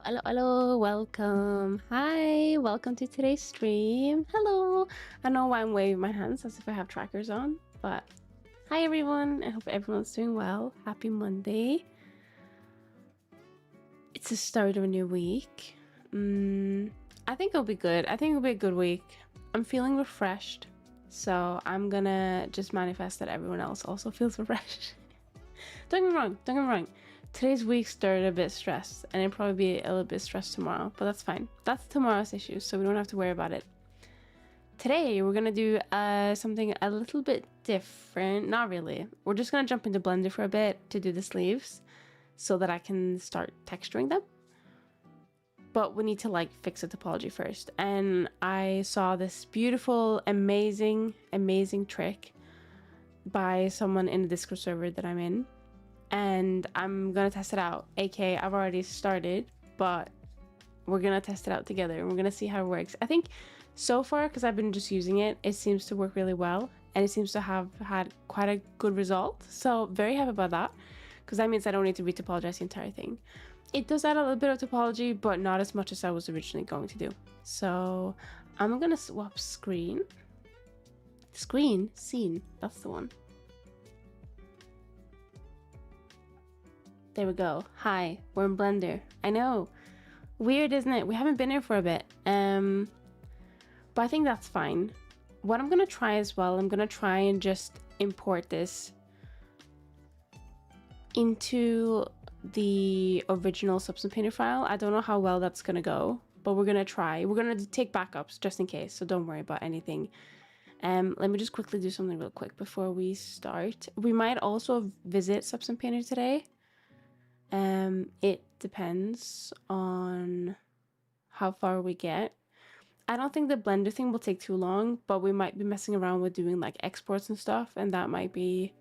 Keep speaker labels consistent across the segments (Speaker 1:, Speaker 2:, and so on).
Speaker 1: Hello, welcome. Hi, welcome to today's stream. Hello. I know why I'm waving my hands as if I have trackers on, but hi everyone. I hope everyone's doing well. Happy Monday. It's the start of a new week. I think it'll be good. I think it'll be a good week. I'm feeling refreshed, so I'm gonna just manifest that everyone else also feels refreshed. Don't get me wrong. Today's week started a bit stressed, and it'll probably be a little bit stressed tomorrow, but that's fine. That's tomorrow's issue, so we don't have to worry about it. Today, we're gonna do something a little bit different. Not really. We're just gonna jump into Blender for a bit to do the sleeves so that I can start texturing them. But we need to like fix the topology first. And I saw this beautiful, amazing trick by someone in the Discord server that I'm in. And I'm gonna test it out. aka I've already started, but we're gonna test it out together and we're gonna see how it works. I think so far, because I've been just using it, it seems to work really well and it seems to have had quite a good result, so very happy about that, because that means I don't need to retopologize the entire thing. It does add a little bit of topology, but not as much as I was originally going to do. So I'm gonna swap screen, scene, that's the one. There we go. Hi, we're in Blender. I know. Weird, isn't it? We haven't been here for a bit. But I think that's fine. What I'm gonna try as well, I'm gonna try and just import this into the original Substance Painter file. I don't know how well that's gonna go, but we're gonna try. We're gonna take backups just in case, so don't worry about anything. Let me just quickly do something real quick before we start. We might also visit Substance Painter today. It depends on how far we get. I don't think the Blender thing will take too long, but we might be messing around with doing like exports and stuff, and that might be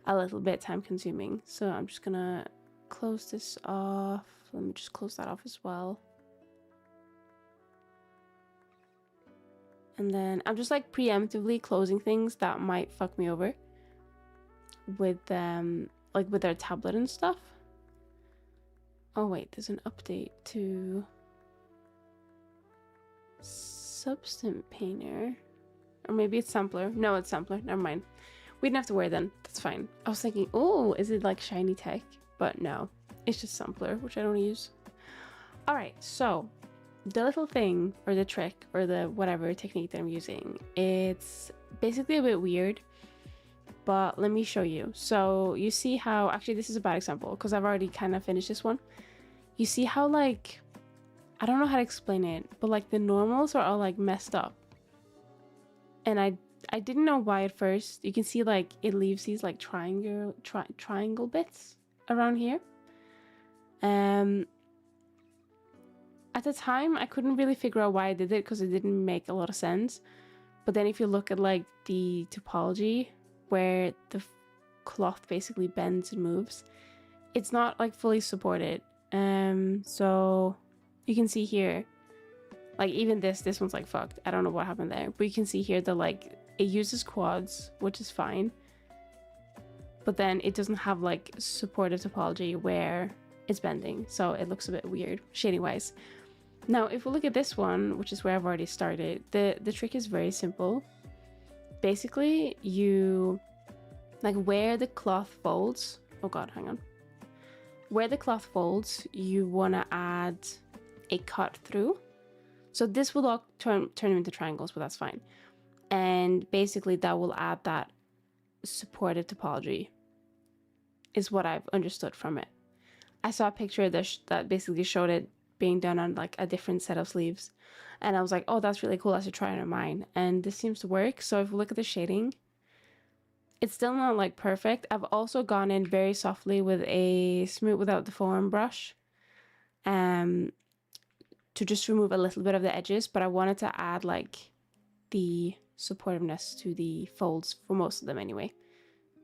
Speaker 1: a little bit time consuming. So I'm just gonna close this off. Let me just close that off as well. And then I'm just like preemptively closing things that might fuck me over with like with our tablet and stuff. Oh wait, there's an update to Substance Painter. Or maybe it's Sampler. No, it's Sampler. Never mind. We didn't have to worry then. That's fine. I was thinking, oh, is it like shiny tech? But no, it's just Sampler, which I don't use. Alright, so the little thing, or the trick, or the whatever technique that I'm using, it's basically a bit weird, but let me show you. So you see how, actually this is a bad example because I've already kind of finished this one. You see how like, I don't know how to explain it, but like the normals are all like messed up. And I didn't know why at first. You can see like it leaves these like triangle bits around here. At the time I couldn't really figure out why I did it because it didn't make a lot of sense. But then if you look at like the topology where the cloth basically bends and moves, it's not like fully supported. So you can see here, like even this one's like fucked. I don't know what happened there, but you can see here that like it uses quads, which is fine, but then it doesn't have like supported topology where it's bending, so it looks a bit weird shading wise. Now if we look at this one, which is where I've already started, the trick is very simple. Basically you like where the cloth folds, oh god, hang on, where the cloth folds, you want to add a cut through. So this will all turn them into triangles, but that's fine. And basically that will add that supported topology, is what I've understood from it. I saw a picture that basically showed it being done on like a different set of sleeves, and I was like, oh, that's really cool, I should try it on mine. And this seems to work. So if we look at the shading, it's still not like perfect. I've also gone in very softly with a smooth without deform brush to just remove a little bit of the edges, but I wanted to add like the supportiveness to the folds for most of them anyway,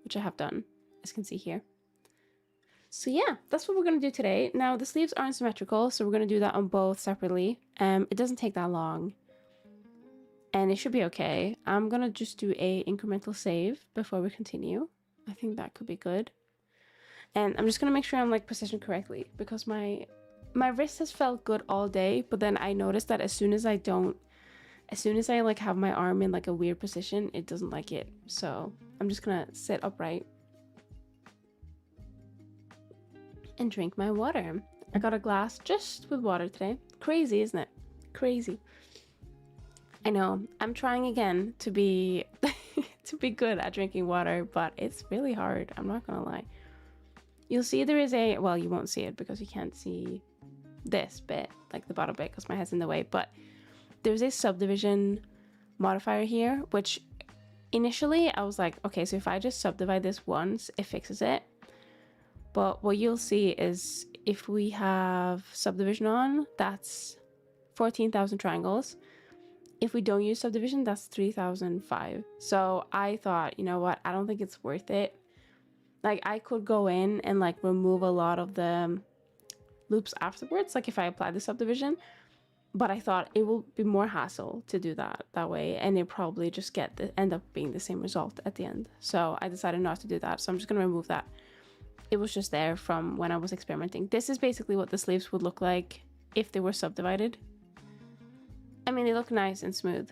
Speaker 1: which I have done, as you can see here. So yeah, that's what we're going to do today. Now the sleeves aren't symmetrical, so we're going to do that on both separately. It doesn't take that long and it should be okay. I'm going to just do a incremental save before we continue. I think that could be good. And I'm just going to make sure I'm like positioned correctly because my my wrist has felt good all day, but then I noticed that as soon as I like have my arm in like a weird position, it doesn't like it. So I'm just gonna sit upright and drink my water. I got a glass just with water today. Crazy, isn't it? Crazy. I know. I'm trying again to be to be good at drinking water, but it's really hard. I'm not gonna lie. You'll see there is a, well, you won't see it because you can't see this bit, like the bottom bit, because my head's in the way, but there's a subdivision modifier here, which initially I was like, okay, so if I just subdivide this once, it fixes it. But what you'll see is if we have subdivision on, that's 14,000 triangles. If we don't use subdivision, that's 3,005. So I thought, you know what, I don't think it's worth it. Like, I could go in and like remove a lot of the loops afterwards, like if I apply the subdivision, but I thought it will be more hassle to do that way, and it probably just end up being the same result at the end. So I decided not to do that. So I'm just gonna remove that. It was just there from when I was experimenting. This is basically what the sleeves would look like if they were subdivided. I mean, they look nice and smooth.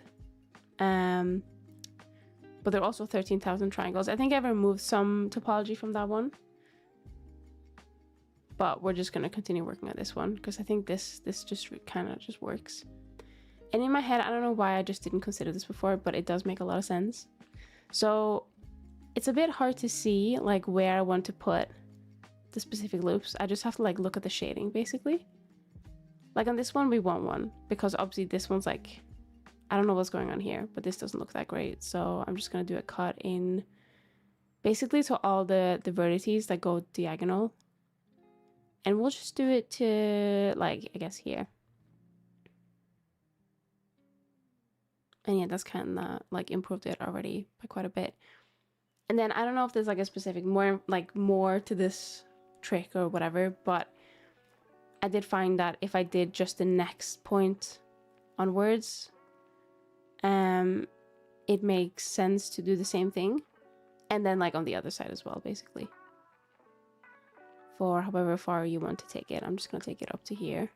Speaker 1: But they're also 13,000 triangles. I think I removed some topology from that one. But we're just going to continue working on this one because I think this just kind of just works. And in my head, I don't know why I just didn't consider this before, but it does make a lot of sense. So it's a bit hard to see like where I want to put the specific loops. I just have to like look at the shading basically. Like on this one, we want one because obviously this one's like, I don't know what's going on here, but this doesn't look that great. So I'm just going to do a cut in basically to all the vertices that go diagonal. And we'll just do it to like, I guess here. And yeah, that's kind of like improved it already by quite a bit. And then I don't know if there's like a specific more to this trick or whatever, but I did find that if I did just the next point onwards, it makes sense to do the same thing. And then like on the other side as well, basically. For however far you want to take it. I'm just going to take it up to here.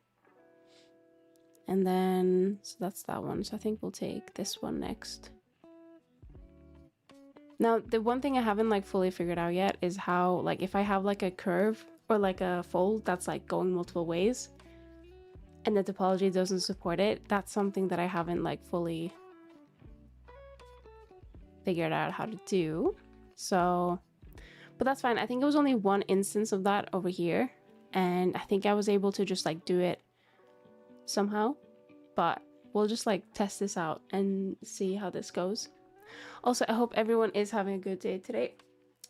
Speaker 1: And then, so that's that one. So I think we'll take this one next. Now, the one thing I haven't like fully figured out yet is how, like if I have like a curve or like a fold that's like going multiple ways and the topology doesn't support it, that's something that I haven't like fully figured out how to do. So, but that's fine. I think it was only one instance of that over here. And I think I was able to just like do it somehow. But we'll just like test this out and see how this goes. Also, I hope everyone is having a good day today.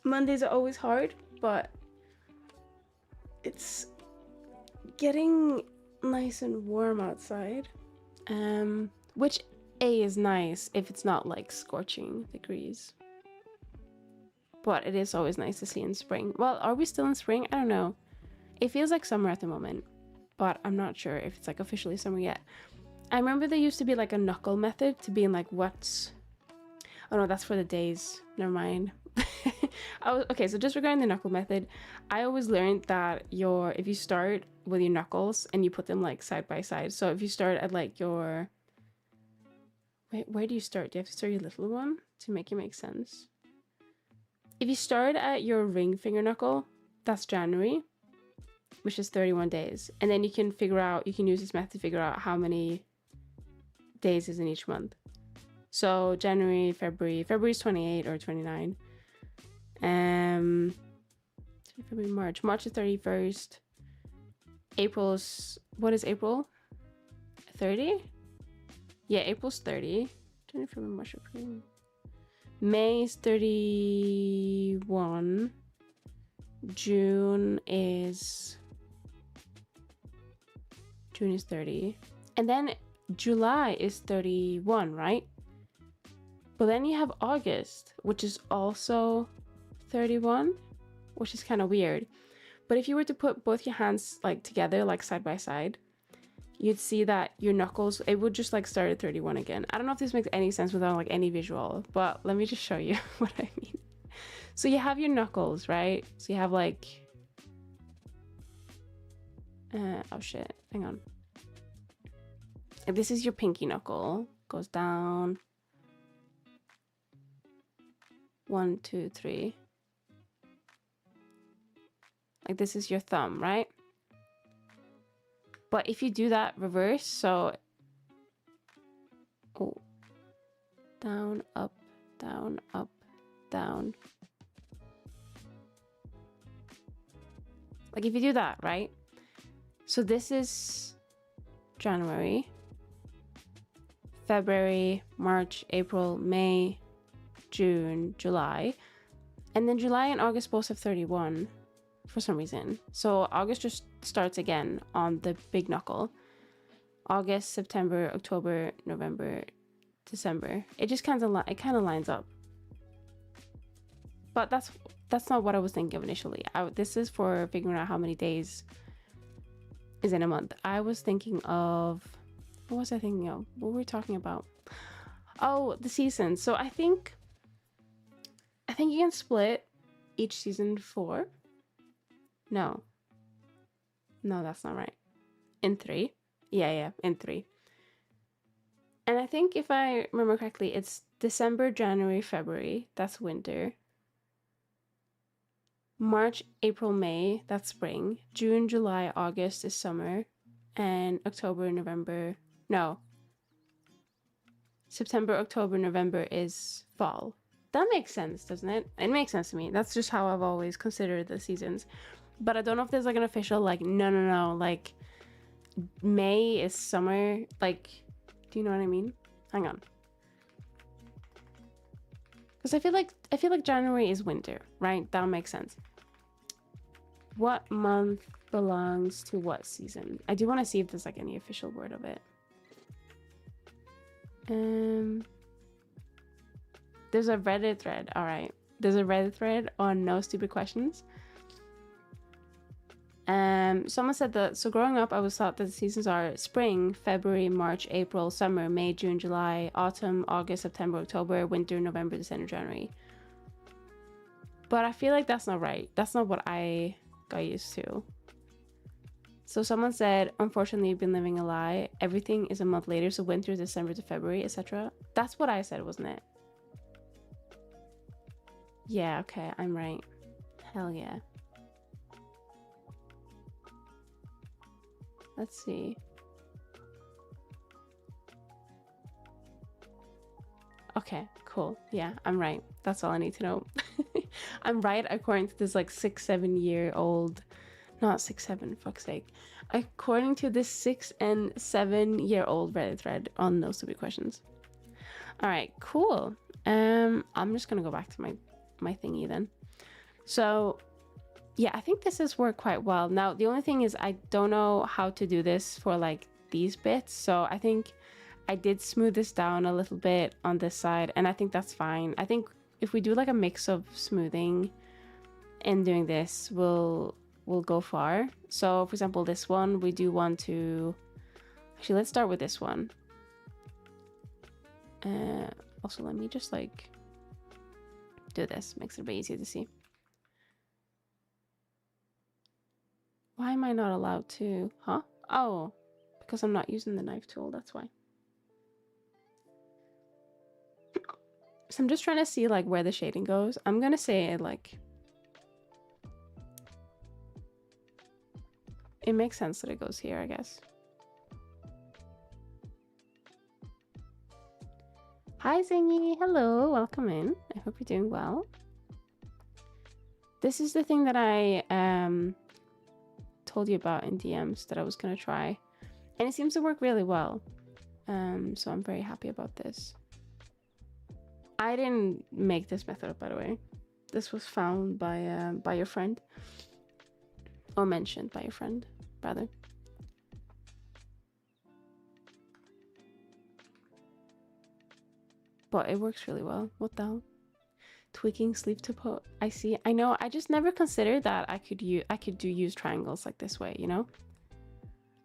Speaker 1: Mondays are always hard, but it's getting nice and warm outside. Which is nice if it's not like scorching degrees. But it is always nice to see in spring. Well, are we still in spring? I don't know. It feels like summer at the moment, but I'm not sure if it's like officially summer yet. I remember there used to be like a knuckle method to being like what's... Oh no, that's for the days. Never mind. Okay, so just regarding the knuckle method, I always learned that if you start with your knuckles and you put them like side by side. So if you start at like your... Wait, where do you start? Do you have to start your little one to make it make sense? If you start at your ring finger knuckle, that's January, which is 31 days. And then you can use this method to figure out how many days is in each month. So January, February is 28 or 29. February, March is 31st. What is April? 30? Yeah, April's 30. January, February, March, April. May is 31. June is 30. And then July is 31, right? But then you have August, which is also 31, which is kind of weird. But if you were to put both your hands like together, like side by side, you'd see that your knuckles, it would just like start at 31 again. I don't know if this makes any sense without like any visual, but let me just show you what I mean. So you have your knuckles, right? So you have like, Oh shit, hang on. If this is your pinky knuckle, goes down 1, 2, 3. Like this is your thumb, right? But if you do that reverse, so oh, down, up, down, up, down. Like if you do that, right? So this is January, February, March, April, May, June, July. And then July and August both have 31 for some reason. So August just starts again on the big knuckle. August, September, October, November, December. It just kind of lines up. But that's not what I was thinking of initially. This is for figuring out how many days is in a month. I was thinking of, what was I thinking of? What were we talking about? Oh, the seasons. So I think you can split each season 4. No, that's not right. In 3. Yeah, in 3. And I think if I remember correctly, it's December, January, February. That's winter. March, April, May, that's spring. June, July, August is summer. And October, November, no. September, October, November is fall. That makes sense, doesn't it? It makes sense to me. That's just how I've always considered the seasons. But I don't know if there's like an official, like, no, like May is summer. Like, do you know what I mean? Hang on. Because I feel like January is winter, right? That makes sense. What month belongs to what season? I do want to see if there's like any official word of it. There's a Reddit thread. All right. There's a Reddit thread on No Stupid Questions. Someone said that, so growing up, I was taught that the seasons are spring, February, March, April, summer, May, June, July, autumn, August, September, October, winter, November, December, January. But I feel like that's not right. That's not what I got used to. So someone said, unfortunately, you've been living a lie. Everything is a month later, so winter, December to February, etc. That's what I said, wasn't it? Yeah, okay, I'm right. Hell yeah. Let's see. Okay, cool. Yeah, I'm right. That's all I need to know. I'm right according to this like 6-7 year old, not 6-7, fuck's sake. According to this 6 and 7 year old Reddit thread on No Stupid Questions. All right, cool. I'm just gonna go back to my thingy then. So yeah, I think this has worked quite well. Now, the only thing is I don't know how to do this for like these bits. So I think I did smooth this down a little bit on this side, and I think that's fine. I think if we do like a mix of smoothing and doing this, we'll go far. So for example, this one, we do want to, actually, let's start with this one. Also, let me just like do this, makes it a bit easier to see. Why am I not allowed to? Huh? Oh, because I'm not using the knife tool, that's why. So I'm just trying to see like where the shading goes. I'm gonna say like, it makes sense that it goes here, I guess. Hi Zingy, hello, welcome in. I hope you're doing well. This is the thing that I told you about in DMs that I was gonna try, and it seems to work really well. So I'm very happy about this. I didn't make this method up, by the way. This was found by your friend, or mentioned by your friend, rather. But it works really well. What the hell? Tweaking sleeve to put. I see. I know. I just never considered that I could use triangles like this way. You know.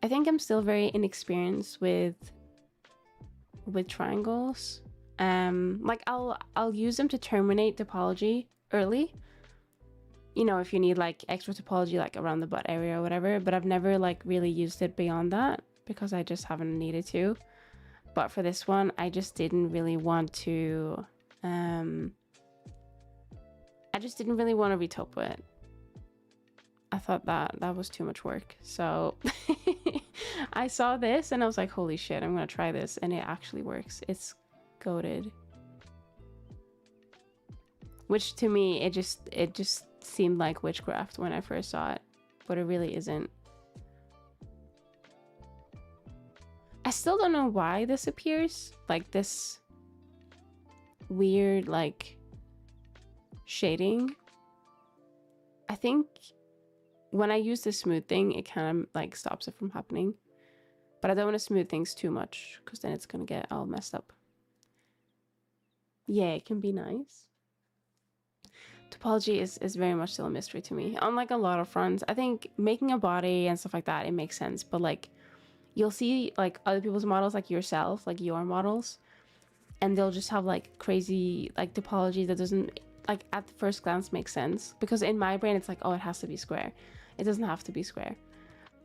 Speaker 1: I think I'm still very inexperienced with triangles. Like I'll use them to terminate topology early, you know, if you need like extra topology like around the butt area or whatever, but I've never like really used it beyond that because I just haven't needed to. But for this one, I just didn't really want to retoupe it. I thought that was too much work. So I saw this and I was like, holy shit, I'm gonna try this, and it actually works. It's goated. Which to me, it just seemed like witchcraft when I first saw it, but it really isn't. I still don't know why this appears like this weird like shading. I think when I use the smooth thing, it kind of like stops it from happening, but I don't want to smooth things too much because then it's gonna get all messed up. Yeah, it can be nice. Topology is very much still a mystery to me. On like a lot of fronts, I think making a body and stuff like that, it makes sense, but like you'll see like other people's models, like yourself, like your models, and they'll just have like crazy like topology that doesn't like at the first glance make sense, because in my brain it's like, oh, it has to be square. It doesn't have to be square.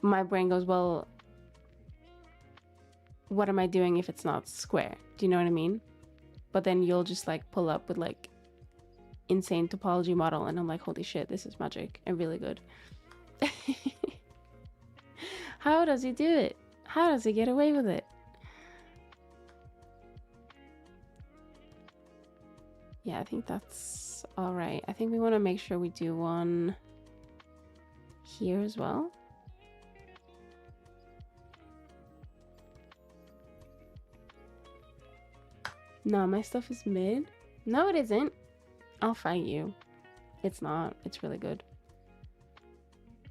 Speaker 1: My brain goes, well, what am I doing if it's not square? Do you know what I mean? But then you'll just like pull up with like insane topology model and I'm like, holy shit, this is magic and really good. How does he do it? How does he get away with it? Yeah, I think that's all right. I think we want to make sure we do one here as well. No, my stuff is mid. No, it isn't. I'll fight you. It's not. It's really good.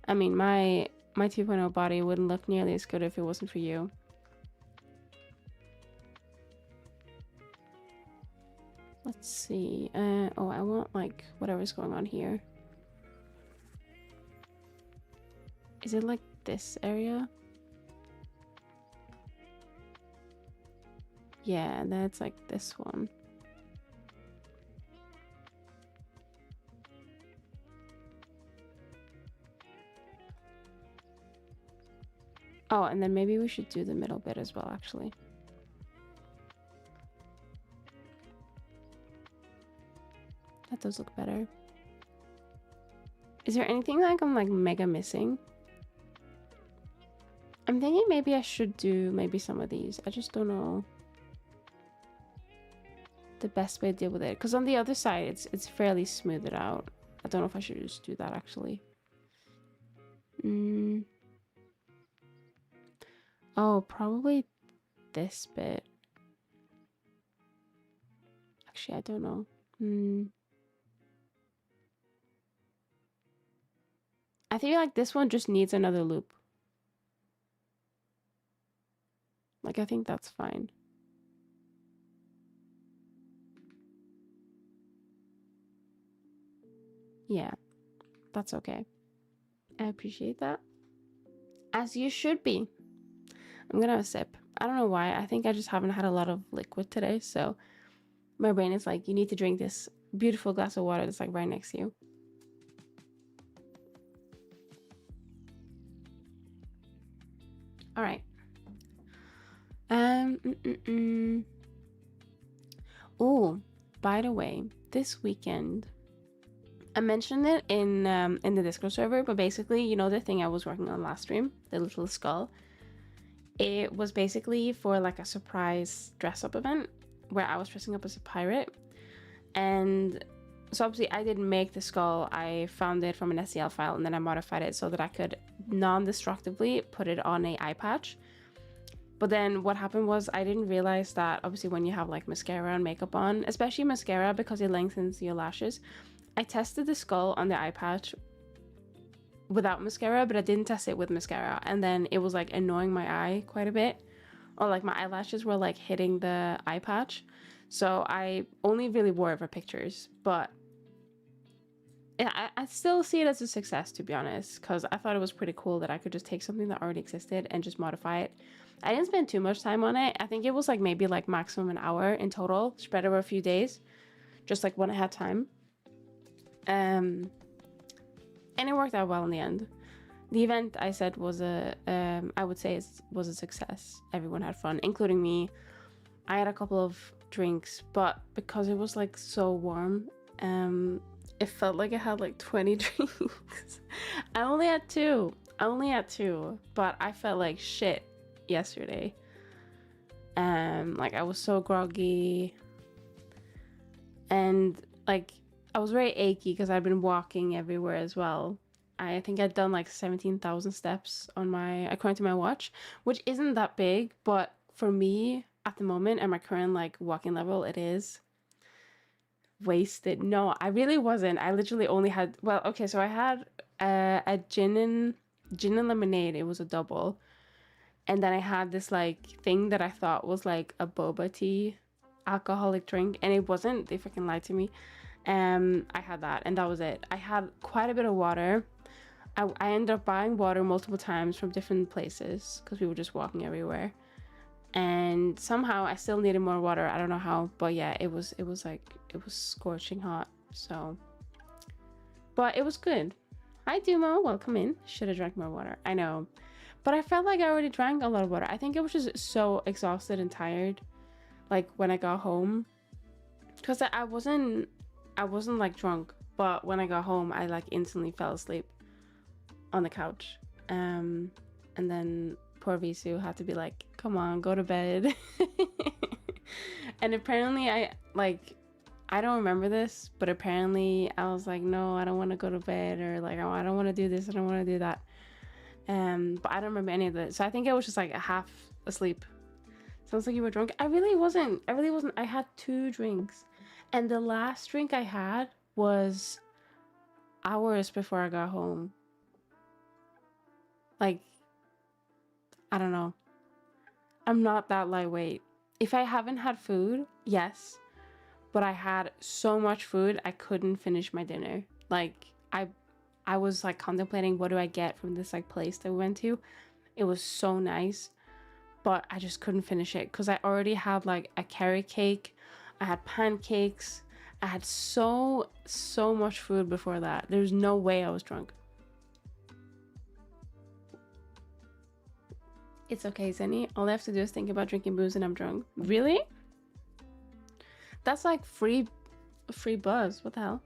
Speaker 1: I mean, my 2.0 body wouldn't look nearly as good if it wasn't for you. Let's see. Oh, I want like whatever's going on here. Is it like this area? Yeah, and then it's like this one. Oh, and then maybe we should do the middle bit as well, actually. That does look better. Is there anything like I'm like mega missing? I'm thinking maybe I should do maybe some of these. I just don't know the best way to deal with it, because on the other side it's fairly smoothed out. I don't know if I should just do that actually. Oh, probably this bit. Actually, I don't know. I feel like this one just needs another loop. Like, I think that's fine. Yeah, that's okay. I appreciate that. As you should be. I'm gonna have a sip. I don't know why. I think I just haven't had a lot of liquid today, so my brain is like, you need to drink this beautiful glass of water that's like right next to you. All right. Oh, by the way, this weekend, I mentioned it in the Discord server, but basically, you know, the thing I was working on last stream, the little skull, it was basically for like a surprise dress-up event where I was dressing up as a pirate. And so obviously I didn't make the skull. I found it from an STL file and then I modified it so that I could non-destructively put it on an eye patch. But then what happened was I didn't realize that obviously when you have like mascara and makeup on, especially mascara because it lengthens your lashes, I tested the skull on the eye patch without mascara, but I didn't test it with mascara, and then it was like annoying my eye quite a bit, or like my eyelashes were like hitting the eye patch, so I only really wore it for pictures. But I still see it as a success, to be honest, because I thought it was pretty cool that I could just take something that already existed and just modify it. I didn't spend too much time on it. I think it was like maybe like maximum an hour in total, spread over a few days, just like when I had time. And it worked out well in the end. The event, I said, was I would say was a success. Everyone had fun, including me. I had a couple of drinks, but because it was like so warm, it felt like I had like 20 drinks. I only had two, but I felt like shit yesterday. Like I was so groggy, and like I was very achy because I'd been walking everywhere as well. I think I'd done like 17,000 steps according to my watch, which isn't that big, but for me at the moment and my current like walking level, it is wasted. No, I really wasn't. I literally only had, well, okay, so I had a gin and lemonade. It was a double. And then I had this like thing that I thought was like a boba tea alcoholic drink, and it wasn't. They freaking lied to me. I had that, and that was it. I had quite a bit of water. I ended up buying water multiple times from different places because we were just walking everywhere. And somehow I still needed more water. I don't know how, but yeah, it was scorching hot. So, but it was good. Hi Dumo, welcome in. Should have drank more water. I know, but I felt like I already drank a lot of water. I think I was just so exhausted and tired, like when I got home, because I wasn't like drunk, but when I got home, I like instantly fell asleep on the couch. And then poor Visu had to be like, come on, go to bed. And apparently I don't remember this, but apparently I was like, no, I don't want to go to bed, or like, oh, I don't want to do this, I don't want to do that. But I don't remember any of it. So I think I was just like half asleep. Sounds like you were drunk. I really wasn't. I had 2 drinks. And the last drink I had was hours before I got home. Like, I don't know. I'm not that lightweight. If I haven't had food, yes. But I had so much food, I couldn't finish my dinner. Like, I was like contemplating, what do I get from this like place that we went to? It was so nice, but I just couldn't finish it because I already had like a carrot cake. I had pancakes. I had so much food before that. There's no way I was drunk. It's okay, Zenny. All I have to do is think about drinking booze and I'm drunk. Really? That's like free buzz. What the hell?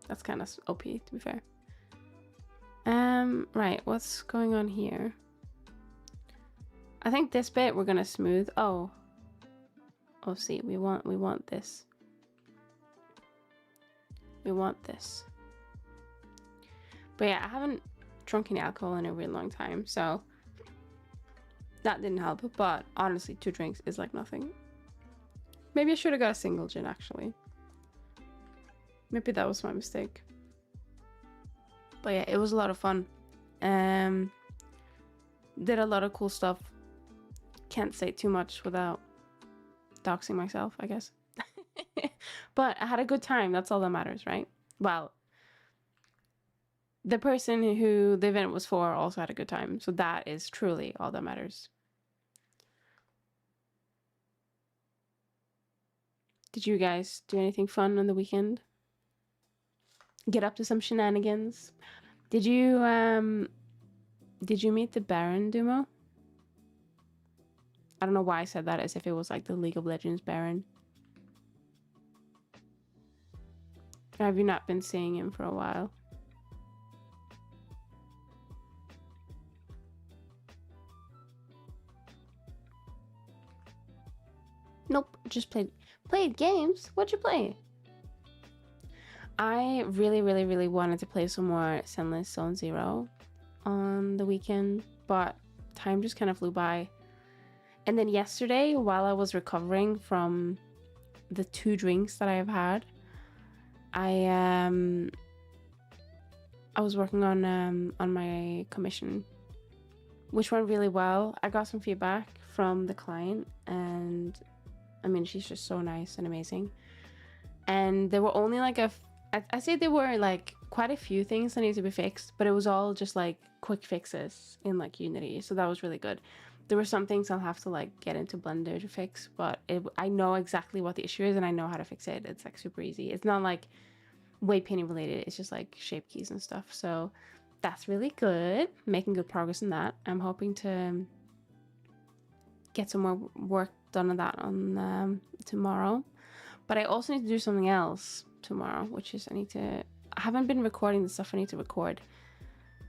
Speaker 1: That's kind of OP, to be fair. Right. What's going on here? I think this bit we're gonna smooth. Oh, see, we want this. We want this. But yeah, I haven't drunk any alcohol in a really long time, so that didn't help. But honestly, 2 drinks is like nothing. Maybe I should have got a single gin, actually. Maybe that was my mistake. But yeah, it was a lot of fun. Did a lot of cool stuff. Can't say too much without doxing myself, I guess. But I had a good time. That's all that matters, right? Well, the person who the event was for also had a good time. So that is truly all that matters. Did you guys do anything fun on the weekend? Get up to some shenanigans? Did you meet the Baron, Dumo? I don't know why I said that as if it was like the League of Legends Baron. Or have you not been seeing him for a while? Nope, just played games. What'd you play? I really wanted to play some more Zenless Zone Zero on the weekend, but time just kind of flew by. And then yesterday, while I was recovering from the 2 drinks that I have had, I was working on my commission, which went really well. I got some feedback from the client, and I mean, she's just so nice and amazing. And there were only like I say there were like quite a few things that need to be fixed, but it was all just like quick fixes in like Unity, so that was really good. There were some things I'll have to like get into Blender to fix, but I know exactly what the issue is and I know how to fix it. It's like super easy. It's not like way painting related. It's just like shape keys and stuff. So that's really good. Making good progress in that. I'm hoping to get some more work done on that on tomorrow. But I also need to do something else tomorrow, which is I haven't been recording the stuff I need to record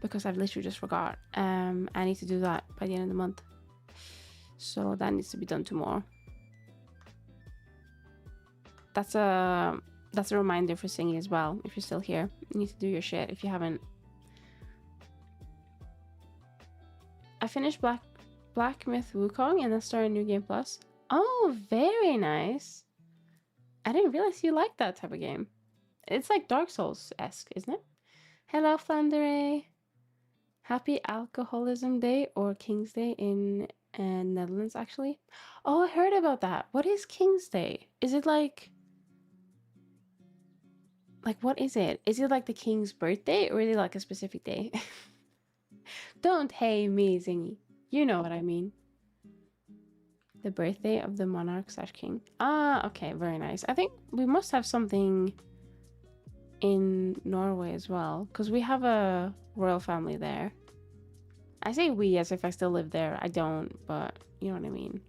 Speaker 1: because I've literally just forgot. I need to do that by the end of the month. So that needs to be done tomorrow. That's a reminder for Singy as well. If you're still here, you need to do your shit if you haven't. I finished Black Myth Wukong and then started New Game Plus. Oh, very nice. I didn't realize you liked that type of game. It's like Dark Souls-esque, isn't it? Hello, Flandere. Happy Alcoholism Day or King's Day in Netherlands, actually. Oh, I heard about that. What is King's Day? Is it like what is it? Is it like the king's birthday or is it like a specific day? Don't hate me, Zingy. You know what I mean. The birthday of the monarch/king. Ah, okay, very nice. I think we must have something in Norway as well, because we have a royal family there. I say we as if I still live there. I don't, but you know what I mean.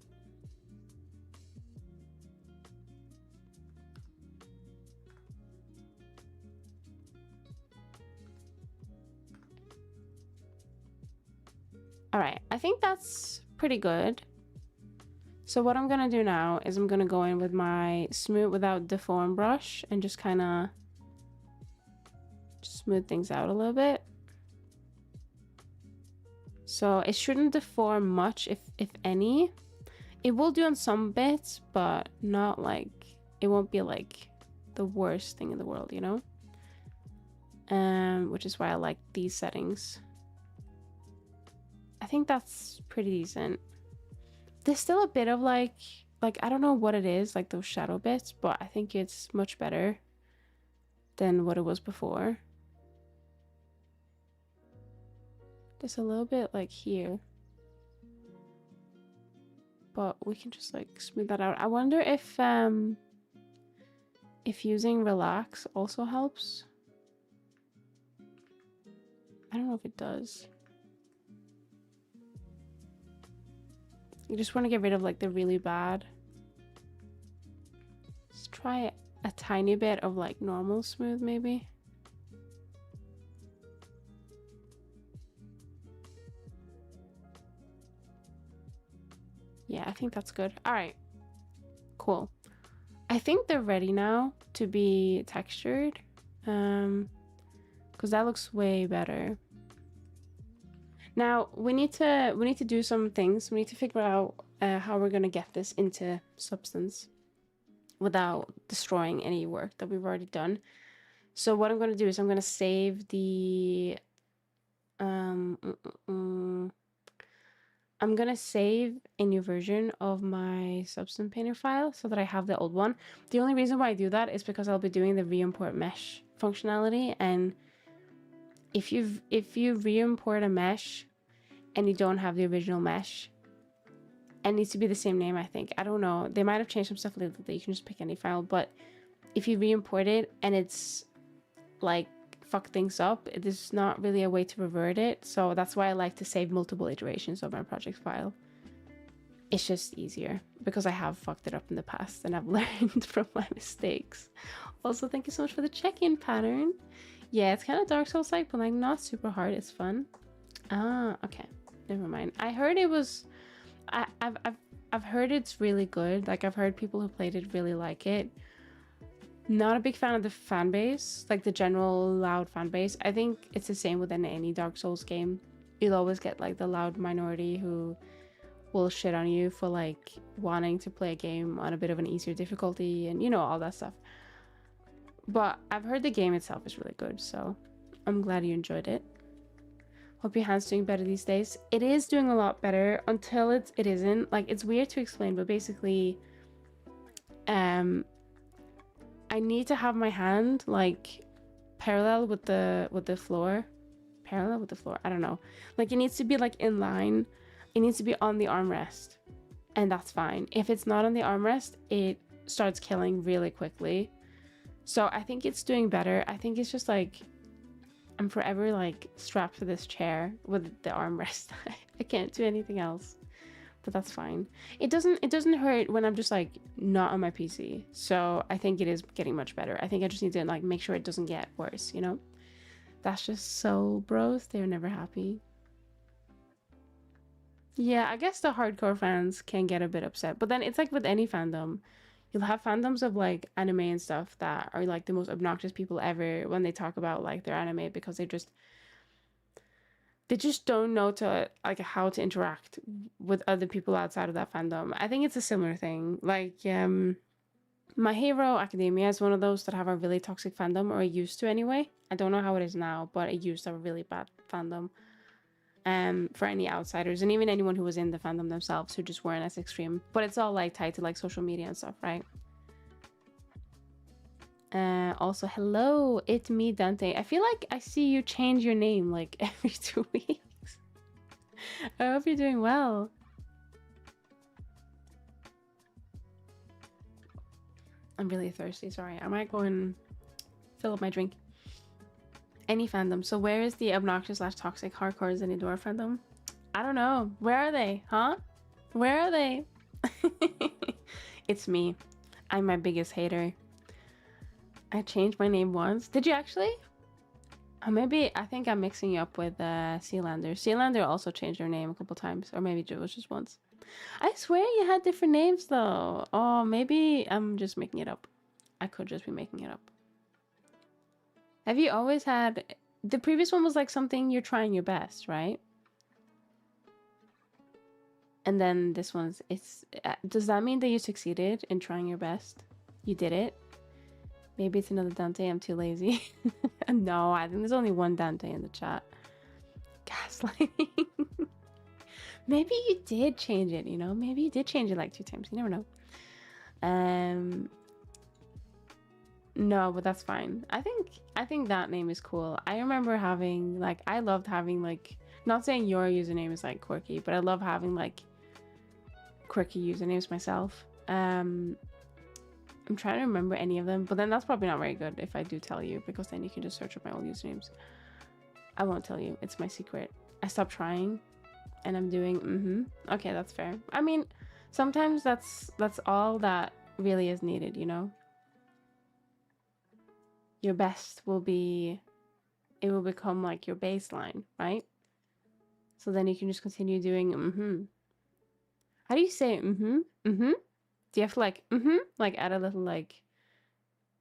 Speaker 1: All right, I think that's pretty good. So what I'm gonna do now is I'm gonna go in with my smooth without deform brush and just kind of smooth things out a little bit. So it shouldn't deform much, if any. It will do on some bits, but not like, it won't be like the worst thing in the world, you know? Which is why I like these settings. I think that's pretty decent. There's still a bit of like I don't know what it is, like those shadow bits, but I think it's much better than what it was before. There's a little bit like here, but we can just like smooth that out. I wonder if using relax also helps. I don't know if it does. You just want to get rid of like the really bad. Let's try a tiny bit of like normal smooth maybe. Yeah, I think that's good. All right, cool. I think they're ready now to be textured, because that looks way better. Now we need to do some things. We need to figure out how we're gonna get this into Substance without destroying any work that we've already done. So what I'm gonna do is I'm gonna save the I'm gonna save a new version of my Substance Painter file so that I have the old one. The only reason why I do that is because I'll be doing the re-import mesh functionality, and if you re-import a mesh and you don't have the original mesh, it needs to be the same name, I think. I don't know. They might have changed some stuff a little bit. You can just pick any file, but if you re-import it and it's like fuck things up, there's not really a way to revert it. So that's why I like to save multiple iterations of my project file. It's just easier because I have fucked it up in the past and I've learned from my mistakes. Also, thank you so much for the check-in pattern. Yeah, it's kind of Dark Souls-like, but like not super hard. It's fun. Ah, okay. Never mind. I heard it was. I've heard it's really good. Like I've heard people who played it really like it. Not a big fan of the fan base, like the general loud fan base. I think it's the same within any Dark Souls game. You'll always get like the loud minority who will shit on you for like wanting to play a game on a bit of an easier difficulty and you know, all that stuff. But I've heard the game itself is really good, so I'm glad you enjoyed it. Hope your hand's doing better these days. It is doing a lot better until it isn't. Like, it's weird to explain, but basically, I need to have my hand like parallel with the floor. Parallel with the floor. I don't know. Like, it needs to be like in line. It needs to be on the armrest, and that's fine. If it's not on the armrest, it starts killing really quickly. So I think it's doing better. I think it's just like I'm forever like strapped to this chair with the armrest. I can't do anything else. But that's fine. It doesn't hurt when I'm just like not on my PC. So I think it is getting much better. I think I just need to like make sure it doesn't get worse, you know? That's just so bros. They're never happy. Yeah, I guess the hardcore fans can get a bit upset. But then it's like with any fandom. You'll have fandoms of like anime and stuff that are like the most obnoxious people ever when they talk about like their anime because they just don't know to like how to interact with other people outside of that fandom. I think it's a similar thing. Like My Hero Academia is one of those that have a really toxic fandom, or it used to anyway. I don't know how it is now, but it used to have a really bad fandom. For any outsiders and even anyone who was in the fandom themselves who just weren't as extreme. But it's all like tied to like social media and stuff, right? Also, hello, it's me, Dante. I feel like I see you change your name like every 2 weeks. I hope you're doing well. I'm really thirsty, sorry. I might go and fill up my drink. Any fandom. So where is the obnoxious / toxic hardcore Zenidora fandom? I don't know. Where are they? Huh? Where are they? It's me. I'm my biggest hater. I changed my name once. Did you actually? Maybe I think I'm mixing you up with Sealander. Sealander also changed their name a couple times, or maybe it was just once. I swear you had different names though. Oh, maybe I'm just making it up. I could just be making it up. Have you always had... The previous one was like something you're trying your best, right? And then this one's... Does that mean that you succeeded in trying your best? You did it? Maybe it's another Dante. I'm too lazy. No, I think there's only one Dante in the chat. Gaslighting. Maybe you did change it, you know? Maybe you did change it like 2 times. You never know. No, but that's fine. I think that name is cool. I remember having like I loved having like, not saying your username is like quirky, but I love having like quirky usernames myself. I'm trying to remember any of them, but then that's probably not very good if I do tell you, because then you can just search up my old usernames. I won't tell you. It's my secret. I stopped trying and I'm doing Okay, that's fair. I mean, sometimes that's all that really is needed, you know? Your best will be, it will become like your baseline, right? So then you can just continue doing How do you say Do you have to like add a little like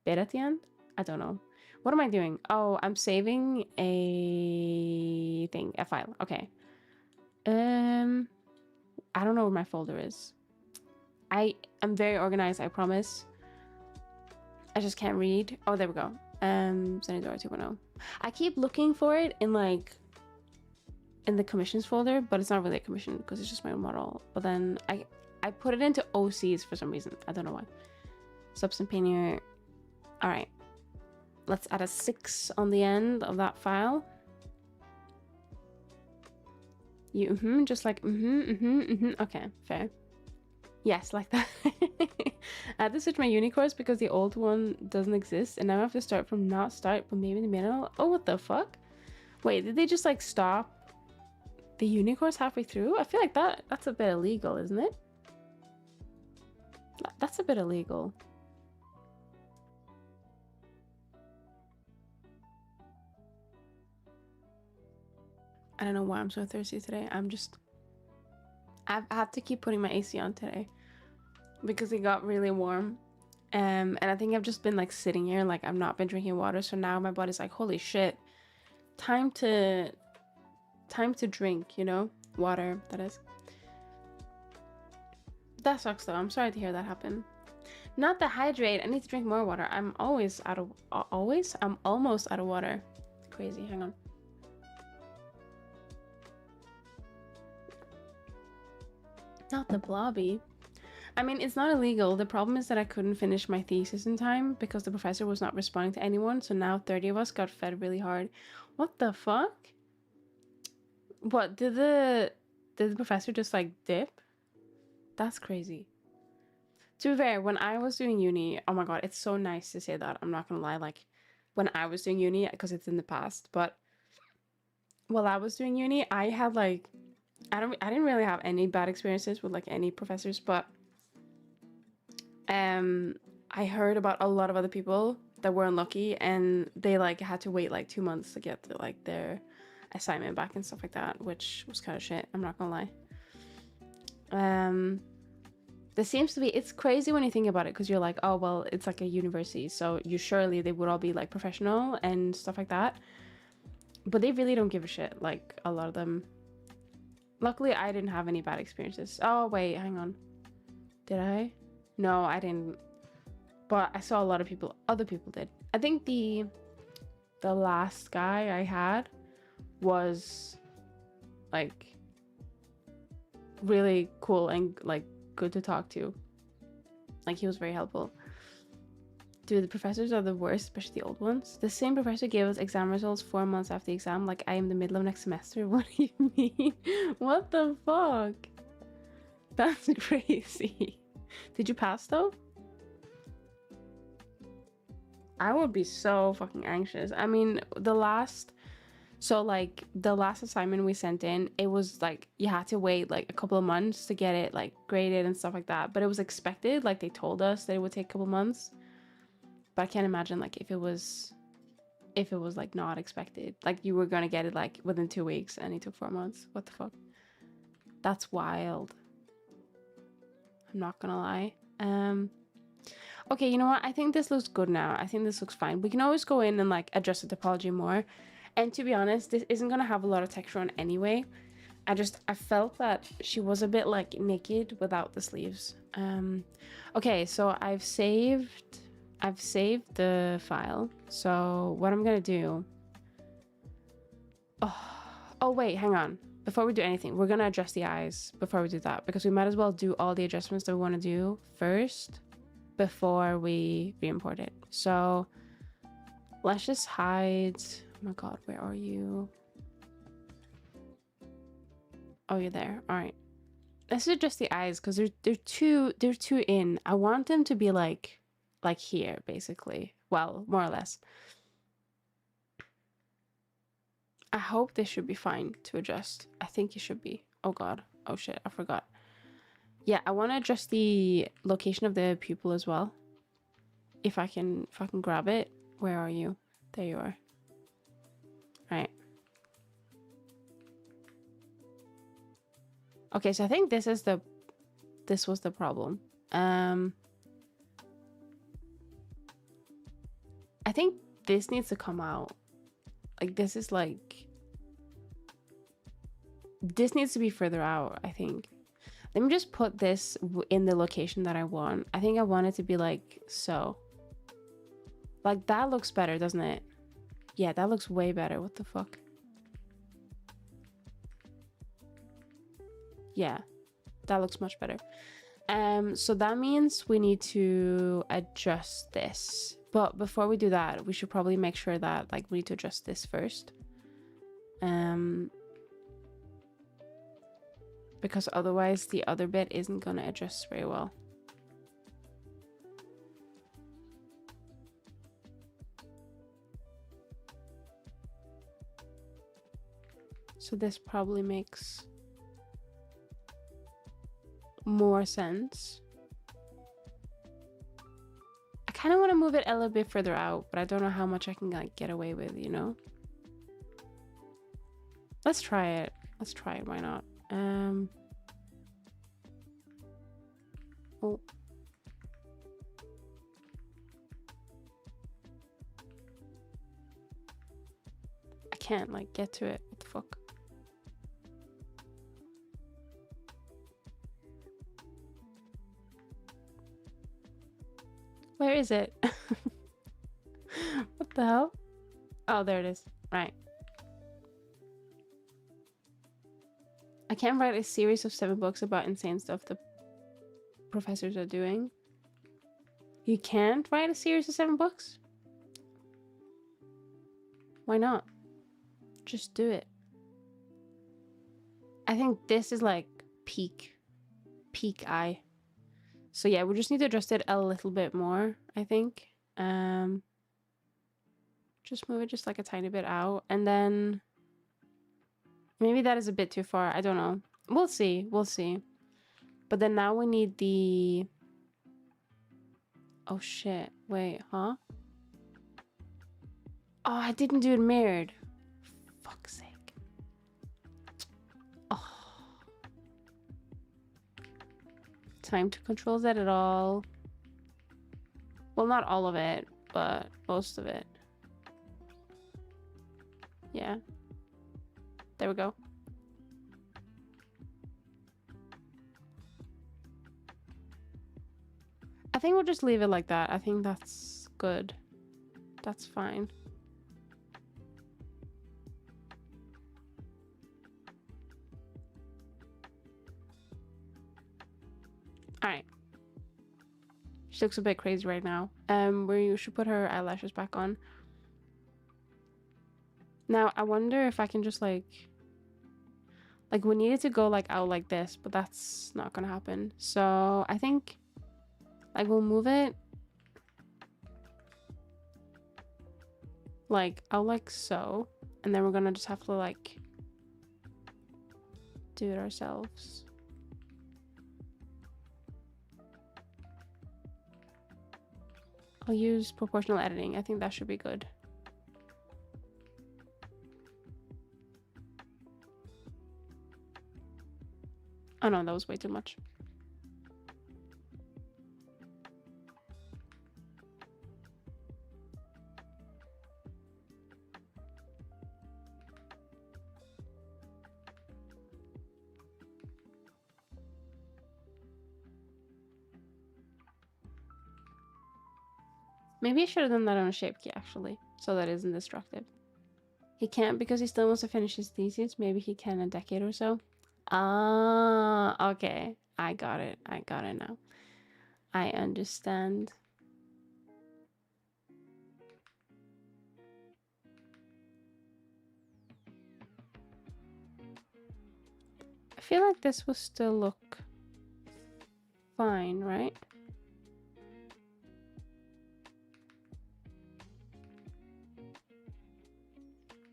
Speaker 1: bit at the end? I don't know. What am I doing? Oh, I'm saving a thing, a file. Okay. I don't know where my folder is. I am very organized, I promise. I just can't read. Oh, there we go. Zenidora 2.0. I keep looking for it in like in the commissions folder, but it's not really a commission because it's just my own model. But then I put it into OCs for some reason. I don't know why. Substance painter. All right. Let's add a 6 on the end of that file. You just like Okay, fair. Yes, like that. I had to switch my uni course because the old one doesn't exist, and now I have to start from not start, but maybe the middle. Oh, what the fuck? Wait, did they just like stop the uni course halfway through? I feel like that's a bit illegal, isn't it? That's a bit illegal. I don't know why I'm so thirsty today. I've had to keep putting my AC on today because it got really warm. And I think I've just been like sitting here, like I've not been drinking water. So now my body's like, holy shit, time to drink, you know, water, that is. That sucks though. I'm sorry to hear that happen. Not to hydrate. I need to drink more water. I'm always out of, I'm almost out of water. Crazy. Hang on. Not the blobby. I mean, it's not illegal. The problem is that I couldn't finish my thesis in time because the professor was not responding to anyone. So now 30 of us got fed really hard. What the fuck? What, did the professor just like dip? That's crazy. To be fair, when I was doing uni, oh my god, it's so nice to say that. I'm not gonna lie, like when I was doing uni, because it's in the past, but while I was doing uni, I had like I didn't really have any bad experiences with like any professors, but um I heard about a lot of other people that were unlucky and they like had to wait like 2 months to get like their assignment back and stuff like that, which was kind of shit. I'm not gonna lie. There seems to be, it's crazy when you think about it because you're like, oh well, it's like a university, so you surely they would all be like professional and stuff like that, but they really don't give a shit, like a lot of them. Luckily I didn't have any bad experiences. Oh wait, hang on, did I? No, I didn't, but I saw a lot of people, other people did. I think the last guy I had was like really cool and like good to talk to. Like he was very helpful. Dude, the professors are the worst, especially the old ones. The same professor gave us exam results 4 months after the exam. Like I am in the middle of next semester. What do you mean? What the fuck? That's crazy. Did you pass though? I would be so fucking anxious. I mean, the last assignment we sent in, it was like you had to wait like a couple of months to get it like graded and stuff like that, but it was expected, like they told us that it would take a couple of months. But I can't imagine like if it was like not expected, like you were gonna get it like within 2 weeks and it took 4 months. What the fuck? That's wild. I'm not gonna lie. Okay, you know what? I think this looks good now. I think this looks fine. We can always go in and like adjust the topology more. And to be honest, this isn't gonna have a lot of texture on anyway. I felt that she was a bit like naked without the sleeves. Okay, so I've saved the file. So what I'm gonna do, oh wait, hang on. Before we do anything, we're gonna adjust the eyes before we do that, because we might as well do all the adjustments that we want to do first before we re-import it. So let's just hide, oh my god, where are you? Oh, you're there. All right, let's adjust the eyes because they're too in. I want them to be like here basically, well, more or less. I hope this should be fine to adjust. I think it should be. Oh god, oh shit, I forgot. Yeah, I want to adjust the location of the pupil as well. If I can grab it. Where are you? There you are. All right. Okay, so I think this was the problem. I think this needs to come out. Like this needs to be further out, I think. Let me just put this in the location that I want. I think I want it to be like so. Like that looks better, doesn't it? Yeah, that looks way better. What the fuck? Yeah, that looks much better. So that means we need to adjust this. But before we do that, we should probably make sure that like we need to adjust this first. Because otherwise the other bit isn't gonna adjust very well. So this probably makes more sense. I kind of want to move it a little bit further out, but I don't know how much I can like get away with, you know? Let's try it. Let's try it. Why not? Oh. I can't like get to it. What the fuck? Where is it? What the hell? Oh, there it is. Right. I can't write a series of 7 books about insane stuff the professors are doing. You can't write a series of 7 books? Why not? Just do it. I think this is like peak eye. So yeah, we just need to adjust it a little bit more, I think. Just move it just like a tiny bit out, and then maybe that is a bit too far. I don't know. We'll see. We'll see. But then now we need the... Oh shit. Wait, huh? Oh, I didn't do it mirrored. Fuck's sake. Oh. Time to control that at all. Well, not all of it, but most of it. Yeah. There we go. I think we'll just leave it like that. I think that's good. That's fine. Alright. She looks a bit crazy right now. We should put her eyelashes back on. Now, I wonder if I can just like we needed to go like out like this, but that's not gonna happen. So I think like we'll move it like out like so, and then we're gonna just have to like do it ourselves. I'll use proportional editing. I think that should be good. Oh no, that was way too much. Maybe I should have done that on a shape key actually, so that isn't destructive. He can't because he still wants to finish his thesis. Maybe he can in a decade or so. Ah, okay. I got it. I got it now. I understand. I feel like this will still look fine, right?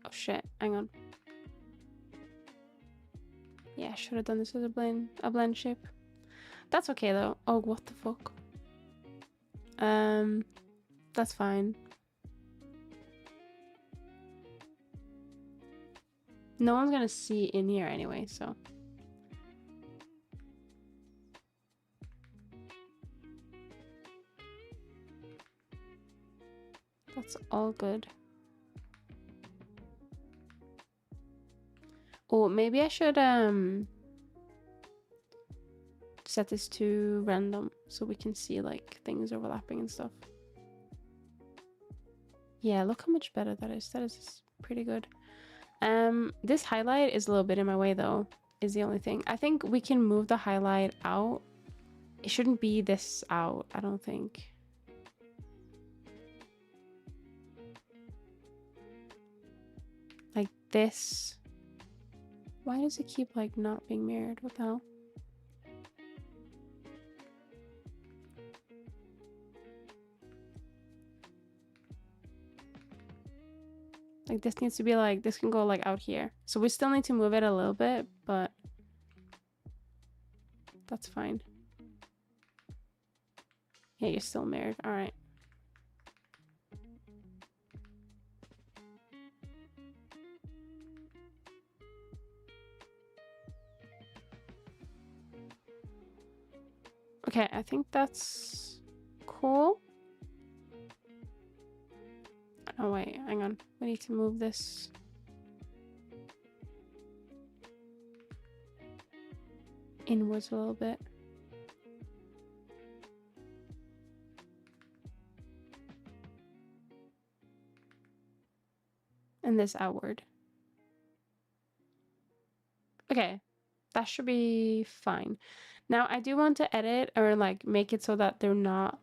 Speaker 1: Oh shit, hang on. Yeah, I should have done this as a blend shape. That's okay though. Oh, what the fuck? That's fine. No one's gonna see in here anyway, so. That's all good. Oh, maybe I should set this to random so we can see like things overlapping and stuff. Yeah, look how much better that is. That is pretty good. This highlight is a little bit in my way though, is the only thing. I think we can move the highlight out. It shouldn't be this out, I don't think. Like this. Why does it keep like not being mirrored? What the hell? Like this needs to be like, this can go like out here. So we still need to move it a little bit, but that's fine. Yeah, you're still mirrored. All right. Okay, I think that's cool. Oh wait, hang on. We need to move this. Inwards a little bit. And this outward. Okay, that should be fine. Now I do want to edit or like make it so that they're not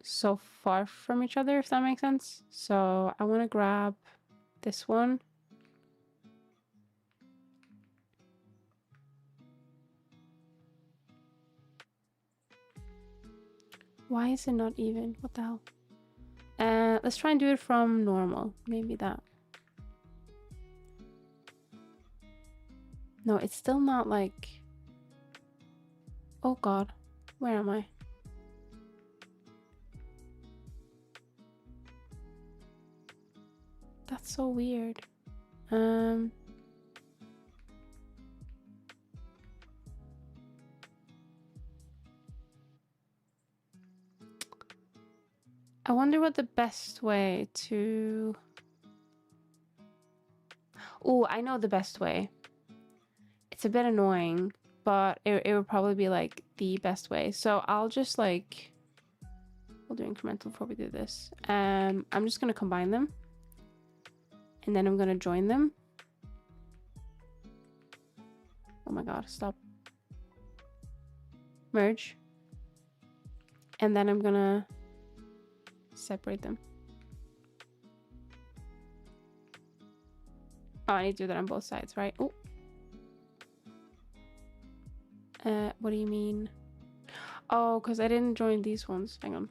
Speaker 1: so far from each other, if that makes sense. So I want to grab this one. Why is it not even? What the hell? Let's try and do it from normal. Maybe that. No, it's still not like... Oh god. Where am I? That's so weird. I wonder what the best way to... Oh, I know the best way. It's a bit annoying, but it would probably be like the best way. So I'll just like... We'll do incremental before we do this. I'm just gonna combine them. And then I'm gonna join them. Oh my god, stop. Merge. And then I'm gonna separate them. Oh, I need to do that on both sides, right? Oh. What do you mean? Oh, because I didn't join these ones. Hang on.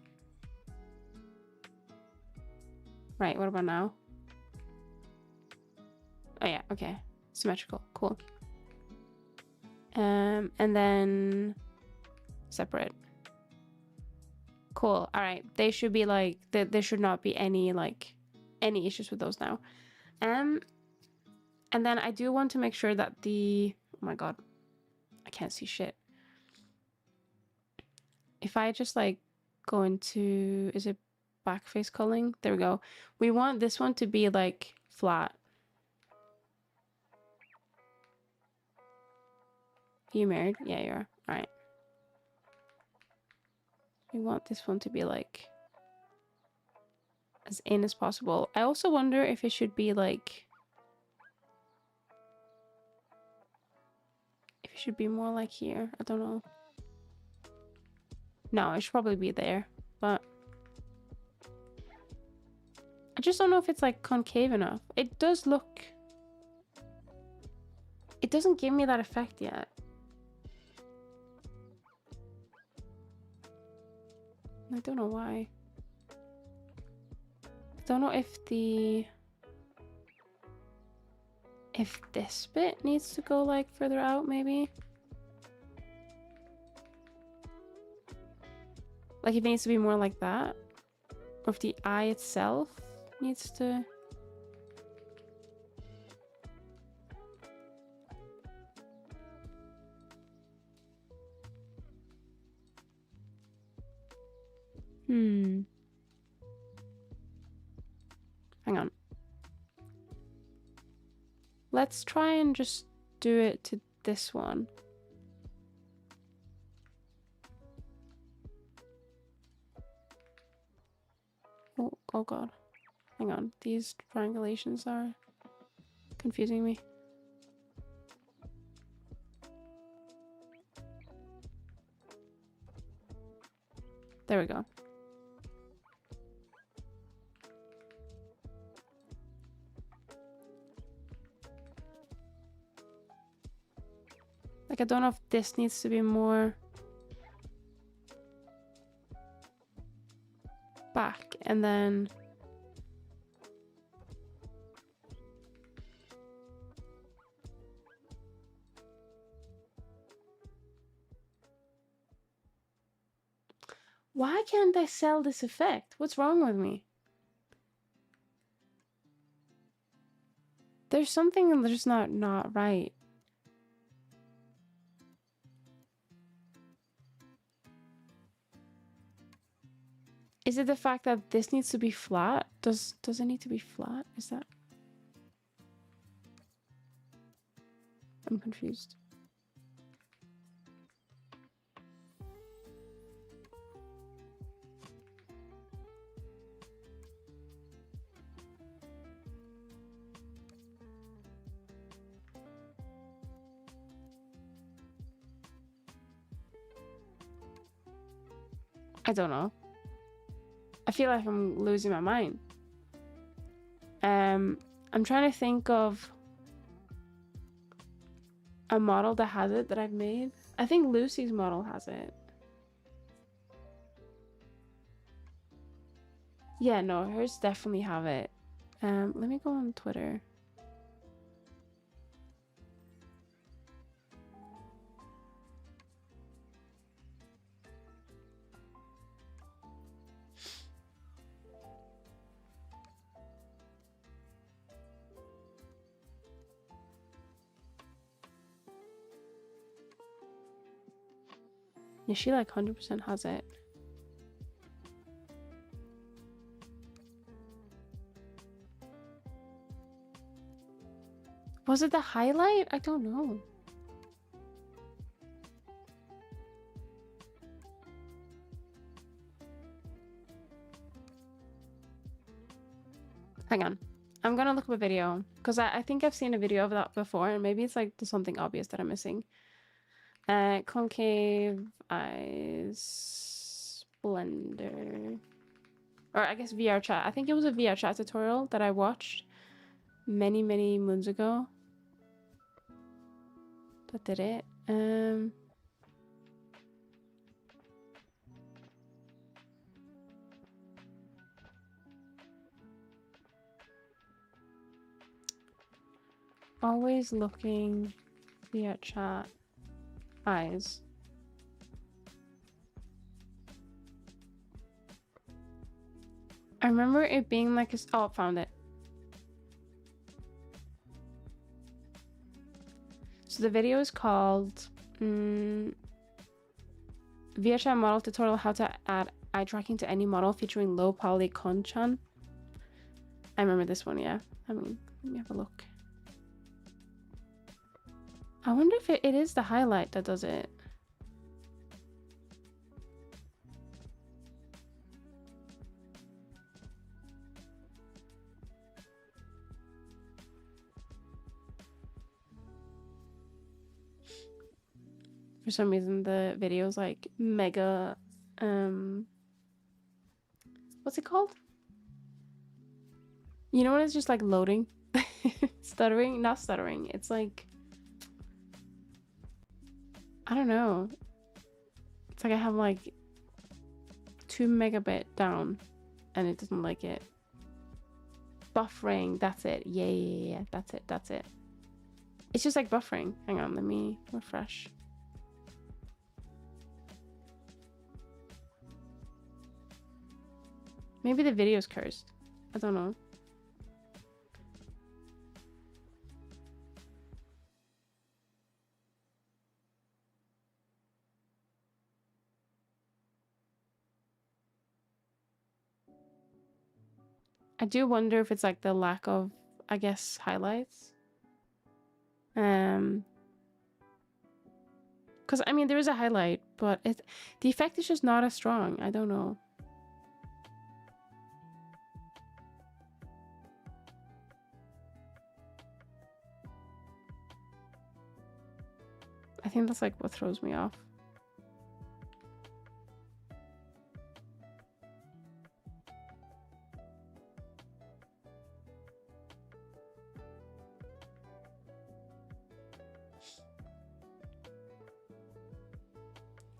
Speaker 1: Right, what about now? Oh yeah, okay. Symmetrical, cool. And then separate. Cool, all right. They should be like, there should not be any like, any issues with those now. And then I do want to make sure that the, oh my god, I can't see shit. If I just like go into, is it backface culling? There we go. We want this one to be like flat. You married? Yeah, you are. All right. We want this one to be like as in as possible. I also wonder if it should be like, if it should be more like here. I don't know. No, it should probably be there, but I just don't know if it's like concave enough. It does look, it doesn't give me that effect yet. I don't know why. I don't know if this bit needs to go like further out maybe. Like if it needs to be more like that. Or if the eye itself needs to... Hang on. Let's try and just do it to this one. Oh god. Hang on. These triangulations are confusing me. There we go. Like, I don't know if this needs to be more back and then... Why can't I sell this effect? What's wrong with me? There's something that's just not right. Is it the fact that this needs to be flat? Does it need to be flat? Is that... I'm confused. I don't know. I feel like I'm losing my mind. I'm trying to think of a model that has it that I've made. I think Lucy's model has it. Yeah, no, hers definitely have it. Let me go on Twitter. Yeah, she like 100% has it. Was it the highlight? I don't know. Hang on. I'm gonna look up a video because I think I've seen a video of that before, and maybe it's like something obvious that I'm missing. Concave eyes blender, or I guess VR chat. I think it was a VR chat tutorial that I watched many moons ago that did it. Always looking VR chat eyes. I remember it being like a... Oh, found it. So the video is called VHM model tutorial how to add eye tracking to any model featuring low poly Konchan. I remember this one, yeah. I mean, let me have a look. I wonder if it is the highlight that does it. For some reason the video is like mega what's it called? You know when it's just like loading? Stuttering? Not stuttering. It's like, I don't know. It's like I have like 2 megabit down and it doesn't like it. Buffering, that's it. Yeah. That's it. It's just like buffering. Hang on, let me refresh. Maybe the video's cursed. I don't know. I do wonder if it's like the lack of, I guess, highlights. Because I mean there is a highlight, but the effect is just not as strong. I don't know. I think that's like what throws me off.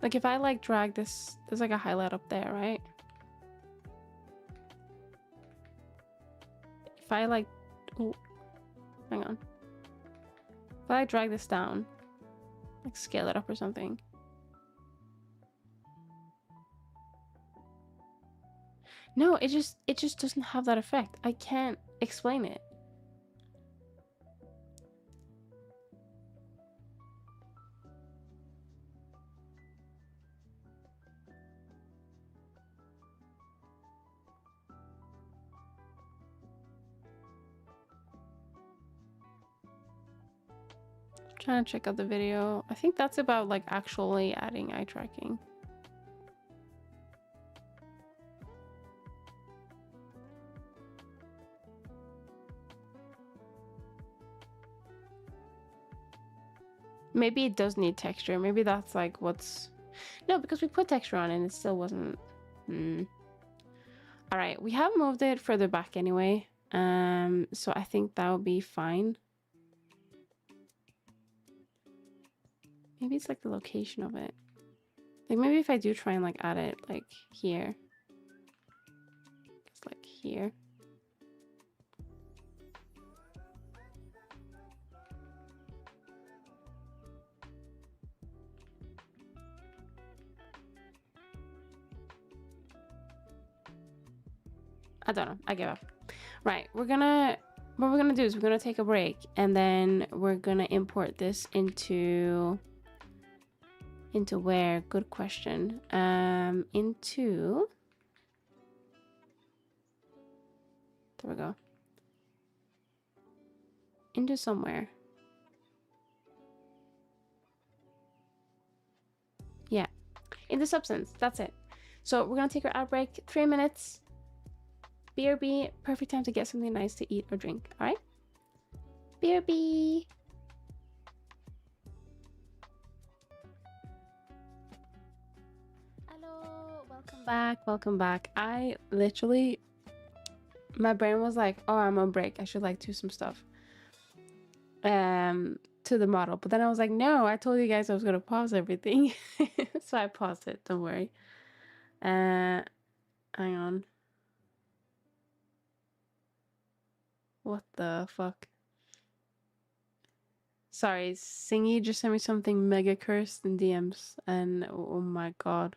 Speaker 1: Like if I like drag this, there's like a highlight up there, right? If I like, oh, hang on. If I drag this down, like scale it up or something. No, it just doesn't have that effect. I can't explain it. Trying to check out the video. I think that's about like actually adding eye tracking. Maybe it does need texture. Maybe that's like what's... No, because we put texture on and it still wasn't... All right, we have moved it further back anyway. So I think that would be fine. Maybe it's like the location of it. Like maybe if I do try and like add it like here. It's like here. I don't know. I give up. Right. What we're gonna do is we're gonna take a break and then we're gonna import this into where? Good question. Into, there we go. Into somewhere. Yeah. Into Substance. That's it. So we're gonna take our ad break. 3 minutes. BRB, perfect time to get something nice to eat or drink. All right? BRB. Hello, welcome back. Welcome back. I literally, my brain was like, oh, I'm on break. I should like do some stuff to the model. But then I was like, no, I told you guys I was gonna pause everything. So I paused it. Don't worry. Hang on. What the fuck? Sorry, Singy just sent me something mega cursed in DMs, and oh my god.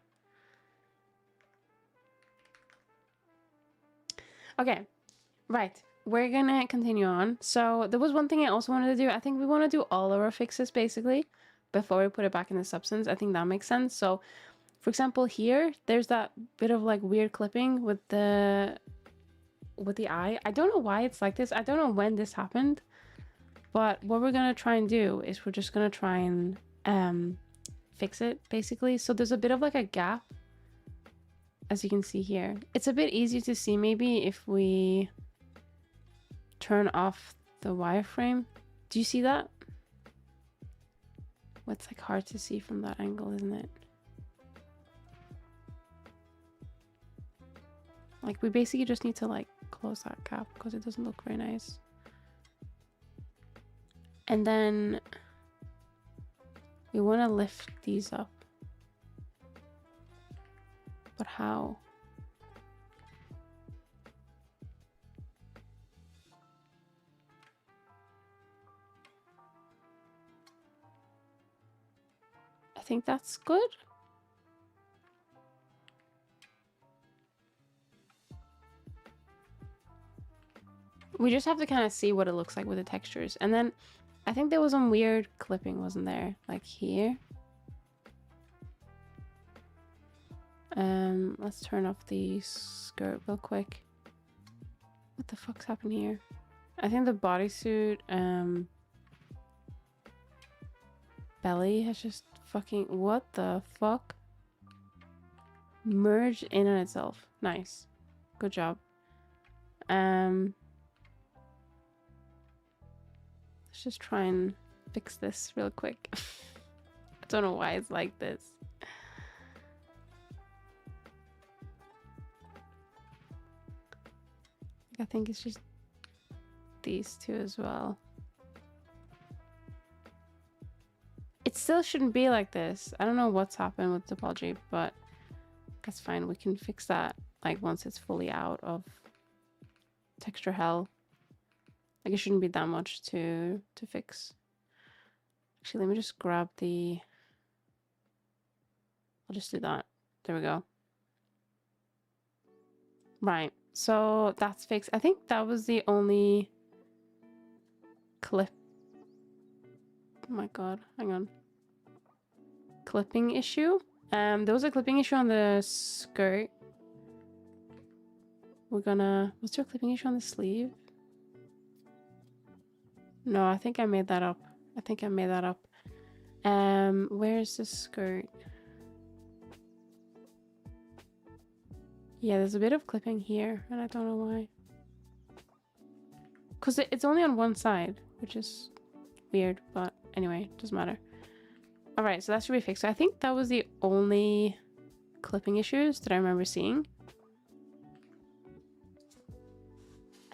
Speaker 1: Okay, right. We're gonna continue on. So there was one thing I also wanted to do. I think we want to do all our fixes basically before we put it back in the Substance. I think that makes sense. So, for example, here there's that bit of like weird clipping with the eye. I don't know why it's like this. I don't know when this happened. But what we're gonna try and do is we're just gonna try and fix it basically. So there's a bit of like a gap, as you can see here. It's a bit easier to see maybe if we turn off the wireframe. Do you see that? Well, it's like hard to see from that angle, isn't it? Like we basically just need to like close that gap because it doesn't look very nice. And then we want to lift these up. But how? I think that's good. We just have to kind of see what it looks like with the textures. And then I think there was some weird clipping, wasn't there? Like here. Let's turn off the skirt real quick. What the fuck's happened here? I think the bodysuit belly has just fucking, what the fuck? Merged in on itself. Nice. Good job. Let's just try and fix this real quick. I don't know why it's like this. I think it's just these two as well. It still shouldn't be like this. I don't know what's happened with topology, but that's fine. We can fix that like once it's fully out of texture hell. Like it shouldn't be that much to fix. Actually, let me just grab the... I'll just do that. There we go. Right. So that's fixed. I think that was the only clip. Oh my god. Hang on. Clipping issue. There was a clipping issue on the skirt. We're gonna... Was there a clipping issue on the sleeve? No, I think I made that up. I think I made that up. Where's the skirt? Yeah, there's a bit of clipping here, and I don't know why. Because it's only on one side, which is weird, but anyway, doesn't matter. Alright, so that should be fixed. So I think that was the only clipping issues that I remember seeing.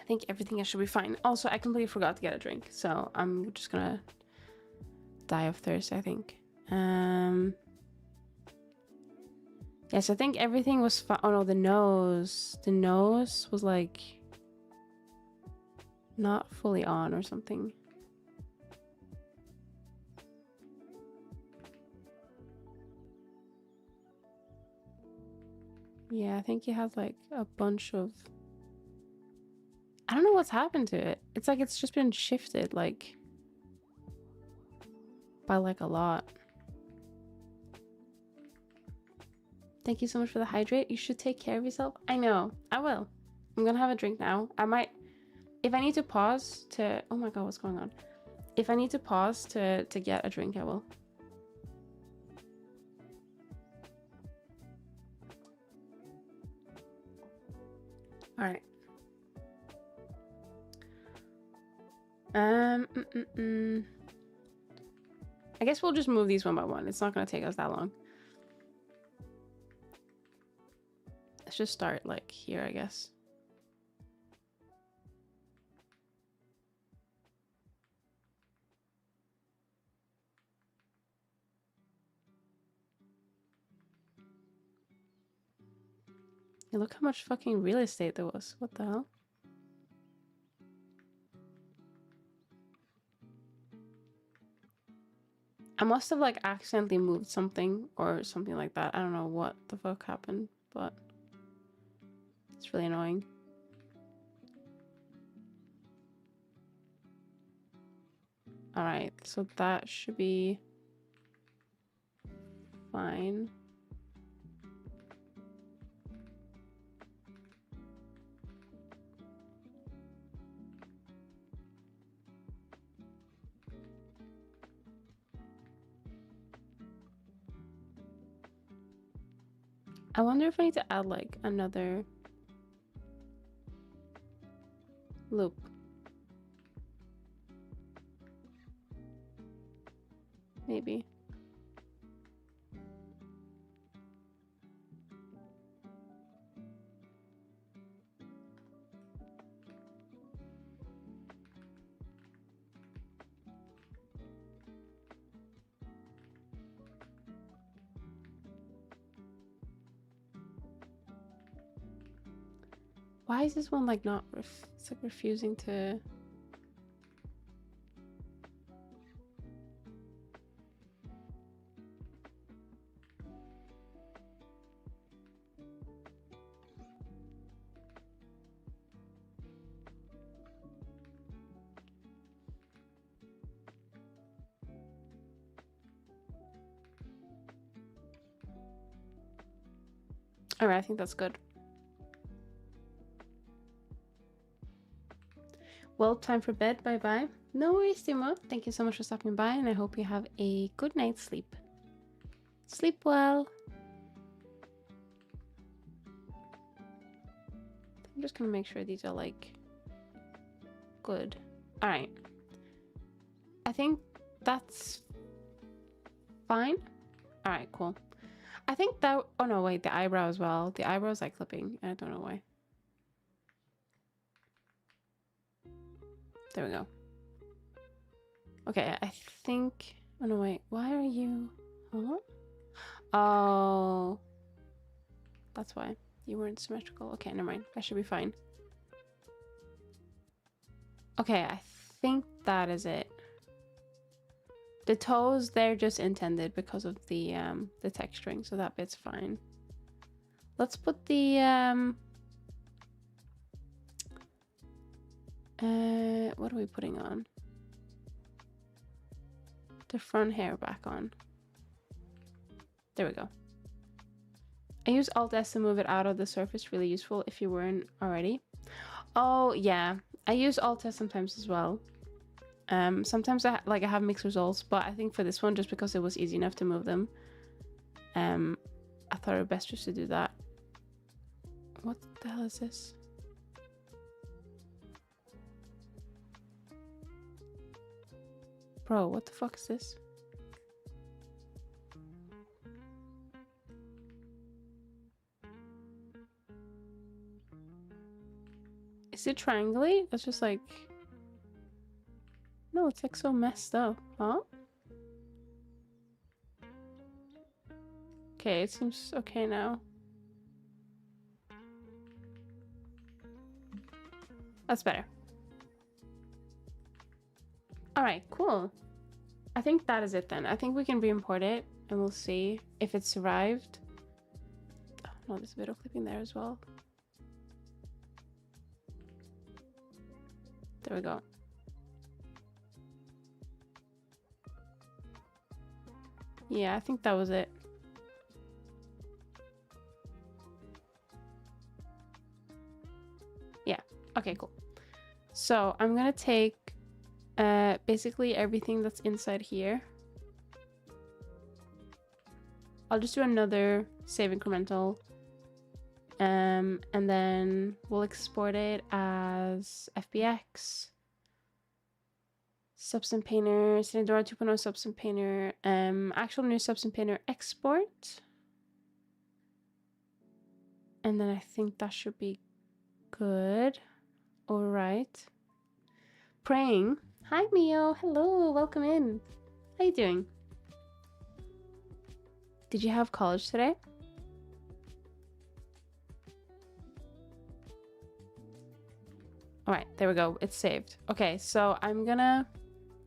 Speaker 1: I think everything else should be fine. Also, I completely forgot to get a drink, so I'm just gonna die of thirst, I think. Yes, I think everything was fine. Oh no, the nose. The nose was like not fully on or something. Yeah, I think he has like a bunch of... I don't know what's happened to it. It's like it's just been shifted like by like a lot. Thank you so much for the hydrate. You should take care of yourself. I know. I will. I'm gonna have a drink now. I might... If I need to pause to... Oh my god, what's going on? If I need to pause to get a drink, I will. Alright. I guess we'll just move these one by one. It's not gonna take us that long. Let's just start like here, I guess. Yeah, look how much fucking real estate there was. What the hell? I must have like accidentally moved something or something like that. I don't know what the fuck happened, but it's really annoying. All right, so that should be fine. I wonder if I need to add like another loop. Maybe. Why is this one like not it's like refusing to... All right, I think that's good. Well, time for bed. Bye-bye. No worries, Timo. Thank you so much for stopping by, and I hope you have a good night's sleep. Sleep well. I'm just gonna make sure these are like good. All right. I think that's fine. All right, cool. I think that... Oh no, wait, the eyebrow as well. The eyebrow's like clipping. I don't know why. There we go. Okay, I think... Oh no, wait. Why are you... Huh? Oh. That's why. You weren't symmetrical. Okay, never mind. I should be fine. Okay, I think that is it. The toes, they're just intended because of the texturing, so that bit's fine. Let's put the what are we putting on? The front hair back on. There we go. I use Alt S to move it out of the surface. Really useful if you weren't already. Oh yeah, I use Alt S sometimes as well. Sometimes I have mixed results, but I think for this one, just because it was easy enough to move them, I thought it would best just to do that. What the hell is this? Bro, what the fuck is this? Is it triangly? It's just like... No, it's like so messed up, huh? Okay, it seems okay now. That's better. All right, cool. I think that is it then. I think we can re-import it and we'll see if it survived. Oh, no, there's a bit of clipping there as well. There we go. Yeah, I think that was it. Yeah, okay, cool. So I'm gonna take basically everything that's inside here. I'll just do another save incremental. And then we'll export it as FBX. Substance Painter, Zenidora 2.0 Substance Painter, actual new Substance Painter export. And then I think that should be good. All right. Praying. Hi, Mio. Hello. Welcome in. How you doing? Did you have college today? All right, there we go. It's saved. Okay, so I'm gonna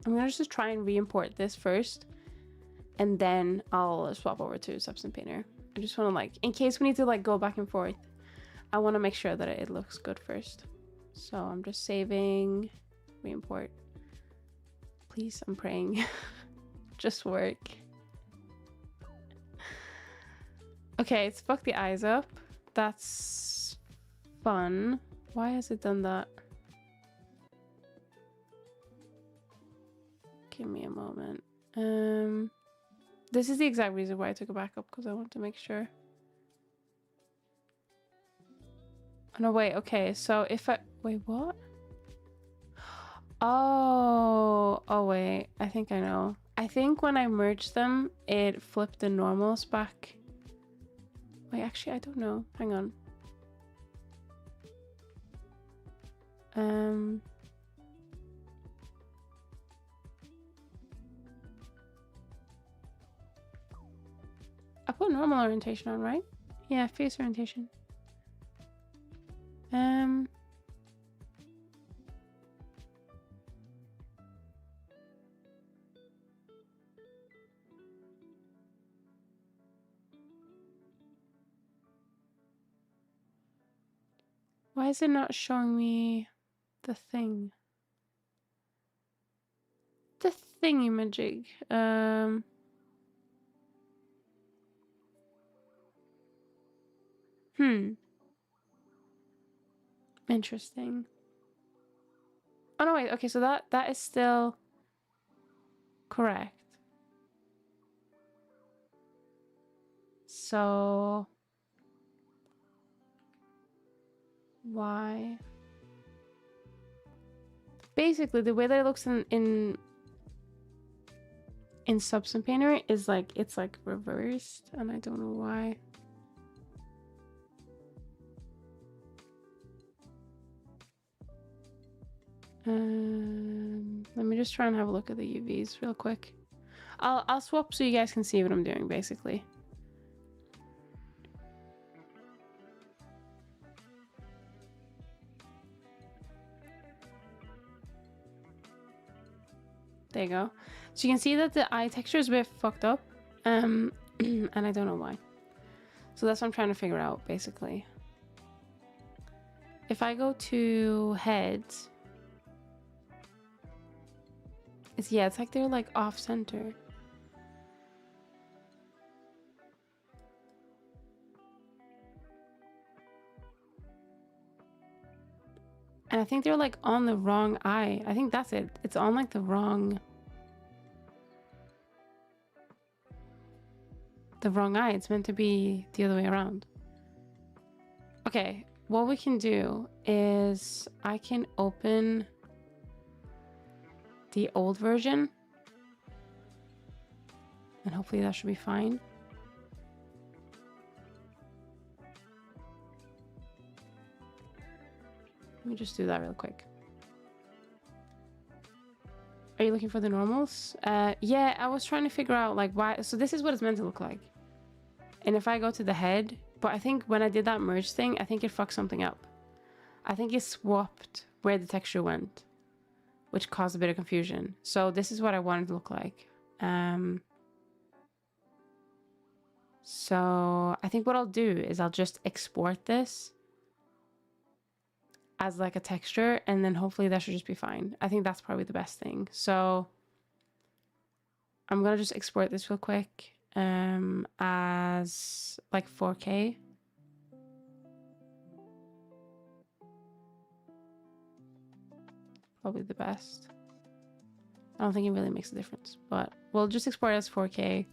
Speaker 1: just try and re-import this first, and then I'll swap over to Substance Painter. I just want to, like, in case we need to like go back and forth, I want to make sure that it looks good first. So I'm just saving, re-import. Please, I'm praying. Just work. Okay, it's fucked the eyes up. That's fun. Why has it done that? Give me a moment. This is the exact reason why I took a backup, because I want to make sure. Oh, no, wait. Okay, so if I... Wait, what? Oh, wait. I think I know. I think when I merged them, it flipped the normals back. Wait, actually, I don't know. Hang on. I put normal orientation on, right? Yeah, face orientation. Why is it not showing me the thing? The thingy-majig. Interesting. Oh no, wait. Okay, so that is still correct. So why? Basically, the way that it looks in Substance Painter is like it's like reversed, and I don't know why. Let me just try and have a look at the UVs real quick. I'll swap so you guys can see what I'm doing, basically. There you go. So you can see that the eye texture is a bit fucked up, and I don't know why. So that's what I'm trying to figure out, basically. If I go to heads, it's like they're like off center. And I think they're like on the wrong eye. I think that's it. It's on like the wrong eye. It's meant to be the other way around. Okay, what we can do is I can open the old version, and hopefully that should be fine. Let me just do that real quick. Are you looking for the normals? Yeah, I was trying to figure out like why. So this is what it's meant to look like. And if I go to the head, but I think when I did that merge thing, I think it fucked something up. I think it swapped where the texture went, which caused a bit of confusion. So this is what I wanted to look like. So I think what I'll do is I'll just export this as like a texture, and then hopefully that should just be fine. I think that's probably the best thing. So I'm gonna just export this real quick as like 4K. Probably the best. I don't think it really makes a difference, but we'll just export it as 4K.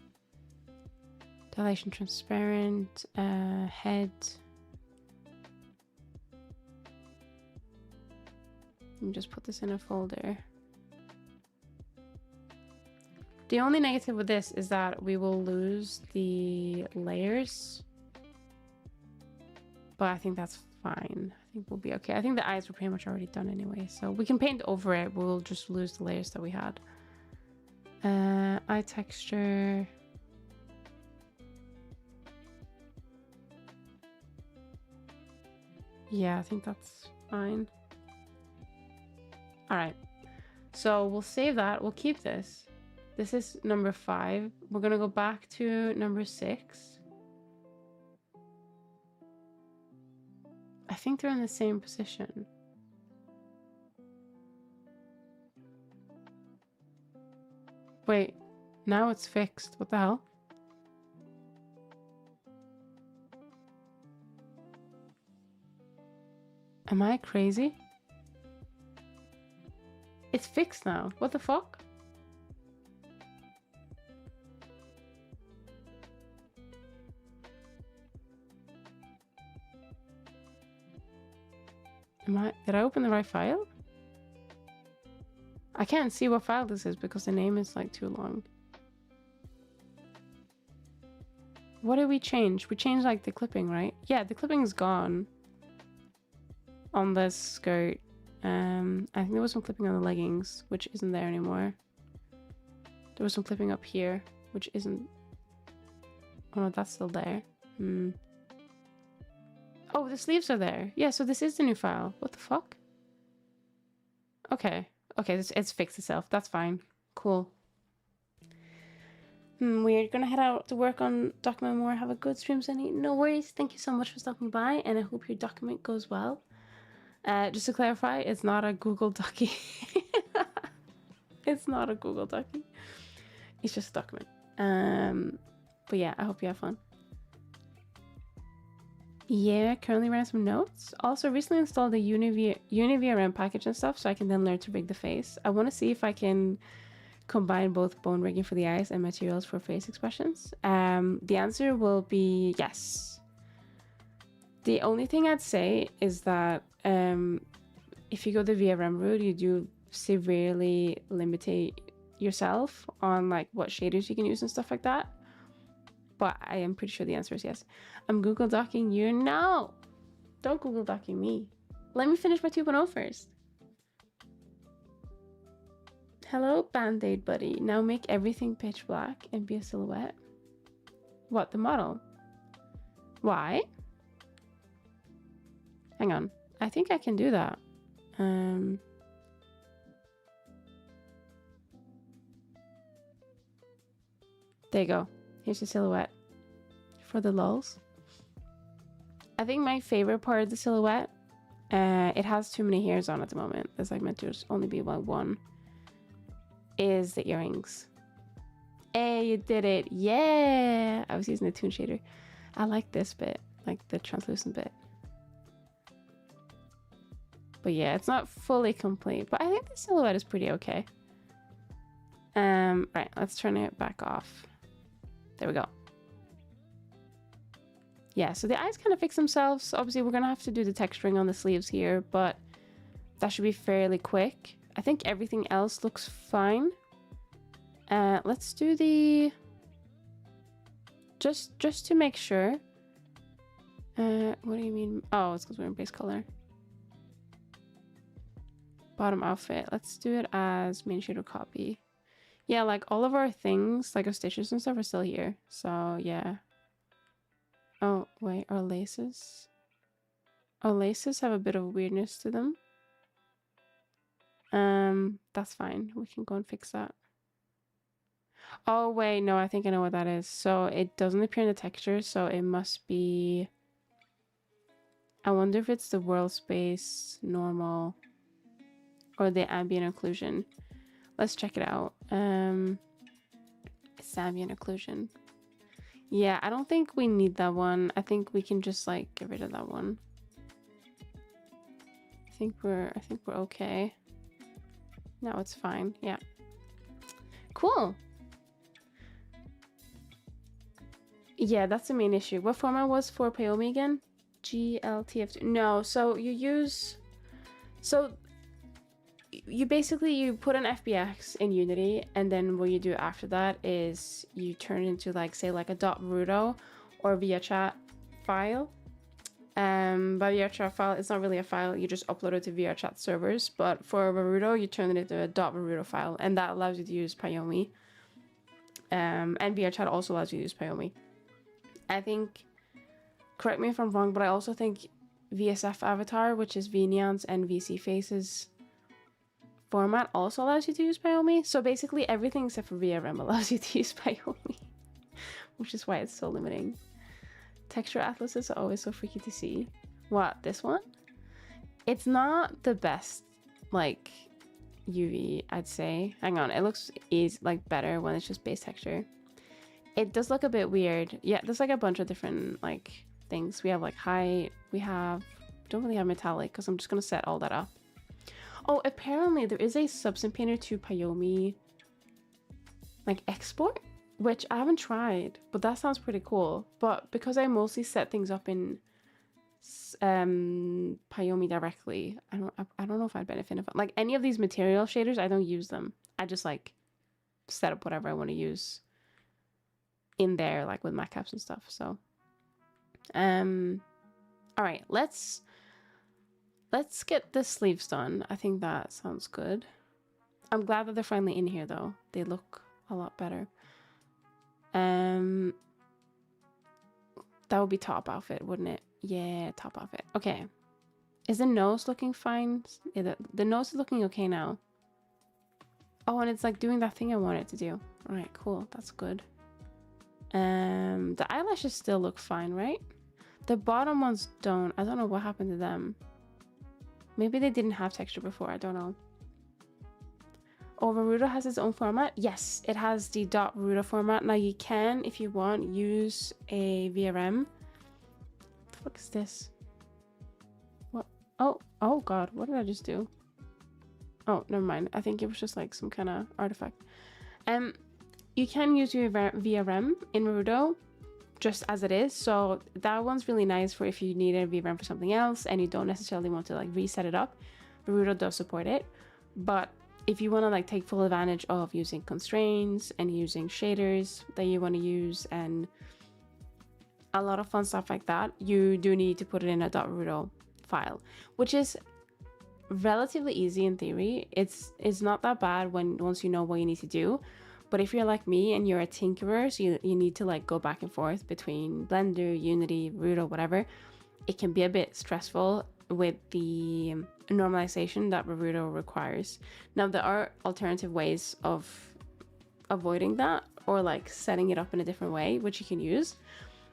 Speaker 1: Dilation transparent, head. Let me just put this in a folder. The only negative with this is that we will lose the layers, but I think that's fine. I think we'll be okay. I think the eyes were pretty much already done anyway, so we can paint over it. We'll just lose the layers that we had. Eye texture. Yeah, I think that's fine. All right, so we'll save that. We'll keep this. This is number 5. We're gonna go back to number 6. I think they're in the same position. Wait, now it's fixed. What the hell? Am I crazy? It's fixed now. What the fuck? Did I open the right file? I can't see what file this is because the name is like too long. What did we change? We changed like the clipping, right? Yeah, the clipping is gone on the skirt. I think there was some clipping on the leggings, which isn't there anymore. There was some clipping up here, which isn't... Oh no, that's still there. Oh, the sleeves are there. Yeah, so this is the new file. What the fuck? Okay. Okay, it's fixed itself. That's fine. Cool. We're gonna head out to work on document more. Have a good stream, Sunny. No worries. Thank you so much for stopping by, and I hope your document goes well. Just to clarify, it's not a Google Docie. It's not a Google Docie. It's just a document. But yeah, I hope you have fun. Yeah, currently writing some notes. Also, recently installed the UniVRM package and stuff, so I can then learn to rig the face. I want to see if I can combine both bone rigging for the eyes and materials for face expressions. The answer will be yes. The only thing I'd say is that if you go the VRM route, you do severely limit yourself on like what shaders you can use and stuff like that. But I am pretty sure the answer is yes. I'm Google Docking you. No! Don't Google Docking me. Let me finish my 2.0 first. Hello, Band-Aid buddy. Now make everything pitch black and be a silhouette. What, the model? Why? Hang on. I think I can do that. There you go. Here's the silhouette for the lulz. I think my favorite part of the silhouette, it has too many hairs on at the moment. There's like meant to just only be about one. Is the earrings. Hey, you did it. Yeah. I was using the toon shader. I like this bit, like the translucent bit. But yeah, it's not fully complete, but I think the silhouette is pretty okay. Right, let's turn it back off. There we go. Yeah, so the eyes kind of fix themselves. Obviously, we're gonna have to do the texturing on the sleeves here, but that should be fairly quick. I think everything else looks fine. Let's do the... Just to make sure. What do you mean? Oh, it's because we're in base color. Bottom outfit. Let's do it as main shader copy. Yeah, like all of our things, like our stitches and stuff are still here. So yeah. Oh, wait, our laces? Our laces have a bit of weirdness to them. That's fine. We can go and fix that. Oh, wait, no, I think I know what that is. So it doesn't appear in the texture, so it must be... I wonder if it's the world space, normal, or the ambient occlusion. Let's check it out. It's ambient occlusion. Yeah, I don't think we need that one. I think we can just like get rid of that one. I think we're okay. No, it's fine. Yeah. Cool. Yeah, that's the main issue. What format was for Payomi again? GLTF2. No, so you use... So you basically, you put an FBX in Unity, and then what you do after that is you turn it into like, say, like a .rudo or VRChat file. By VRChat file, it's not really a file, you just upload it to VRChat servers, but for Varudo, you turn it into a .varudo file, and that allows you to use Payomi. And VRChat also allows you to use Payomi. I think, correct me if I'm wrong, but I also think VSF avatar, which is VNeons and VC faces format, also allows you to use Payomi. So basically everything except for VRM allows you to use Payomi, which is why it's so limiting. Texture atlases are always so freaky to see. What, this one? It's not the best, like, UV, I'd say. Hang on, it looks like better when it's just base texture. It does look a bit weird. Yeah, there's like a bunch of different like things. We have like high, don't really have metallic because I'm just gonna set all that up. Oh, apparently there is a substance painter to Payomi like export, which I haven't tried, but that sounds pretty cool. But because I mostly set things up in Payomi directly, I don't know if I'd benefit if like any of these material shaders. I don't use them. I just like set up whatever I want to use in there, like with matcaps and stuff. So all right, let's get the sleeves done. I think that sounds good. I'm glad that they're finally in here though. They look a lot better. That would be top outfit, wouldn't it? Yeah, top outfit. Okay, is the nose looking fine? Yeah, the nose is looking okay now. Oh, and it's like doing that thing I want it to do. All right, cool, that's good. The eyelashes still look fine, right? The bottom ones don't. I don't know what happened to them. Maybe they didn't have texture before, I don't know. Oh, Varudo has its own format? Yes, it has the .rudo format. Now you can, if you want, use a VRM. What the fuck is this? What? Oh god, what did I just do? Oh, never mind. I think it was just like some kind of artifact. You can use your VRM in Varudo just as it is, so that one's really nice for if you need a VRM for something else and you don't necessarily want to like reset it up. Varudo does support it, but if you want to like take full advantage of using constraints and using shaders that you want to use and a lot of fun stuff like that, you do need to put it in a .rudo file, which is relatively easy in theory. It's not that bad once you know what you need to do. But if you're like me and you're a tinkerer, so you need to like go back and forth between Blender, Unity, Varudo, whatever, it can be a bit stressful with the normalization that Varudo requires. Now, there are alternative ways of avoiding that or like setting it up in a different way, which you can use,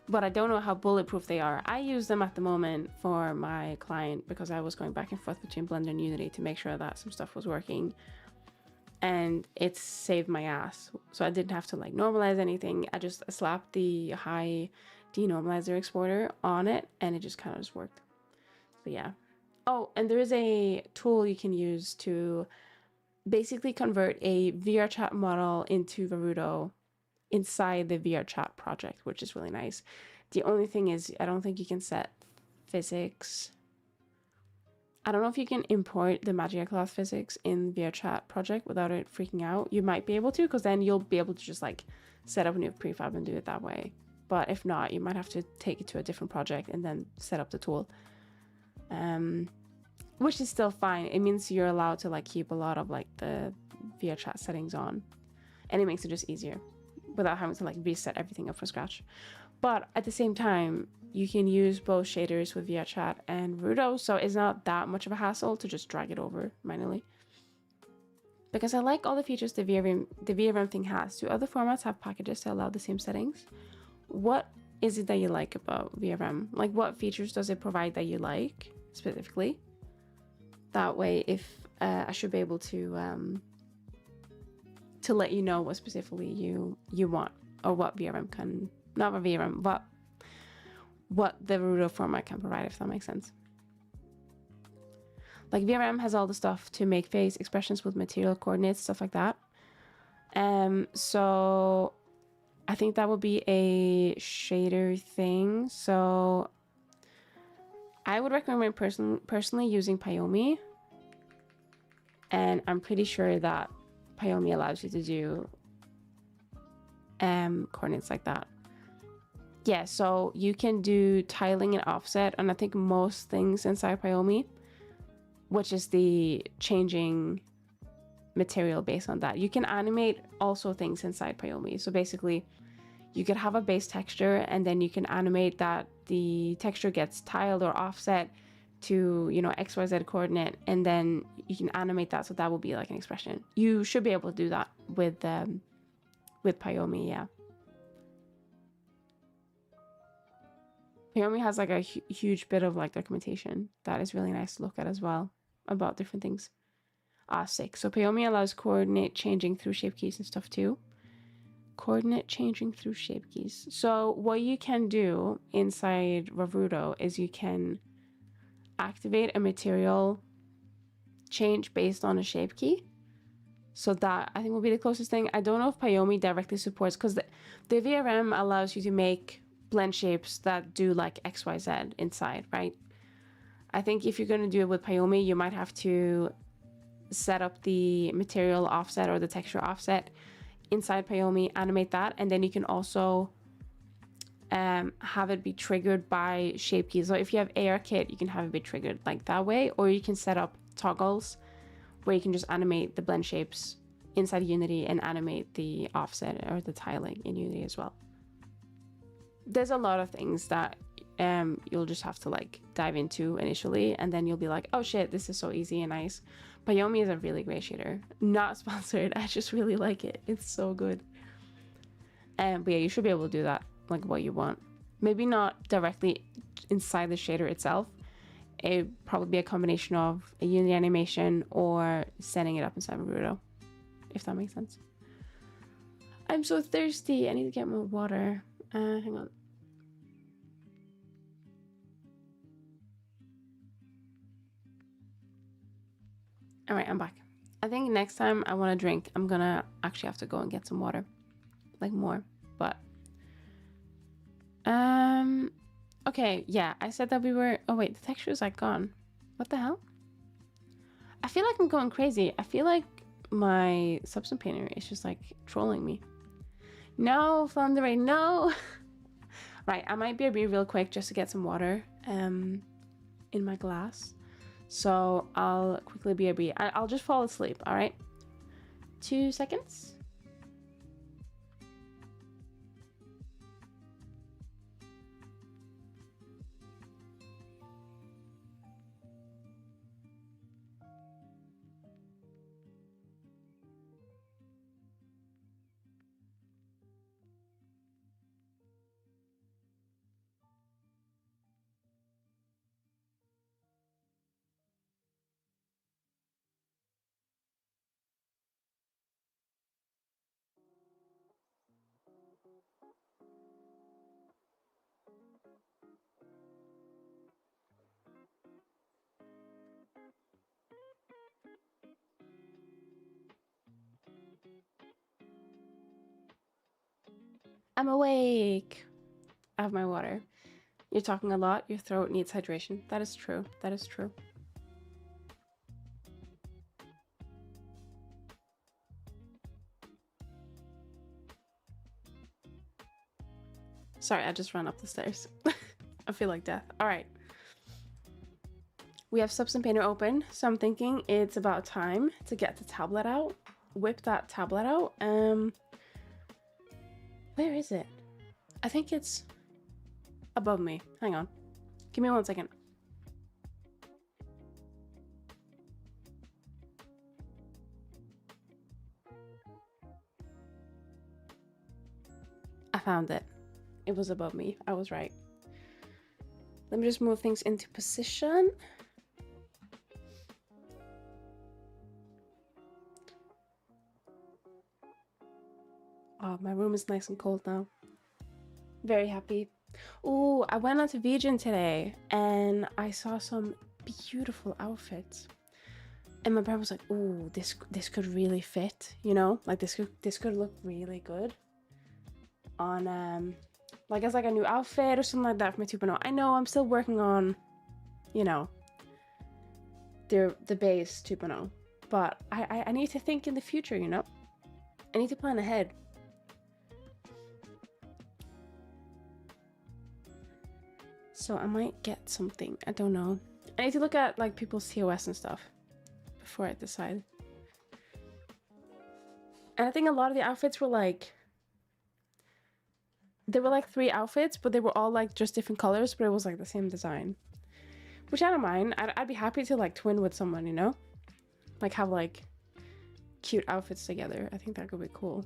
Speaker 1: but I don't know how bulletproof they are. I use them at the moment for my client because I was going back and forth between Blender and Unity to make sure that some stuff was working. And it saved my ass, so I didn't have to like normalize anything. I just slapped the high denormalizer exporter on it and it just kind of just worked. So yeah. Oh, and there is a tool you can use to basically convert a VRChat model into Varudo inside the VRChat project, which is really nice. The only thing is I don't think you can set physics. I don't know if you can import the Magic Cloth physics in VRChat project without it freaking out. You might be able to, because then you'll be able to just like set up a new prefab and do it that way. But if not, you might have to take it to a different project and then set up the tool. Which is still fine. It means you're allowed to like keep a lot of like the VRChat settings on. And it makes it just easier without having to like reset everything up from scratch. But at the same time, you can use both shaders with VRChat and Rudo, so it's not that much of a hassle to just drag it over manually. Because I like all the features the VRM thing has. Do other formats have packages to allow the same settings? What is it that you like about VRM? Like, what features does it provide that you like specifically? That way, if I should be able to let you know what specifically you want, or what VRM can, not what VRM, but what the Rudo format can provide, if that makes sense. Like, VRM has all the stuff to make face expressions with material coordinates, stuff like that. So I think that would be a shader thing. So I would recommend personally using Pyomi. And I'm pretty sure that Pyomi allows you to do coordinates like that. Yeah, so you can do tiling and offset, and I think most things inside Pyomi, which is the changing material based on that. You can animate also things inside Pyomi. So basically, you could have a base texture, and then you can animate that the texture gets tiled or offset to, you know, XYZ coordinate, and then you can animate that so that will be like an expression. You should be able to do that with Pyomi, yeah. Pyomi has like a huge bit of like documentation that is really nice to look at as well about different things. Sick. So Pyomi allows coordinate changing through shape keys and stuff too. Coordinate changing through shape keys. So what you can do inside Rudo is you can activate a material change based on a shape key. So that I think will be the closest thing. I don't know if Pyomi directly supports, because the VRM allows you to make blend shapes that do like XYZ inside, right? I think if you're going to do it with Pyomi, you might have to set up the material offset or the texture offset inside Pyomi, animate that, and then you can also have it be triggered by shape keys. So if you have ARKit, you can have it be triggered like that way, or you can set up toggles where you can just animate the blend shapes inside Unity and animate the offset or the tiling in Unity as well. There's a lot of things that you'll just have to like dive into initially, and then you'll be like, oh shit, this is so easy and nice. Pyomi is a really great shader. Not sponsored, I just really like it. It's so good. But yeah, you should be able to do that, like what you want. Maybe not directly inside the shader itself. It'd probably be a combination of a Unity animation or setting it up inside Rudo, if that makes sense. I'm so thirsty. I need to get more water. Hang on. All right, I'm back. I think next time I want to drink, I'm gonna actually have to go and get some water, like more. But okay, yeah, I said that we were. Oh wait, the texture is like gone. What the hell? I feel like I'm going crazy. I feel like my Substance Painter is just like trolling me. No, Flounder, no. Right, I might be real quick just to get some water in my glass. So I'll quickly BRB. I'll just fall asleep, all right? 2 seconds. I'm awake. I have my water. You're talking a lot. Your throat needs hydration. That is true. That is true. Sorry, I just ran up the stairs. I feel like death. All right. We have Substance Painter open, so I'm thinking it's about time to get the tablet out. Whip that tablet out. Where is it? I think it's above me. Hang on. Give me 1 second. I found it. It was above me. I was right. Let me just move things into position. Oh, my room is nice and cold now. Very happy. Oh, I went out to Vegan today and I saw some beautiful outfits. And my brother was like, "Oh, this could really fit, you know? Like this could look really good on like as like a new outfit or something like that for my 2.0. I know I'm still working on, you know, the base 2.0, but I need to think in the future, you know? I need to plan ahead. So I might get something. I don't know. I need to look at like people's TOS and stuff before I decide. And I think a lot of the outfits were like, there were like 3 outfits, but they were all like just different colors, but it was like the same design, which I don't mind. I'd be happy to like twin with someone, you know, like have like cute outfits together. I think that could be cool.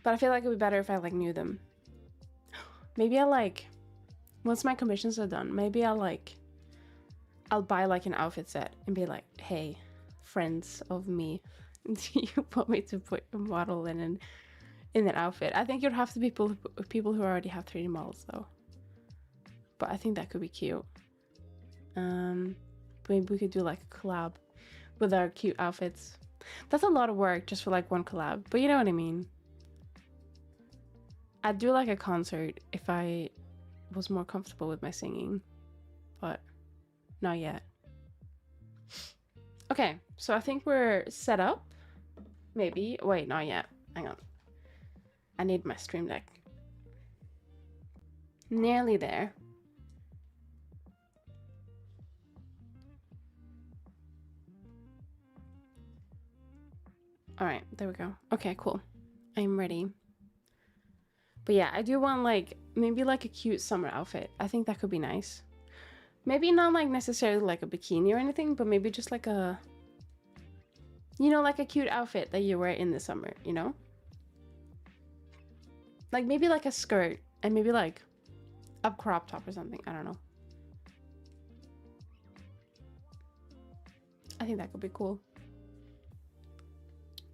Speaker 1: But I feel like it would be better if I like knew them. Maybe I like, once my commissions are done, maybe I'll buy like an outfit set and be like, "Hey, friends of me, do you want me to put a model in that outfit?" I think you'd have to be people who already have 3D models though. But I think that could be cute. Maybe we could do like a collab with our cute outfits. That's a lot of work just for like one collab, but you know what I mean. I'd do like a concert if I was more comfortable with my singing, but not yet. Okay, so I think we're set up. Maybe. Wait, not yet. Hang on. I need my stream deck. Nearly there. All right, there we go. Okay, cool. I'm ready. But yeah, I do want like maybe like a cute summer outfit. I think that could be nice. Maybe not like necessarily like a bikini or anything, but maybe just like a, you know, like a cute outfit that you wear in the summer, you know? Like maybe like a skirt and maybe like a crop top or something. I don't know. I think that could be cool.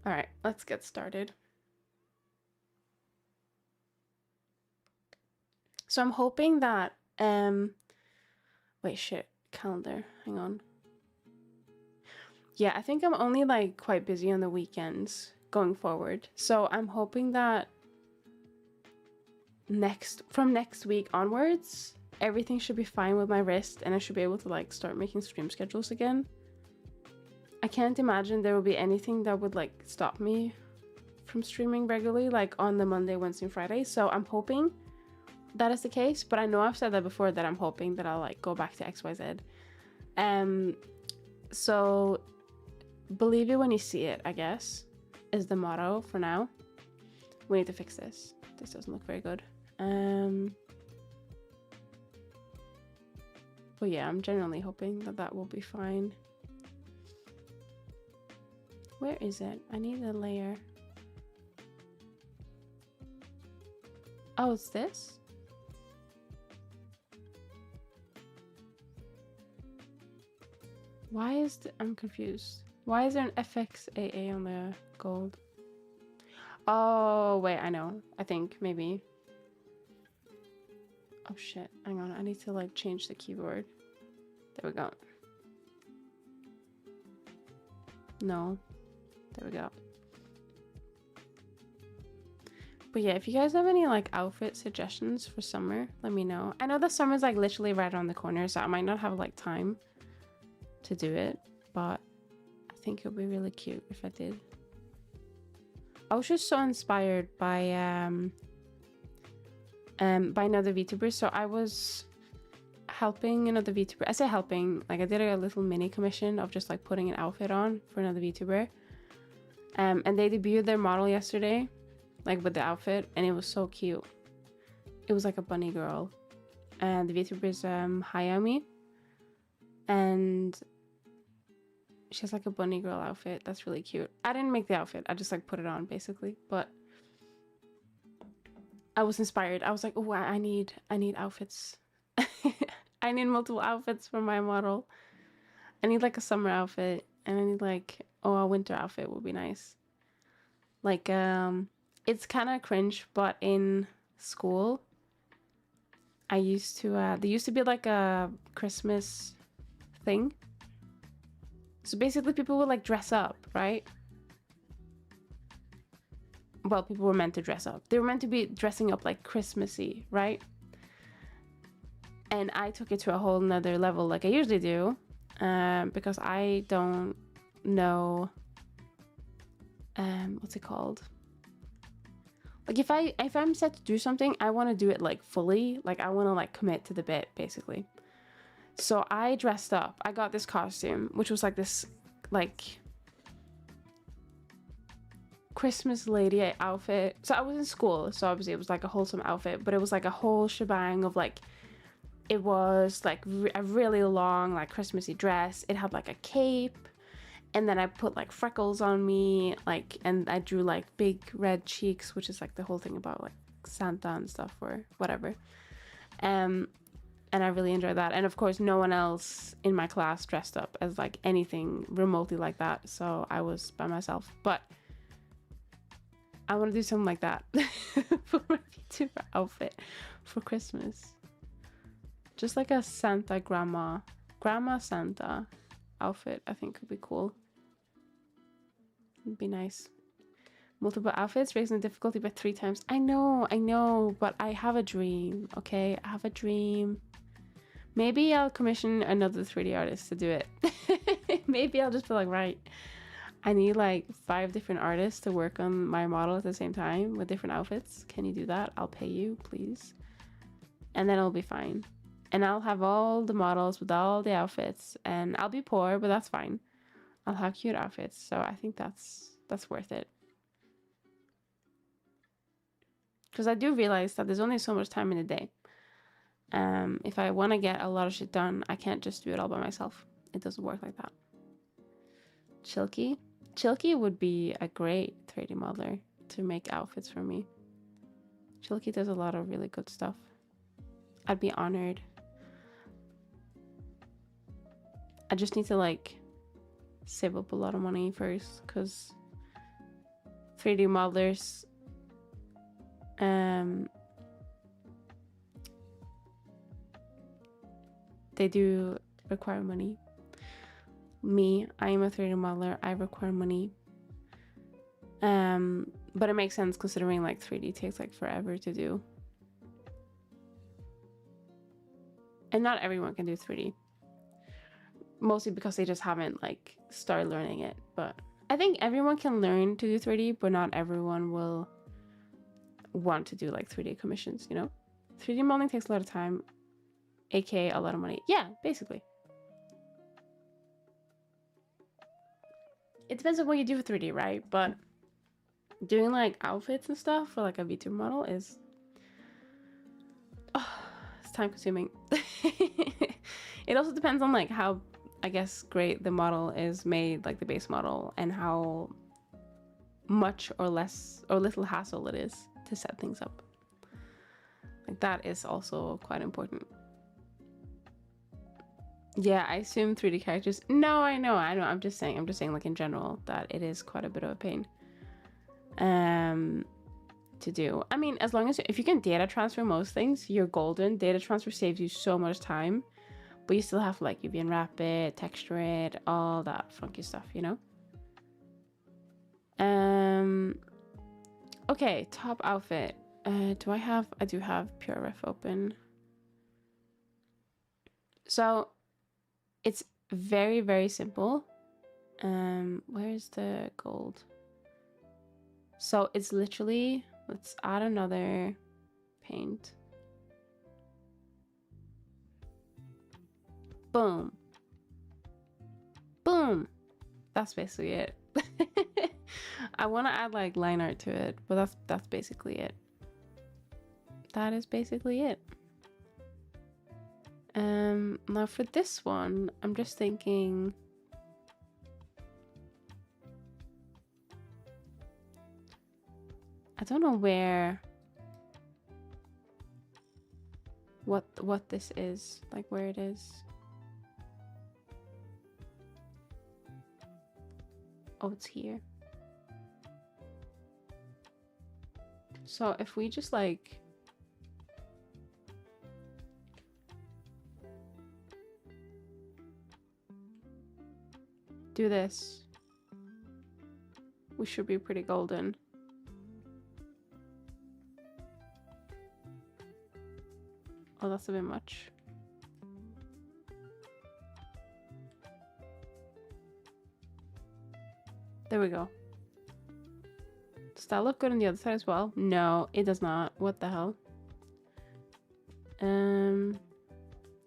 Speaker 1: All right, let's get started. So I'm hoping that, wait, shit, calendar, hang on. Yeah, I think I'm only like quite busy on the weekends going forward. So I'm hoping that from next week onwards, everything should be fine with my wrist and I should be able to like start making stream schedules again. I can't imagine there will be anything that would like stop me from streaming regularly, like on the Monday, Wednesday, and Friday. So I'm hoping that is the case, but I know I've said that before, that I'm hoping that I'll like go back to XYZ. So believe it when you see it, I guess, is the motto for now. We need to fix this. This doesn't look very good. But yeah, I'm genuinely hoping that that will be fine. Where is it? I need a layer. Oh, it's this? Why is I'm confused. Why is there an FXAA on the gold? Oh, wait, I know. I think maybe. Oh shit, hang on. I need to like change the keyboard. There we go. No. There we go. But yeah, if you guys have any like outfit suggestions for summer, let me know. I know the summer's like literally right around the corner, so I might not have like time to do it, but I think it would be really cute if I did. I was just so inspired by another VTuber. So I was helping another VTuber. I say helping, like I did a little mini commission of just like putting an outfit on for another VTuber. And they debuted their model yesterday. like with the outfit, and it was so cute. It was like a bunny girl, and the VTuber is Hayami, and she has like a bunny girl outfit that's really cute. I didn't make the outfit, I just like put it on basically, but I was inspired. I was like, oh, I need outfits. I need multiple outfits for my model. I need like a summer outfit, and I need like, oh, a winter outfit would be nice. Like it's kind of cringe, but in school I used to there used to be like a Christmas thing. So basically people would like dress up, right? Well, people were meant to dress up. They were meant to be dressing up like Christmassy, right? And I took it to a whole nother level like I usually do, because I don't know what's it called? Like if I'm set to do something, I want to do it like fully. Like I want to like commit to the bit basically. So I dressed up. I got this costume, which was like this like Christmas lady outfit. So I was in school, so obviously it was like a wholesome outfit, but it was like a whole shebang of like, it was like a really long like Christmassy dress. It had like a cape, and then I put like freckles on me, like, and I drew like big red cheeks, which is like the whole thing about like Santa and stuff or whatever. And I really enjoyed that. And of course, no one else in my class dressed up as like anything remotely like that, so I was by myself. But I want to do something like that for my VTuber outfit for Christmas. Just like a Santa grandma Santa outfit, I think could be cool. It'd be nice. Multiple outfits, raising the difficulty by 3 times. I know, but I have a dream, okay? I have a dream. Maybe I'll commission another 3D artist to do it. Maybe I'll just be like, right, I need like 5 different artists to work on my model at the same time with different outfits. Can you do that? I'll pay you, please. And then it'll be fine. And I'll have all the models with all the outfits, and I'll be poor, but that's fine. I'll have cute outfits, so I think that's worth it. Because I do realize that there's only so much time in a day. If I want to get a lot of shit done, I can't just do it all by myself. It doesn't work like that. Chilky would be a great 3D modeler to make outfits for me. Chilky does a lot of really good stuff. I'd be honored. I just need to like save up a lot of money first, because 3D modelers they do require money. Me, I am a 3D modeler. I require money. But it makes sense considering like 3D takes like forever to do. And not everyone can do 3D. Mostly because they just haven't like started learning it. But I think everyone can learn to do 3D, but not everyone will want to do like 3D commissions, you know? 3D modeling takes a lot of time, aka a lot of money. Yeah, basically. It depends on what you do for 3D, right? But doing like outfits and stuff for like a VTuber model is, oh, it's time consuming. It also depends on like how, I guess, great the model is made, like the base model, and how much or less or little hassle it is to set things up. Like that is also quite important. Yeah, I assume 3D characters. No, I know. I'm just saying like in general that it is quite a bit of a pain to do. I mean, as long as if you can data transfer most things, you're golden. Data transfer saves you so much time, but you still have to like UV unwrap it, texture it, all that funky stuff, you know? Okay, top outfit. I do have PureRef open. So it's very, very simple. Where's the gold? So it's literally, let's add another paint. Boom. Boom. That's basically it. I want to add like line art to it, but that's basically it. That is basically it. Now for this one, I'm just thinking. I don't know what this is, like where it is. Oh, it's here. So if we just like do this, we should be pretty golden. Oh, that's a bit much. There we go. Does that look good on the other side as well? No, it does not. What the hell?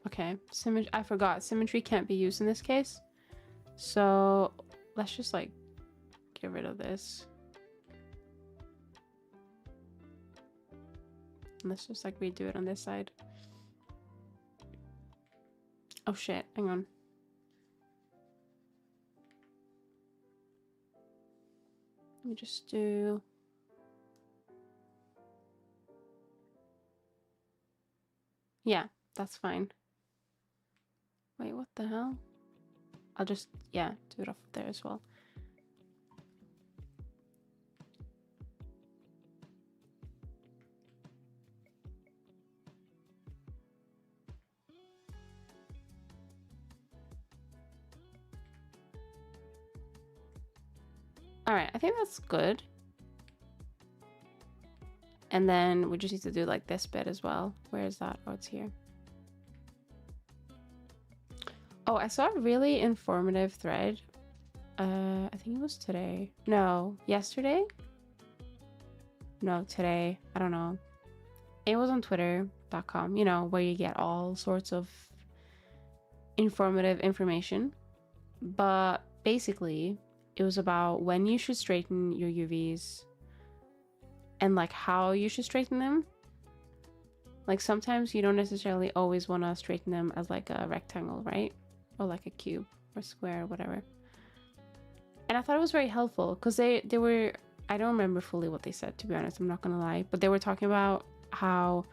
Speaker 1: Okay. I forgot. Symmetry can't be used in this case. So let's just like get rid of this. And let's just like redo it on this side. Oh shit, hang on. Let me just do... Yeah, that's fine. Wait, what the hell? I'll just, yeah, do it off there as well. All right, I think that's good. And then we just need to do like this bit as well. Where is that? Oh, it's here. Oh, I saw a really informative thread. I think it was today. No, yesterday? No, today. I don't know. It was on twitter.com, you know, where you get all sorts of informative information. But basically, it was about when you should straighten your UVs and like how you should straighten them. Like sometimes you don't necessarily always want to straighten them as like a rectangle, right? Or like a cube or square or whatever. And I thought it was very helpful because they were, I don't remember fully what they said, to be honest, I'm not gonna lie, but they were talking about how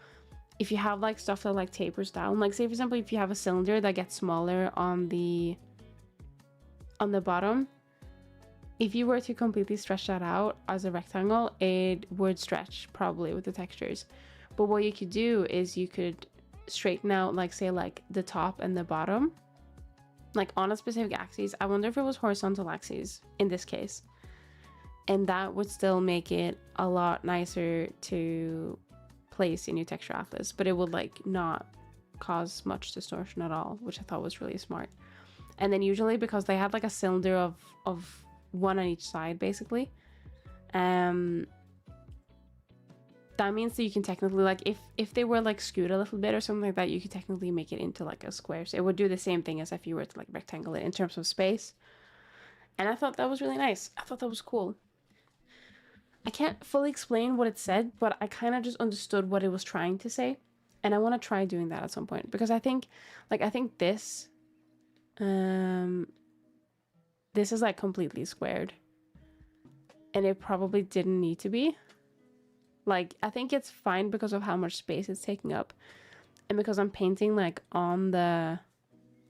Speaker 1: if you have like stuff that like tapers down, like say for example if you have a cylinder that gets smaller on the bottom, if you were to completely stretch that out as a rectangle, it would stretch probably with the textures. But what you could do is you could straighten out like say like the top and the bottom like on a specific axis. I wonder if it was horizontal axes in this case, and that would still make it a lot nicer to place in your texture atlas, but it would like not cause much distortion at all, which I thought was really smart. And then usually because they had like a cylinder of one on each side basically, that means that you can technically like if they were like skewed a little bit or something like that, you could technically make it into like a square. So it would do the same thing as if you were to like rectangle it in terms of space. And I thought that was really nice. I thought that was cool. I can't fully explain what it said, but I kind of just understood what it was trying to say. And I want to try doing that at some point because I think this this is like completely squared and it probably didn't need to be. Like, I think it's fine because of how much space it's taking up and because I'm painting like on the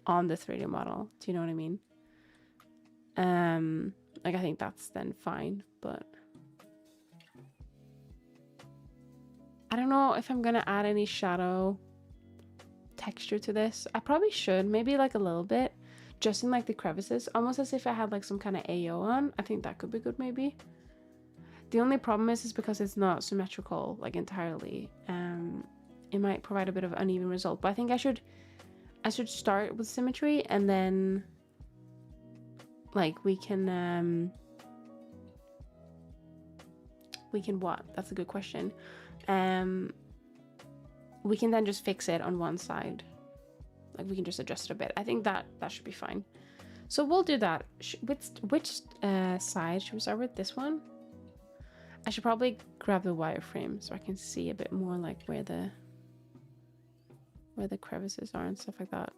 Speaker 1: 3D model. Do you know what I mean? Like I think that's then fine, but I don't know if I'm gonna add any shadow texture to this. I probably should, maybe like a little bit, just in like the crevices, almost as if I had like some kind of AO on. I think that could be good maybe. The only problem is because it's not symmetrical like entirely. It might provide a bit of uneven result, but I think I should start with symmetry and then like we can what? That's a good question. We can then just fix it on one side. Like we can just adjust it a bit. I think that should be fine. So we'll do that. Which side? Should we start with this one? I should probably grab the wireframe so I can see a bit more like where the crevices are and stuff like that.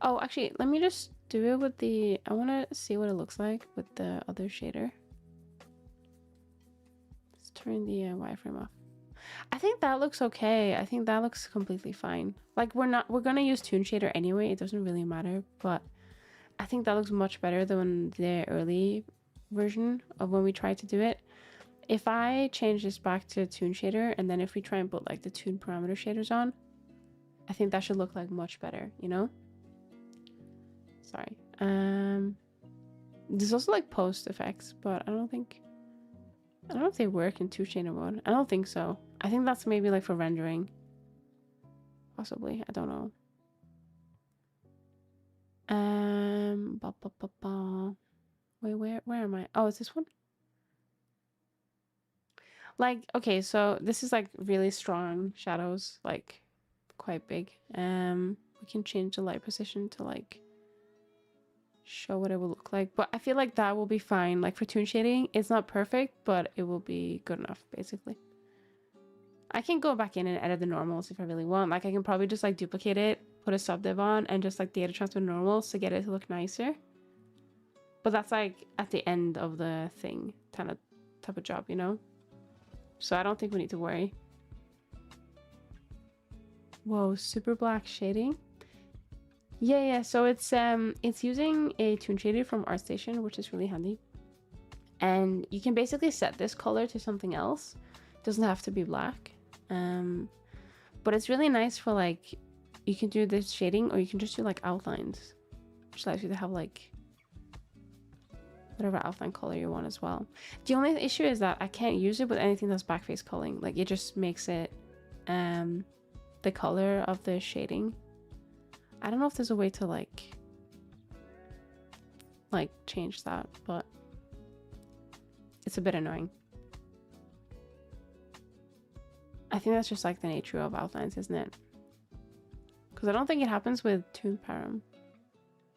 Speaker 1: Oh, actually, let me just do it with the... I want to see what it looks like with the other shader. Let's turn the wireframe off. I think that looks okay. I think that looks completely fine. Like we're gonna use Toon Shader anyway. It doesn't really matter, but I think that looks much better than the early version of when we tried to do it. If I change this back to Toon Shader, and then if we try and put like the Toon parameter shaders on, I think that should look like much better, you know? Sorry. There's also like post effects, but I don't know if they work in Toon Shader mode. I don't think so. I think that's maybe like for rendering. Possibly. I don't know. Wait, where am I? Oh, it's this one? Like, okay, so this is like really strong shadows, like quite big. We can change the light position to like show what it will look like, but I feel like that will be fine. Like for toon shading, it's not perfect, but it will be good enough basically. I can go back in and edit the normals if I really want. Like I can probably just like duplicate it, put a subdiv on, and just like data transfer normals to get it to look nicer. But that's like at the end of the thing kind of type of job, you know? So I don't think we need to worry. Whoa, super black shading. Yeah, so it's using a toon shader from ArtStation, which is really handy. And you can basically set this color to something else. It doesn't have to be black. But it's really nice for like, you can do this shading or you can just do like outlines, which allows you to have like whatever outline color you want as well. The only issue is that I can't use it with anything that's backface culling. Like it just makes it the color of the shading. I don't know if there's a way to like change that, but it's a bit annoying. I think that's just like the nature of outlines, isn't it? Because I don't think it happens with toon param.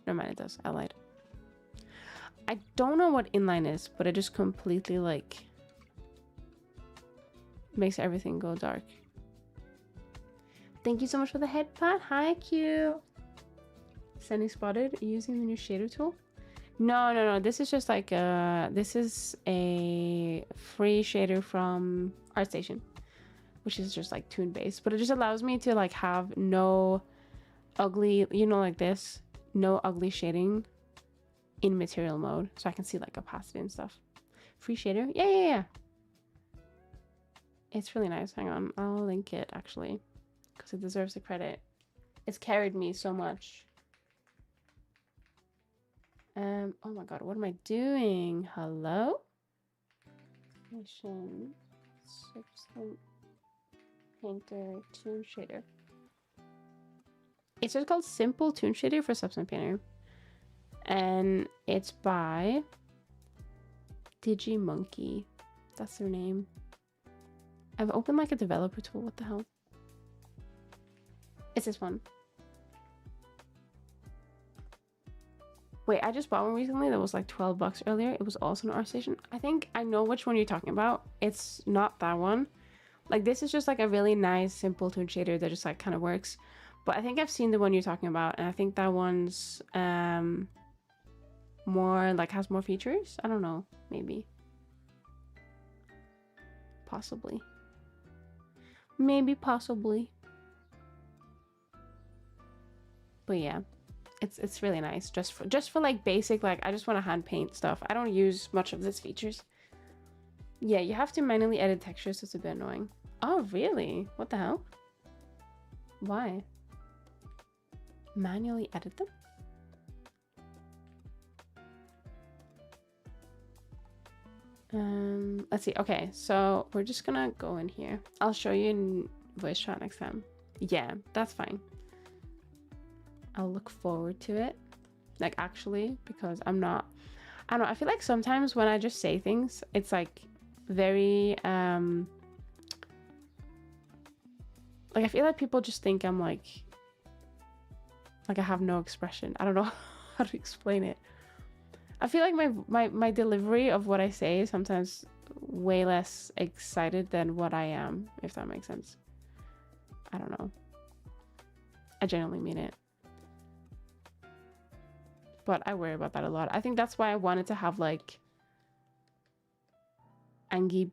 Speaker 1: No mind, it does. I lied. I don't know what inline is, but it just completely like makes everything go dark. Thank you so much for the head pat. Hi, Q. Sending spotted using the new shader tool. No. This is just like this is a free shader from ArtStation, which is just like toon based, but it just allows me to like have no ugly, you know, like this, no ugly shading in material mode, so I can see like opacity and stuff. Free shader, yeah. It's really nice. Hang on, I'll link it actually, because it deserves the credit. It's carried me so much. Oh my god, what am I doing? Hello? Mission Substance Painter Toon Shader. It's just called Simple Toon Shader for Substance Painter. And it's by DigiMonkey. That's their name. I've opened like a developer tool. What the hell? It's this one. Wait, I just bought one recently that was like 12 bucks earlier. It was also an ArtStation. I think I know which one you're talking about. It's not that one. Like this is just like a really nice simple toon shader that just like kind of works. But I think I've seen the one you're talking about, and I think that one's more like has more features. I don't know, maybe. Possibly. Maybe possibly. But yeah. It's really nice just for like basic, like I just want to hand paint stuff. I don't use much of these features. Yeah, you have to manually edit textures, so it's a bit annoying. Oh really? What the hell? Why? Manually edit them? Let's see. Okay, so we're just gonna go in here. I'll show you in voice chat next time. Yeah, that's fine. I'll look forward to it, like actually, because I don't know, I feel like sometimes when I just say things, it's like very like I feel like people just think I'm like Like I have no expression. I don't know how to explain it. I feel like my delivery of what I say is sometimes way less excited than what I am, if that makes sense. I don't know. I genuinely mean it. But I worry about that a lot. I think that's why I wanted to have like angry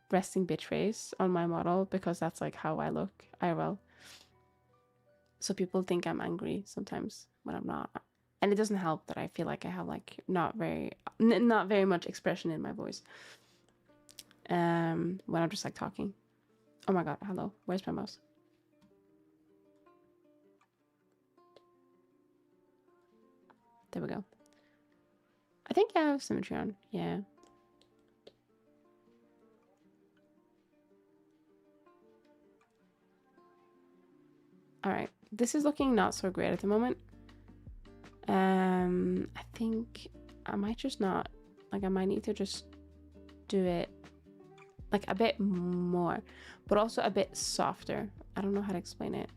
Speaker 1: resting bitch face on my model, because that's like how I look IRL. So people think I'm angry sometimes when I'm not. And it doesn't help that I feel like I have like not very much expression in my voice. When I'm just like talking. Oh my god, hello. Where's my mouse? There we go. I think I have symmetry on. Yeah. All right. This is looking not so great at the moment. I think I might just not, like I might need to just do it like a bit more, but also a bit softer. I don't know how to explain it.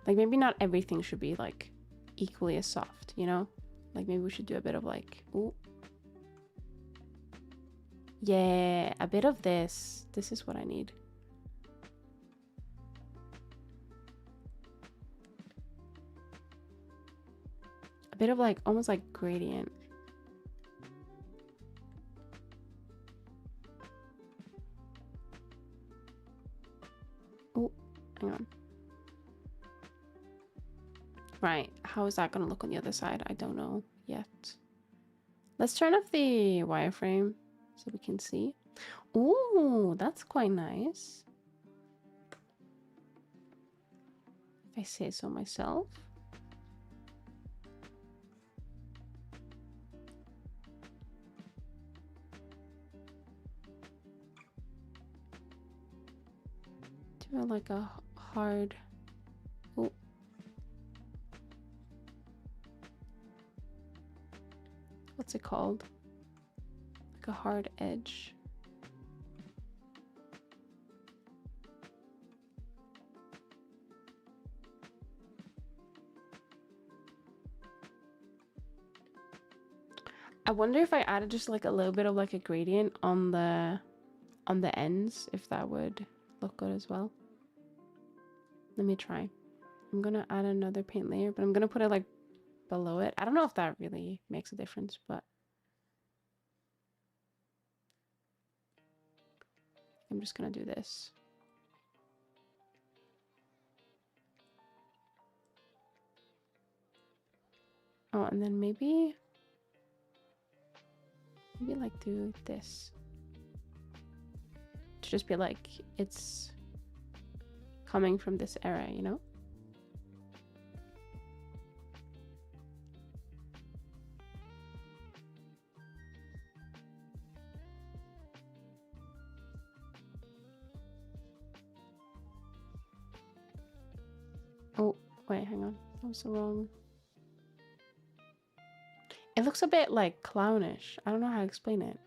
Speaker 1: Like maybe not everything should be like equally as soft, you know? Like maybe we should do a bit of like, ooh. Yeah, a bit of this. This is what I need. A bit of like, almost like gradient. Oh, hang on. Right, how is that gonna look on the other side? I don't know yet. Let's turn off the wireframe so we can see. Ooh, that's quite nice. If I say so myself. Do like a hard. Oh. What's it called? Like a hard edge. I wonder if I added just like a little bit of like a gradient on the ends, if that would look good as well. Let me try. I'm gonna add another paint layer, but I'm gonna put it like below it. I don't know if that really makes a difference, but I'm just gonna do this. Oh, and then maybe like do this to just be like it's coming from this area, you know? Oh, wait, hang on. That was the wrong. It looks a bit like clownish. I don't know how to explain it.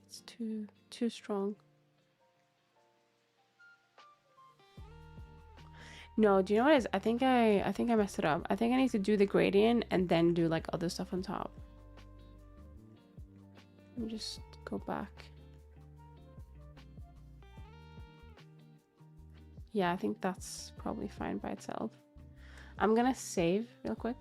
Speaker 1: It's too strong. No, do you know what it is? I think I messed it up. I think I need to do the gradient and then do like other stuff on top. Let me just go back. Yeah, I think that's probably fine by itself. I'm gonna save real quick.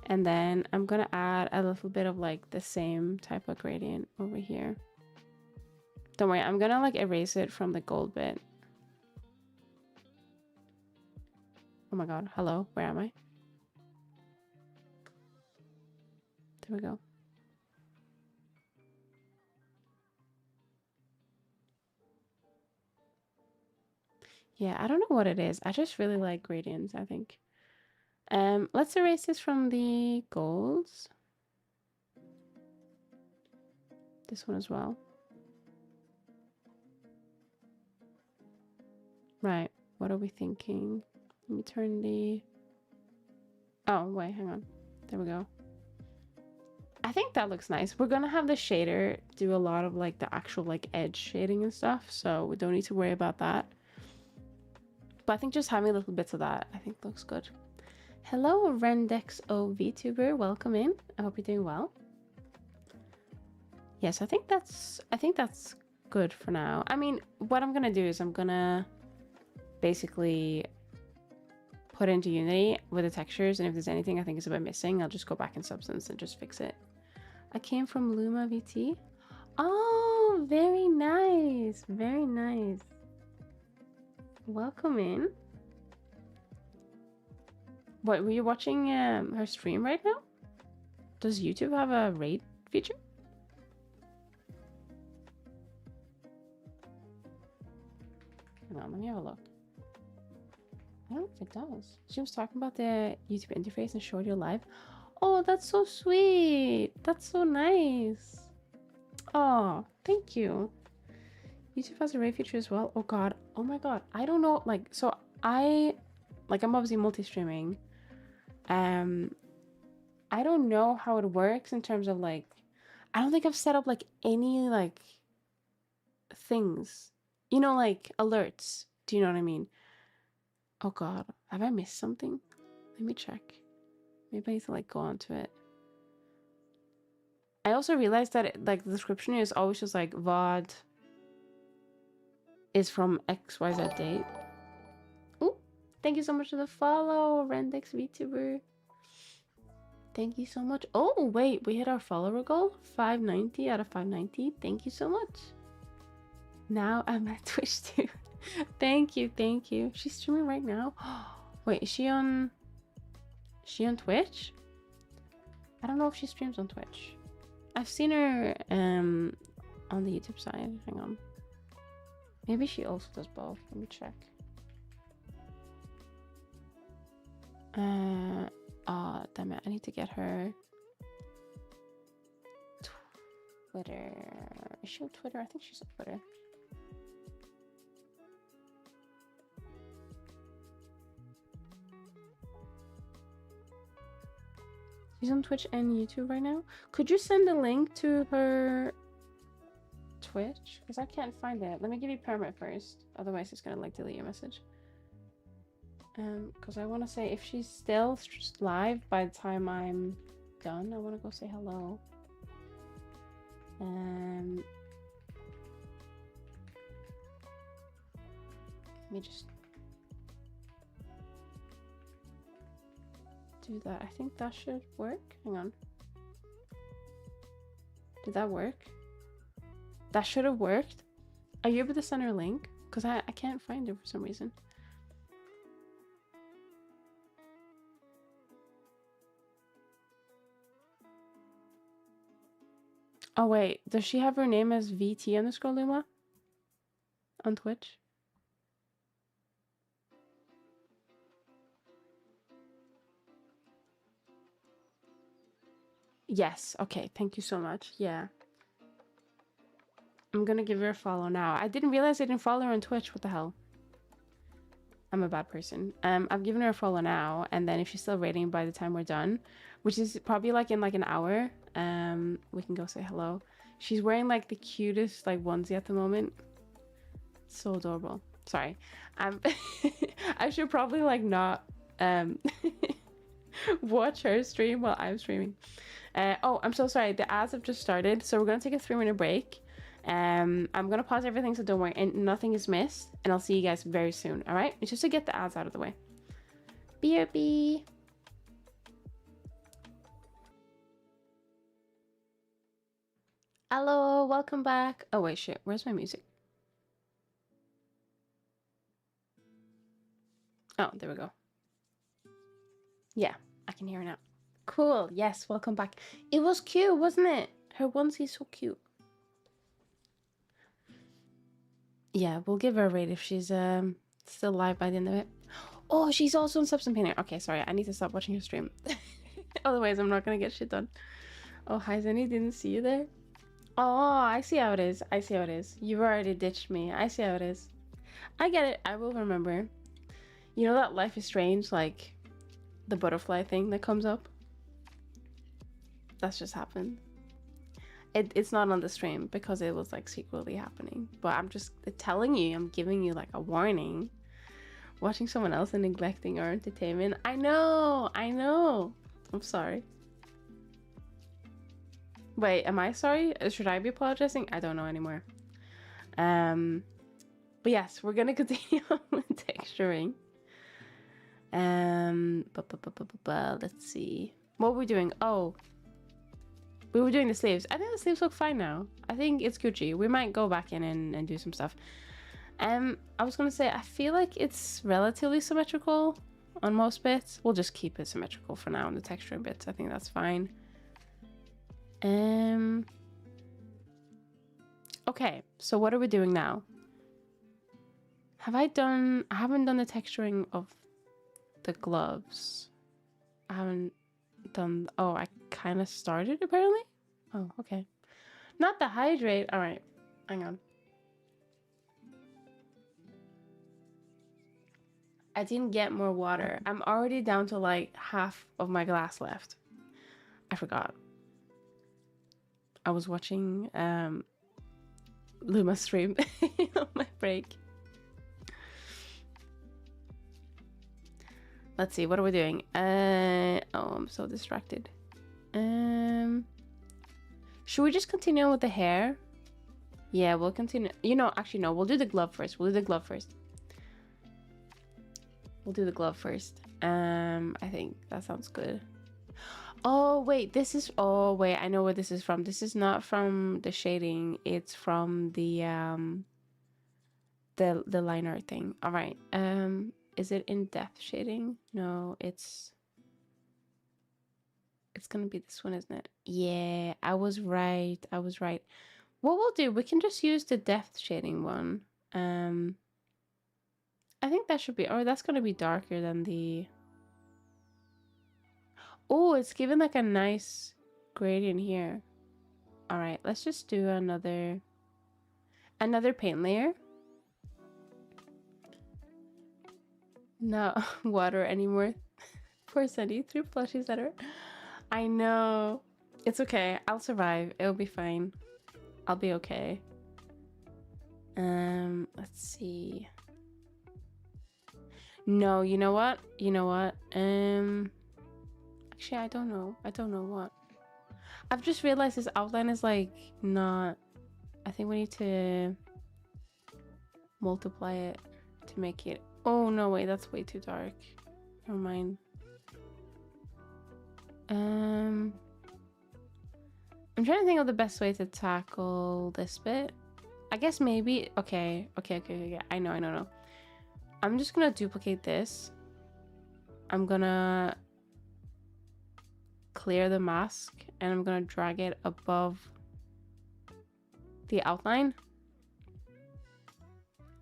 Speaker 1: And then I'm gonna add a little bit of like the same type of gradient over here. Don't worry, I'm gonna like erase it from the gold bit. Oh my god, hello, where am I? There we go. Yeah, I don't know what it is. I just really like gradients, I think. Let's erase this from the golds. This one as well. Right. what are we thinking? Let me turn the... Oh, wait, hang on. There we go. I think that looks nice. We're gonna have the shader do a lot of like the actual like edge shading and stuff, so we don't need to worry about that. But I think just having little bits of that, I think looks good. Hello, Rendexo VTuber, welcome in. I hope you're doing well. Yes, I think that's good for now. I mean, what I'm gonna do is I'm gonna basically put into Unity with the textures, and if there's anything I think is a bit missing, I'll just go back in Substance and just fix it. I came from Luma VT. Oh, very nice. Very nice. Welcome in. What, were you watching her stream right now? Does YouTube have a raid feature? Hang on, let me have a look. I don't know if it does. She was talking about the YouTube interface and showed you live. Oh, that's so sweet. That's so nice. Oh, thank you. YouTube has a raid feature as well. Oh god. Oh my god. I don't know. Like, so I'm obviously multi-streaming. I don't know how it works in terms of like, I don't think I've set up like any like things, you know, like alerts. Do you know what I mean? Oh god. Have I missed something? Let me check. Maybe I need to like go onto it. I also realized that like the description is always just like VOD is from XYZ date. Oh, thank you so much for the follow, Rendex VTuber. Thank you so much. Oh, wait, we hit our follower goal. 590 out of 590. Thank you so much. Now I'm at Twitch too. Thank you, thank you. She's streaming right now. Wait, is she on Twitch? I don't know if she streams on Twitch. I've seen her on the YouTube side. Hang on. Maybe she also does both. Let me check. Oh, damn it. I need to get her Twitter. Is she on Twitter? I think she's on Twitter. She's on Twitch and YouTube right now. Could you send a link to her Twitch? Because I can't find it. Let me give you permit first. Otherwise, it's gonna like delete your message. Because I want to say if she's still live by the time I'm done, I want to go say hello. Let me just do that. I think that should work. Hang on. Did that work? That should have worked. Are you able to send her a link? Because I can't find her for some reason. Oh wait, does she have her name as VT_Luma on Twitch? Yes, okay, thank you so much. Yeah. I'm gonna give her a follow now. I didn't realize I didn't follow her on Twitch. What the hell? I'm a bad person. I've given her a follow now, and then if she's still rating by the time we're done, which is probably like in like an hour, we can go say hello. She's wearing like the cutest like onesie at the moment. So adorable. Sorry. I should probably like not watch her stream while I'm streaming. Oh, I'm so sorry. The ads have just started, so we're gonna take a 3-minute break. I'm gonna pause everything, so don't worry, and nothing is missed, and I'll see you guys very soon. All right, it's just to get the ads out of the way. BRB. Hello, welcome back. Oh wait, shit, where's my music? Oh, there we go. Yeah, I can hear her now. Cool. Yes, welcome back. It was cute, wasn't it? Her onesie is so cute. Yeah, we'll give her a rate if she's still live by the end of it. Oh, she's also on Substance Painter. Okay, sorry, I need to stop watching her stream. Otherwise, I'm not gonna get shit done. Oh, hi, Zenny, didn't see you there. Oh, I see how it is. I see how it is. You've already ditched me. I see how it is. I get it. I will remember. You know that Life is Strange, like the butterfly thing that comes up? That's just happened. It's not on the stream because it was like secretly happening. But I'm just telling you, I'm giving you like a warning. Watching someone else and neglecting our entertainment. I know. I'm sorry. Wait, am I sorry? Should I be apologizing? I don't know anymore. But yes, we're gonna continue with texturing. Let's see. What were we doing? Oh, we were doing the sleeves. I think the sleeves look fine now. I think it's Gucci. We might go back in and do some stuff. I was gonna say, I feel like it's relatively symmetrical on most bits. We'll just keep it symmetrical for now on the texturing bits. I think that's fine. Okay, so what are we doing now? I haven't done the texturing of the gloves. I haven't done, oh, I kind of started apparently. Oh, okay. Not the hydrate. All right, hang on. I didn't get more water. I'm already down to like half of my glass left. I forgot. I was watching Luma stream on my break. Let's see, what are we doing? Oh, I'm so distracted. Should we just continue with the hair? Yeah, we'll continue. You know, actually no, we'll do the glove first. We'll do the glove first. I think that sounds good. Oh wait, oh wait, I know where this is from. This is not from the shading, it's from the line art thing. All right. Is it in depth shading? No, it's gonna be this one, isn't it? Yeah, I was right. What we'll do, we can just use the depth shading one. I think that should be, or that's gonna be darker than the, oh, it's given like a nice gradient here. All right, let's just do another paint layer. Not water anymore. Poor Sunny, 3 plushies at her. I know. It's okay. I'll survive. It'll be fine. I'll be okay. Let's see. No, you know what? Actually, I don't know. What. I've just realized this outline is like not, I think we need to multiply it to make it, oh no, wait, that's way too dark. Never mind. I'm trying to think of the best way to tackle this bit. I guess maybe, okay. I know. I'm just gonna duplicate this. I'm gonna clear the mask and I'm gonna drag it above the outline.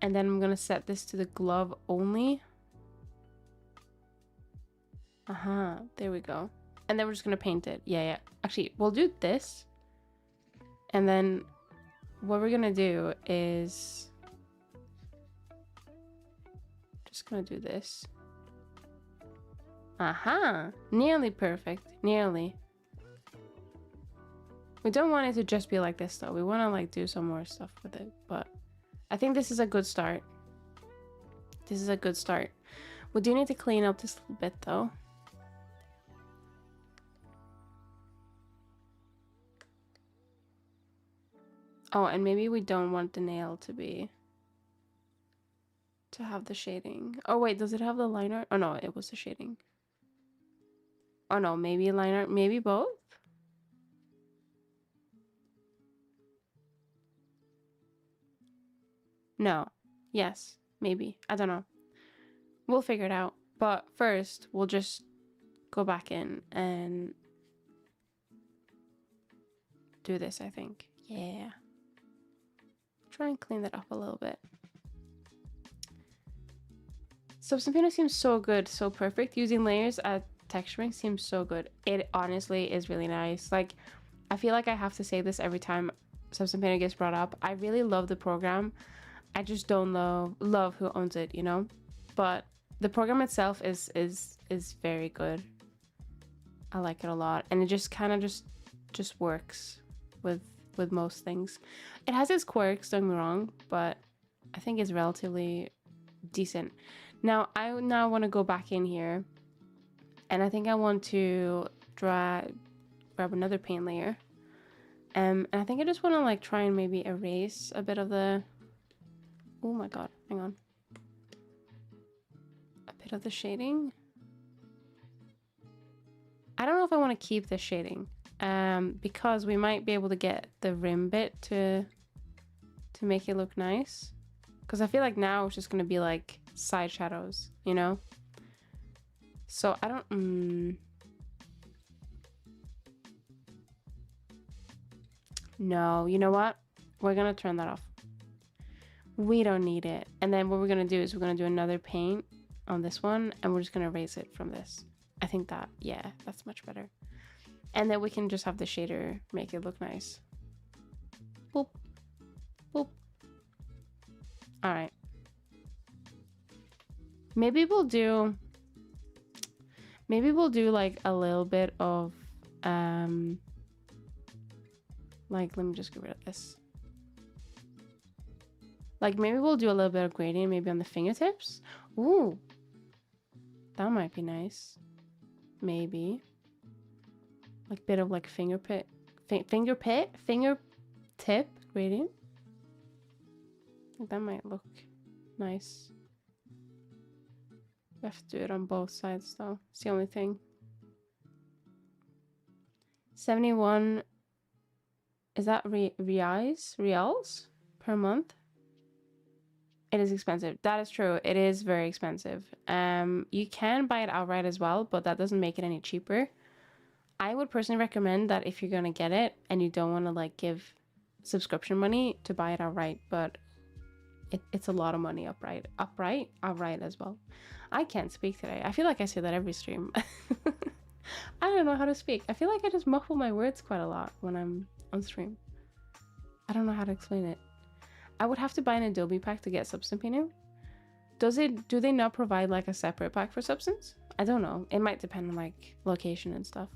Speaker 1: And then I'm gonna set this to the glove only. There we go. And then we're just gonna paint it. Yeah. Actually, we'll do this. And then what we're gonna do is just gonna do this. Nearly perfect. Nearly. We don't want it to just be like this though. We want to like do some more stuff with it, but I think this is a good start. We do need to clean up this little bit though. Oh, and maybe we don't want the nail to have the shading. Oh wait, does it have the line art? Oh no, it was the shading. Oh no, maybe line art, maybe both? No. Yes. Maybe. I don't know. We'll figure it out. But first, we'll just go back in and do this, I think. Yeah. Try and clean that up a little bit. Substance painter seems so good, so perfect. Using layers at texturing seems so good. It honestly is really nice. Like, I feel like I have to say this every time Substance painter gets brought up. I really love the program. I just don't love who owns it, you know? But the program itself is very good. I like it a lot, and it just kind of just works with most things. It has its quirks, don't get me wrong, but I think it's relatively decent. Now I now want to go back in here, and I think I want to grab another paint layer. And I think I just want to like try and maybe erase a bit of the, oh my god, hang on, a bit of the shading. I don't know if I want to keep this shading, because we might be able to get the rim bit to make it look nice, because I feel like now it's just going to be like side shadows, you know? So I don't no, you know what, we're gonna turn that off. We don't need it. And then what we're gonna do is we're gonna do another paint on this one, and we're just gonna erase it from this. I think that, yeah, that's much better. And then we can just have the shader make it look nice. Boop, boop. All right. Maybe we'll do like a little bit of like, let me just get rid of this. Like maybe we'll do a little bit of gradient maybe on the fingertips. Ooh, that might be nice. Maybe like bit of like fingertip gradient. That might look nice. We have to do it on both sides though. It's the only thing. 71, is that reals per month? It is expensive. That is true. It is very expensive. You can buy it outright as well, but that doesn't make it any cheaper. I would personally recommend that if you're gonna get it and you don't want to like give subscription money, to buy it outright, but it's a lot of money outright as well. I can't speak today. I feel like I say that every stream. I don't know how to speak. I feel like I just muffle my words quite a lot when I'm on stream. I don't know how to explain it. I would have to buy an Adobe pack to get Substance Painting. Do they not provide like a separate pack for Substance? I don't know. It might depend on like location and stuff.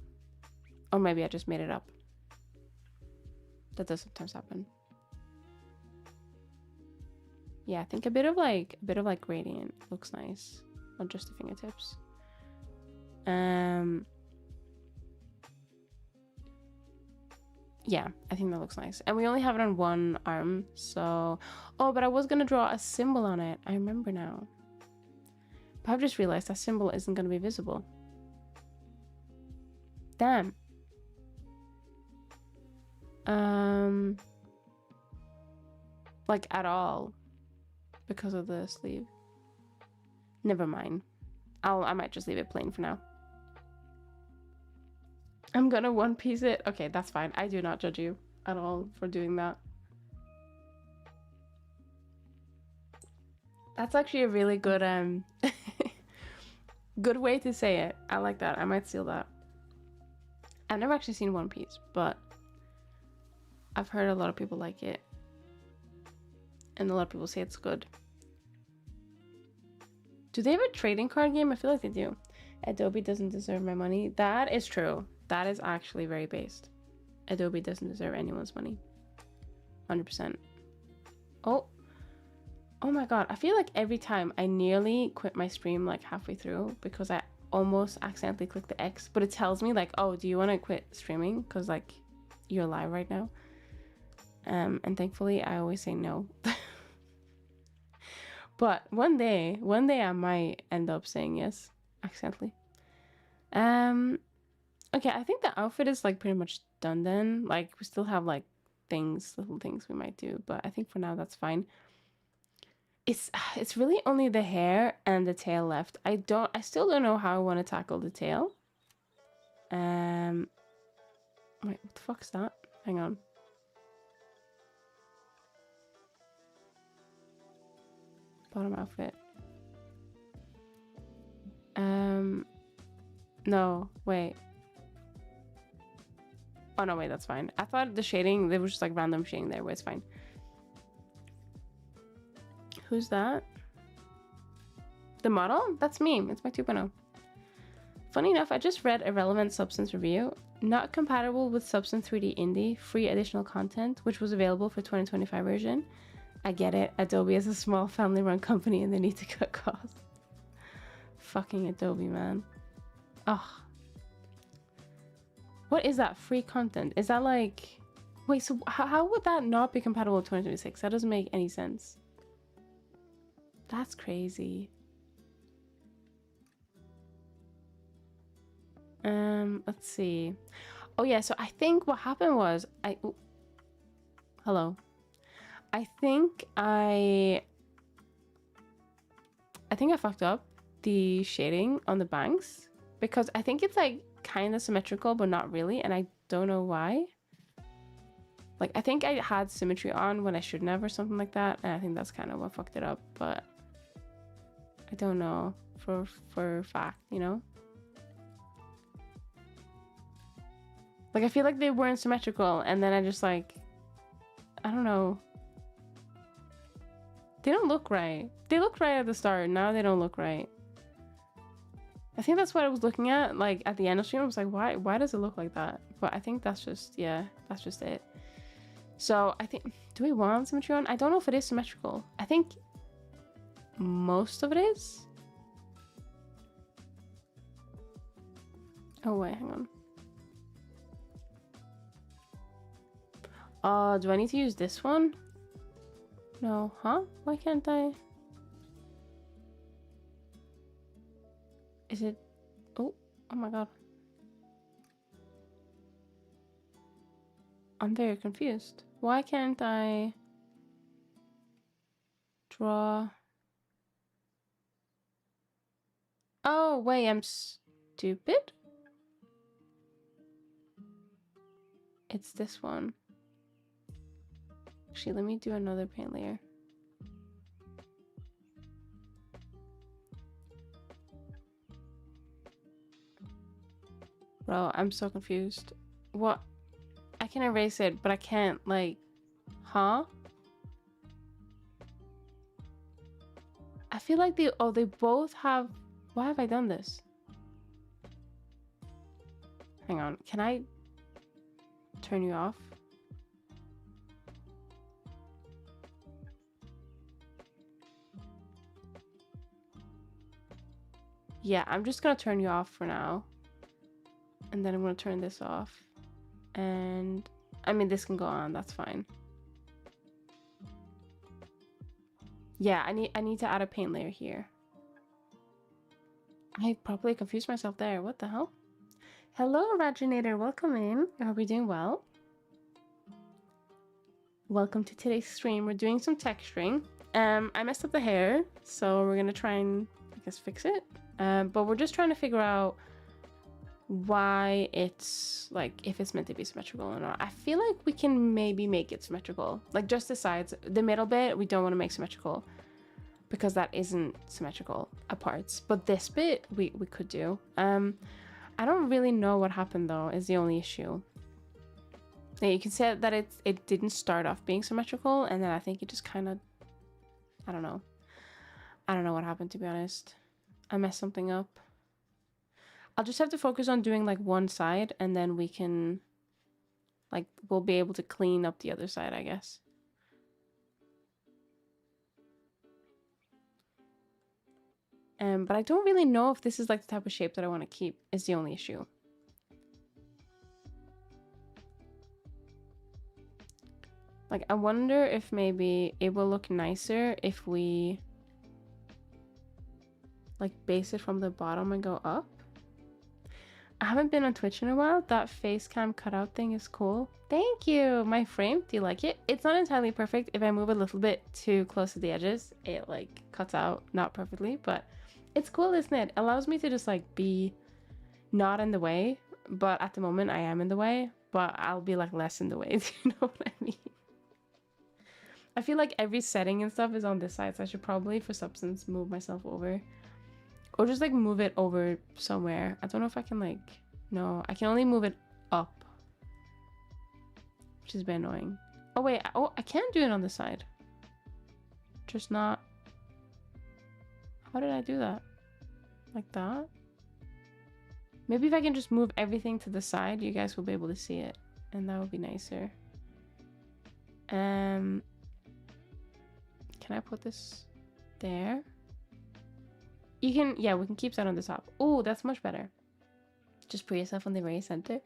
Speaker 1: Or maybe I just made it up. That does sometimes happen. Yeah, I think a bit of like gradient looks nice on just the fingertips. Yeah, I think that looks nice. And we only have it on one arm, so... Oh, but I was gonna draw a symbol on it. I remember now. But I've just realized that symbol isn't gonna be visible. Damn. Like at all. Because of the sleeve. Never mind. I might just leave it plain for now. I'm gonna one piece it. Okay, that's fine. I do not judge you at all for doing that. That's actually a really good good way to say it. I like that. I might steal that. I've never actually seen One Piece, but I've heard a lot of people like it. And a lot of people say it's good. Do they have a trading card game? I feel like they do. Adobe doesn't deserve my money. That is true. That is actually very based. Adobe doesn't deserve anyone's money. 100%. Oh. Oh my god. I feel like every time I nearly quit my stream like halfway through because I almost accidentally clicked the X, but it tells me like, oh, do you want to quit streaming? Because like you're live right now. And thankfully I always say no. But one day I might end up saying yes accidentally. Okay, I think the outfit is like pretty much done then. Like we still have like little things we might do, but I think for now that's fine. It's really only the hair and the tail left. I still don't know how I want to tackle the tail. Wait, what the fuck's that? Hang on. Bottom outfit. No, wait. Oh no, wait, that's fine. I thought the shading, there was just like random shading there, but it's fine. Who's that? The model? That's me. It's my 2.0. Funny enough, I just read a relevant Substance review. Not compatible with Substance 3D Indie, free additional content, which was available for 2025 version. I get it. Adobe is a small family-run company and they need to cut costs. Fucking Adobe, man. Ugh. What is that? Free content? Is that like... Wait, so how would that not be compatible with 2026? That doesn't make any sense. That's crazy. Let's see. Oh yeah, so I think what happened was hello. I think I fucked up the shading on the banks because I think it's like kind of symmetrical but not really, and I don't know why. Like I think I had symmetry on when I shouldn't have or something like that, and I think that's kind of what fucked it up, but I don't know for fact, you know? Like I feel like they weren't symmetrical, and then I just like, I don't know. They don't look right. They looked right at the start. Now they don't look right. I think that's what I was looking at. Like at the end of stream, I was like, why does it look like that? But I think that's just, yeah, that's just it. So I think, do we want symmetry on? I don't know if it is symmetrical. I think most of it is. Oh wait, hang on. Do I need to use this one? No, huh? Why can't I? Is it? Oh my god. I'm very confused. Why can't I draw? Oh, wait, I'm stupid? It's this one. Actually, let me do another paint layer. Bro, I'm so confused. What? I can erase it, but I can't, like... Huh? I feel like they... Oh, they both have... Why have I done this? Hang on. Can I turn you off? Yeah, I'm just gonna turn you off for now. And then I'm gonna turn this off. And I mean, this can go on, that's fine. Yeah, I need to add a paint layer here. I probably confused myself there. What the hell? Hello, Originator. Welcome in. I hope you're doing well. Welcome to today's stream. We're doing some texturing. I messed up the hair, so we're gonna try and, I guess, fix it. But we're just trying to figure out why it's like, if it's meant to be symmetrical or not. I feel like we can maybe make it symmetrical, like just the sides. The middle bit we don't want to make symmetrical because that isn't symmetrical at parts, but this bit we could do. I don't really know what happened though, is the only issue. Yeah, you can say that it didn't start off being symmetrical, and then I think it just kind of, I don't know what happened, to be honest. I messed something up. I'll just have to focus on doing like one side, and then we can, like, we'll be able to clean up the other side, I guess. But I don't really know if this is like the type of shape that I want to keep, is the only issue. Like, I wonder if maybe it will look nicer if we like base it from the bottom and go up. I haven't been on Twitch in a while. That face cam cutout thing is cool. Thank you. My frame, do you like it? It's not entirely perfect. If I move a little bit too close to the edges, it like cuts out, not perfectly, but it's cool, isn't it? It allows me to just like be not in the way, but at the moment I am in the way, but I'll be like less in the way. Do you know what I mean? I feel like every setting and stuff is on this side, so I should probably, for Substance, move myself over. Or just like move it over somewhere. I don't know if I can like... No, I can only move it up. Which is a bit annoying. Oh wait, I can do it on this side. Just not... How did I do that? Like that? Maybe if I can just move everything to the side, you guys will be able to see it. And that would be nicer. Can I put this there? You can, yeah, we can keep that on the top. Oh, that's much better. Just put yourself on the very center.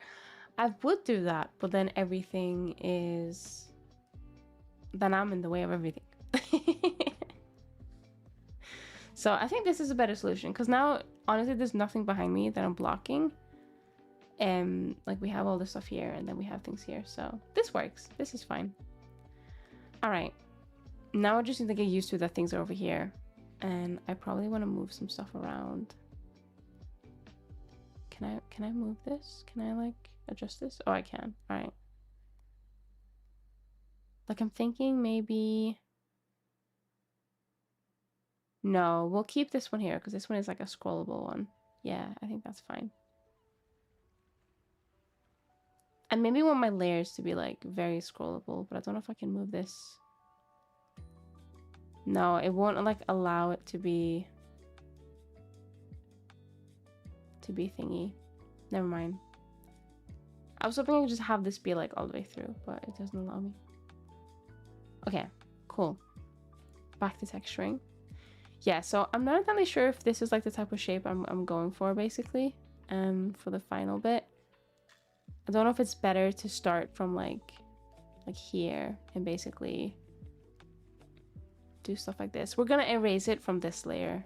Speaker 1: I would do that, but then everything is... Then I'm in the way of everything. So I think this is a better solution because now, honestly, there's nothing behind me that I'm blocking. Like we have all this stuff here and then we have things here. So this works. This is fine. All right. Now I just need to get used to that things are over here. And I probably want to move some stuff around. Can I move this? Can I like adjust this? Oh, I can. All right. Like I'm thinking maybe... No, we'll keep this one here because this one is like a scrollable one. Yeah, I think that's fine. I maybe want my layers to be like very scrollable, but I don't know if I can move this. No, it won't like allow it to be thingy. Never mind. I was hoping I could just have this be like all the way through, but it doesn't allow me. Okay, cool. Back to texturing. Yeah, so I'm not entirely sure if this is like the type of shape I'm going for basically, for the final bit. I don't know if it's better to start from like here and basically do stuff like this. We're gonna erase it from this layer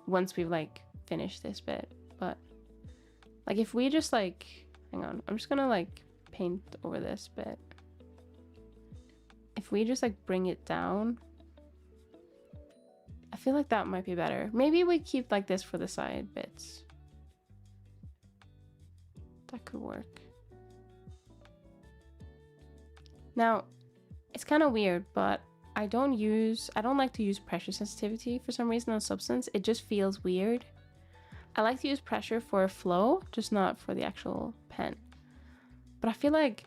Speaker 1: once we've like finished this bit, but like if we just like, hang on, I'm just gonna like paint over this bit. If we just like bring it down, I feel like that might be better. Maybe we keep like this for the side bits. That could work. Now, it's kind of weird, but I don't like to use pressure sensitivity for some reason on Substance. It just feels weird. I like to use pressure for flow, just not for the actual pen. But I feel like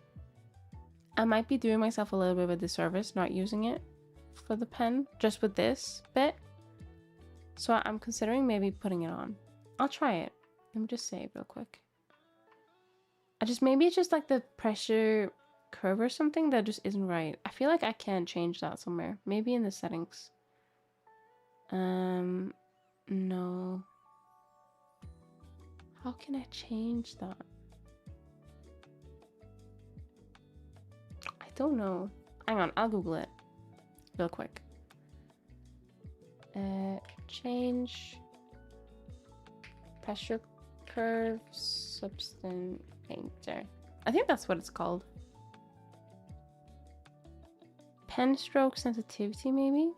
Speaker 1: I might be doing myself a little bit of a disservice not using it for the pen, just with this bit. So I'm considering maybe putting it on. I'll try it. Let me just save real quick. Maybe it's just like the pressure curve or something that just isn't right. I feel like I can change that somewhere. Maybe in the settings. No. How can I change that? I don't know. Hang on, I'll Google it real quick. Change pressure curve substance painter. I think that's what it's called. Pen stroke sensitivity, maybe?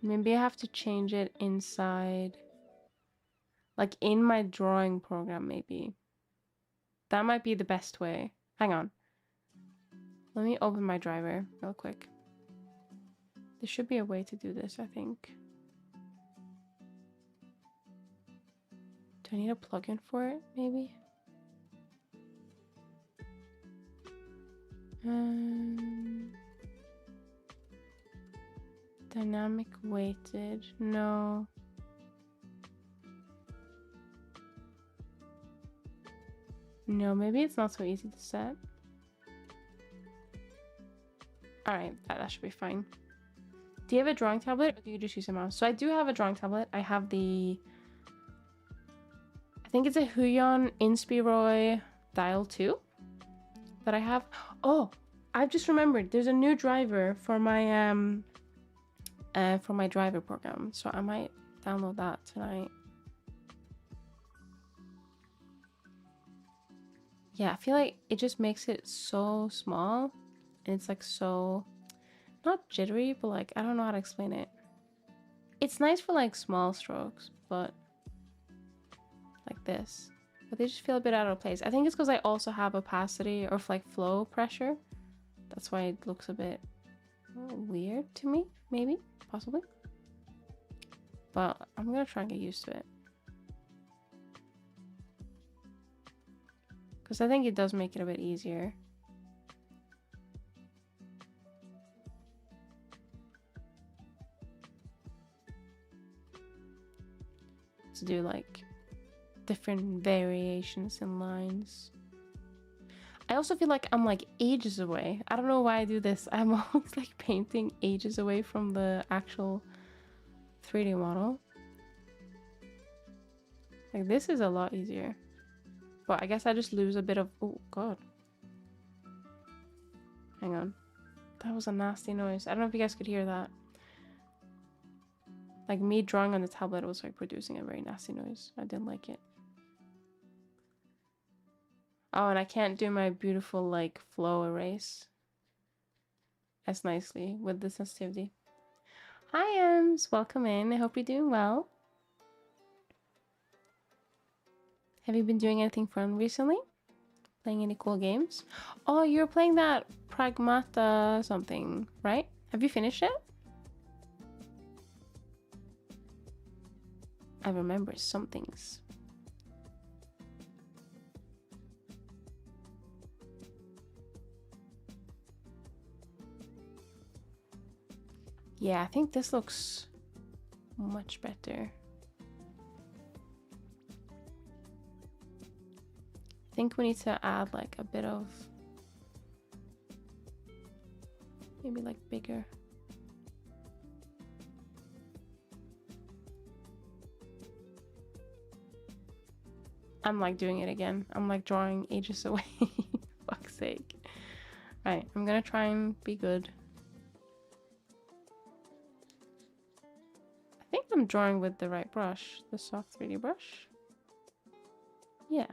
Speaker 1: Maybe I have to change it inside, like in my drawing program, maybe. That might be the best way. Hang on. Let me open my driver real quick. There should be a way to do this, I think. Do I need a plugin for it, maybe? Dynamic weighted, no. No, maybe it's not so easy to set. Alright, that should be fine. Do you have a drawing tablet or do you just use a mouse? So I do have a drawing tablet. I have the... I think it's a Huion Inspiroy Dial 2 that I have. Oh, I've just remembered. There's a new driver for my driver program. So I might download that tonight. Yeah, I feel like it just makes it so small. And it's like so, not jittery, but like, I don't know how to explain it. It's nice for like small strokes, but like this. But they just feel a bit out of place. I think it's because I also have opacity or like flow pressure. That's why it looks a bit weird to me, maybe, possibly. But I'm gonna try and get used to it. because I think it does make it a bit easier. To do like different variations in lines. I also feel like I'm like ages away. I don't know why I do this. I'm always like painting ages away from the actual 3D model. Like this is a lot easier. But I guess I just lose a bit of... Oh, God. Hang on. That was a nasty noise. I don't know if you guys could hear that. Like me drawing on the tablet was like producing a very nasty noise. I didn't like it. Oh, and I can't do my beautiful like flow erase as nicely with the sensitivity. Hi, Ems. Welcome in. I hope you're doing well. Have you been doing anything fun recently? Playing any cool games? Oh, you're playing that Pragmata something, right? Have you finished it? I remember some things. Yeah, I think this looks much better. I think we need to add like a bit of maybe like bigger. I'm like doing it again. I'm like drawing ages away. Fuck's sake. Right, I'm gonna try and be good. I think I'm drawing with the right brush, the soft 3D brush. Yeah.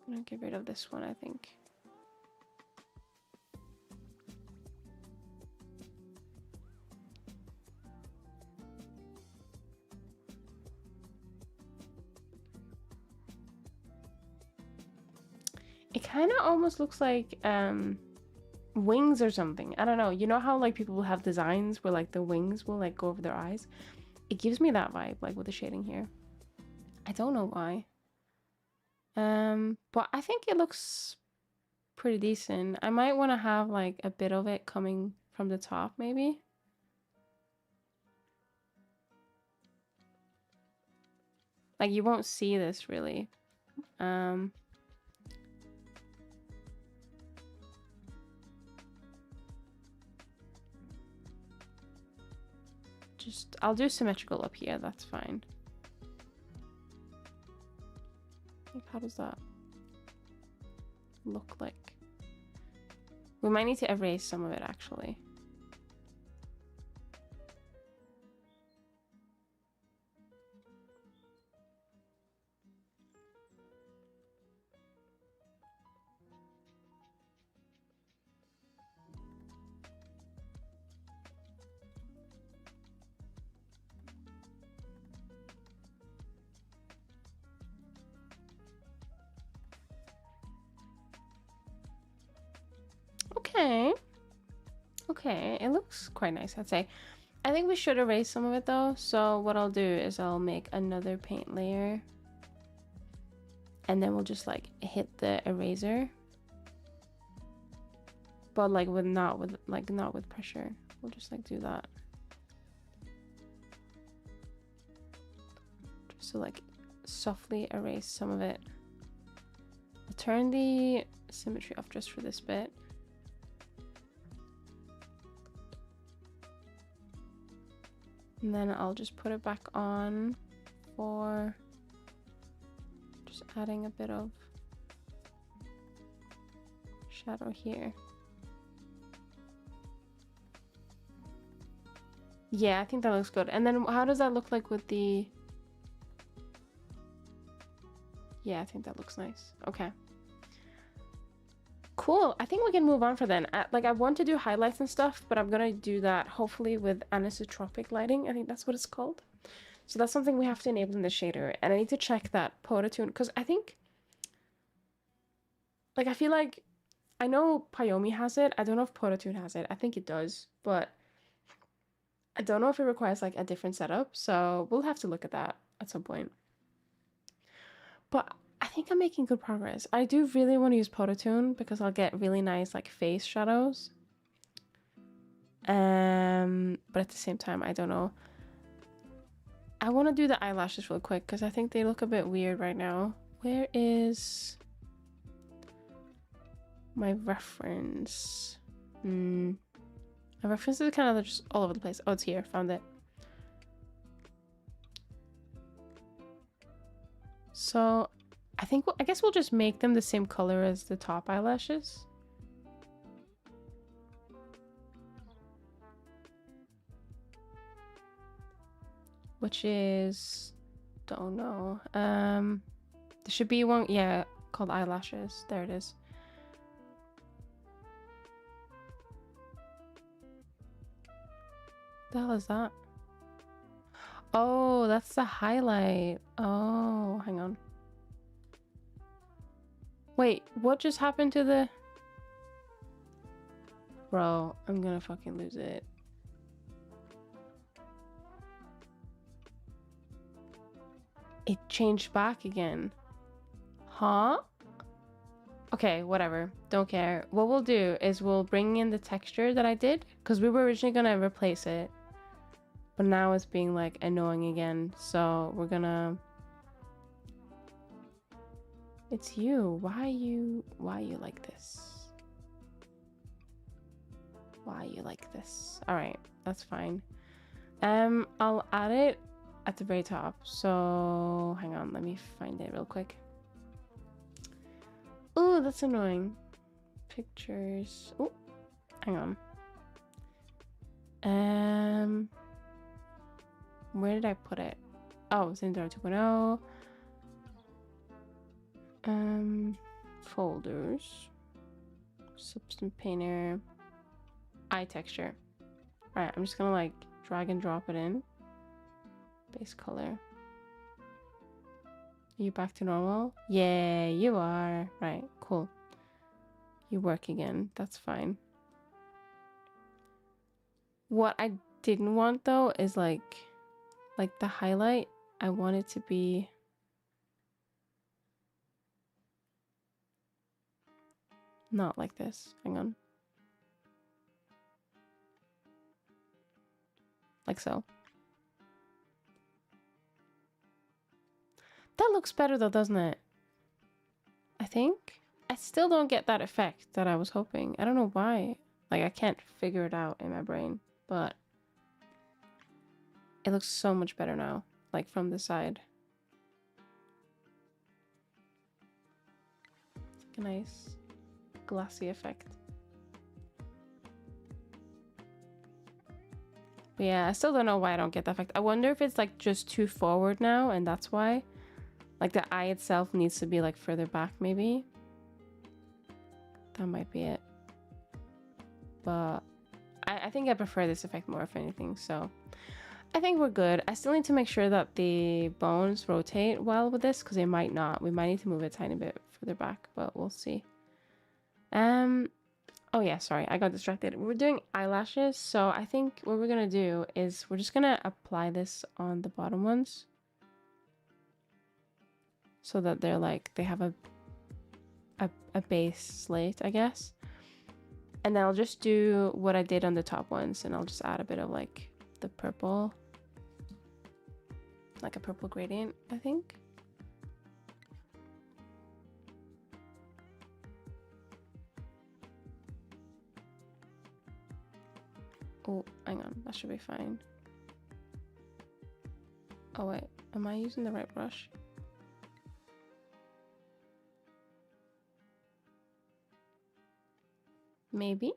Speaker 1: I'm gonna get rid of this one, I think. It kind of almost looks like wings or something. I don't know. You know how like people will have designs where like the wings will like go over their eyes? It gives me that vibe, like with the shading here. I don't know why. But I think it looks pretty decent. I might want to have like a bit of it coming from the top, maybe. Like you won't see this really. Just I'll do symmetrical up here, that's fine. Like, how does that look like? We might need to erase some of it actually. Okay. Okay, it looks quite nice, I'd say. I think we should erase some of it though. So what I'll do is I'll make another paint layer. And then we'll just like hit the eraser. But like not with pressure. We'll just like do that. Just to like softly erase some of it. I'll turn the symmetry off just for this bit. And then I'll just put it back on for just adding a bit of shadow here. Yeah, I think that looks good. And then how does that look like with the... Yeah, I think that looks nice. Okay. Cool. I think we can move on for then. I want to do highlights and stuff, but I'm gonna do that hopefully with anisotropic lighting. I think that's what it's called. So that's something we have to enable in the shader, and I need to check that Pototune because I think, like, I feel like I know Payomi has it. I don't know if Pototune has it. I think it does, but I don't know if it requires like a different setup. So we'll have to look at that at some point. But I think I'm making good progress. I do really want to use Pototune because I'll get really nice like face shadows. But at the same time, I don't know. I want to do the eyelashes real quick because I think they look a bit weird right now. Where is my reference? My reference is kind of just all over the place. Oh, it's here. Found it. So I guess we'll just make them the same color as the top eyelashes. Which is, don't know. There should be one, yeah, called eyelashes. There it is. The hell is that? Oh, that's the highlight. Oh, hang on. Wait, what just happened to the... Bro, I'm gonna fucking lose it. It changed back again. Huh? Okay, whatever. Don't care. What we'll do is we'll bring in the texture that I did, because we were originally gonna replace it. But now it's being like annoying again. So we're gonna... It's you. Why are you like this? Why are you like this? Alright, that's fine. I'll add it at the very top. So hang on, let me find it real quick. Oh, that's annoying. Pictures. Oh, hang on. Where did I put it? Oh, Zenidora 2.0. Folders. Substance painter. Eye texture. Alright, I'm just gonna like drag and drop it in. Base color. Are you back to normal? Yeah, you are. Right, cool. You work again. That's fine. What I didn't want though is like the highlight. I want it to be not like this. Hang on. Like so. That looks better though, doesn't it? I think. I still don't get that effect that I was hoping. I don't know why. Like, I can't figure it out in my brain, but it looks so much better now, like from the side. It's like a nice glassy effect. But yeah, I still don't know why I don't get that effect. I wonder if it's like just too forward now and that's why. Like the eye itself needs to be like further back maybe. That might be it. But I think I prefer this effect more if anything, so I think we're good. I still need to make sure that the bones rotate well with this because they might not. We might need to move it a tiny bit further back, but we'll see. Oh yeah, sorry, I got distracted. We're doing eyelashes, so I think what we're gonna do is we're just gonna apply this on the bottom ones so that they're like they have a base slate, I guess. And then I'll just do what I did on the top ones, and I'll just add a bit of like the purple, like a purple gradient, I think. Oh, hang on, that should be fine. Oh wait, am I using the right brush? Maybe.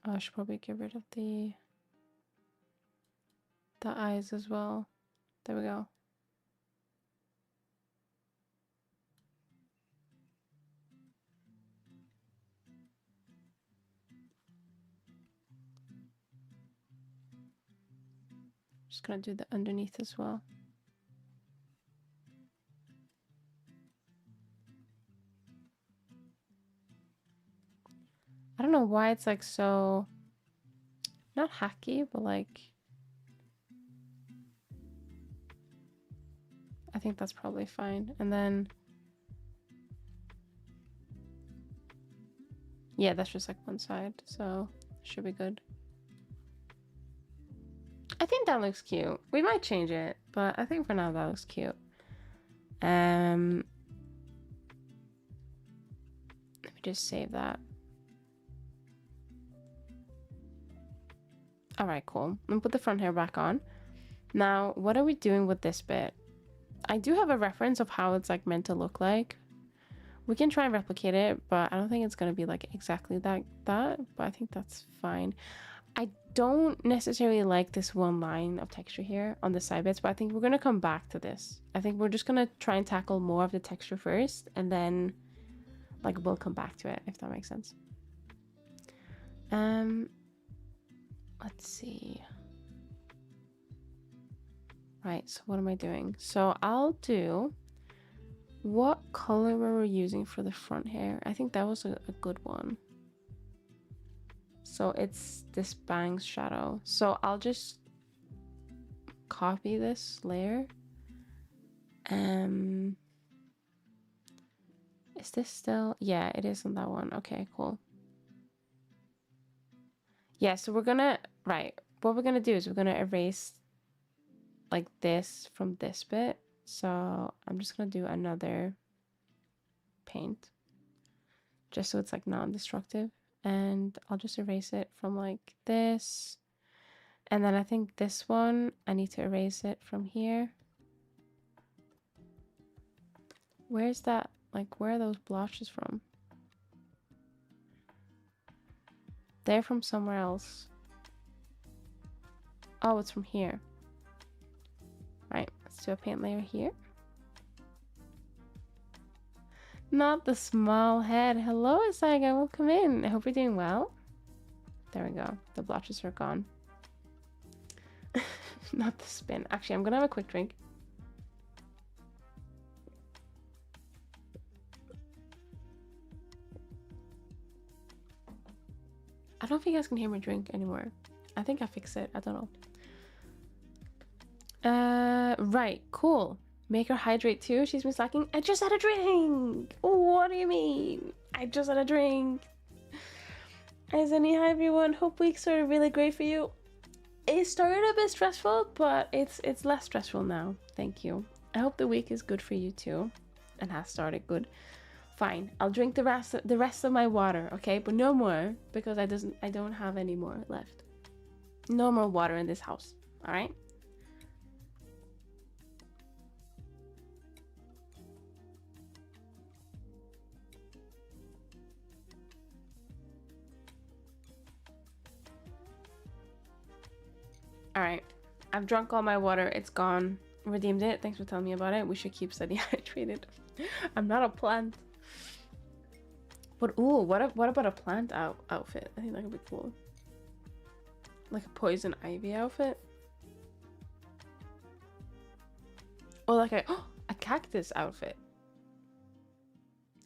Speaker 1: Oh, I should probably get rid of the eyes as well. There we go. Just gonna do the underneath as well. I don't know why it's like so, not hacky, but like, I think that's probably fine. And then, yeah, that's just like one side, so should be good. I think that looks cute. We might change it, but I think for now that looks cute. Let me just save that. All right, cool. I'm gonna put the front hair back on. Now, what are we doing with this bit? I do have a reference of how it's like meant to look like. We can try and replicate it, but I don't think it's gonna be like exactly that, but I think that's fine. I don't necessarily like this one line of texture here on the side bits, but I think we're gonna come back to this. I think we're just gonna try and tackle more of the texture first, and then like we'll come back to it, if that makes sense. Let's see. Right, so what am I doing? So I'll do, what color were we using for the front hair? I think that was a good one. So it's this bangs shadow. So I'll just copy this layer. Is this still? Yeah, it is on that one. Okay, cool. Yeah, so we're gonna, right, what we're gonna do is we're gonna erase like this from this bit. So I'm just gonna do another paint just so it's like non-destructive, and I'll just erase it from like this, and then I think this one I need to erase it from here. Where's that, like where are those blotches from? They're from somewhere else. Oh, it's from here. Right, let's do a paint layer here. Not the small head. Hello, Isaga, welcome in. I hope you're doing well. There we go. The blotches are gone. Not the spin. Actually, I'm gonna have a quick drink. I don't think you guys can hear me drink anymore. I think I fixed it. I don't know. Right, cool. Make her hydrate too. She's been slacking. I just had a drink. What do you mean? I just had a drink. Hi Zenny, hi everyone. Hope week started really great for you. It started a bit stressful, but it's less stressful now. Thank you. I hope the week is good for you too, and has started good. Fine, I'll drink the rest of my water, okay? But no more, because I don't have any more left. No more water in this house. All right. All right, I've drunk all my water. It's gone. Redeemed it. Thanks for telling me about it. We should keep steady hydrated. I'm not a plant. But ooh, what about a plant outfit? I think that could be cool. Like a poison ivy outfit. Or like a cactus outfit.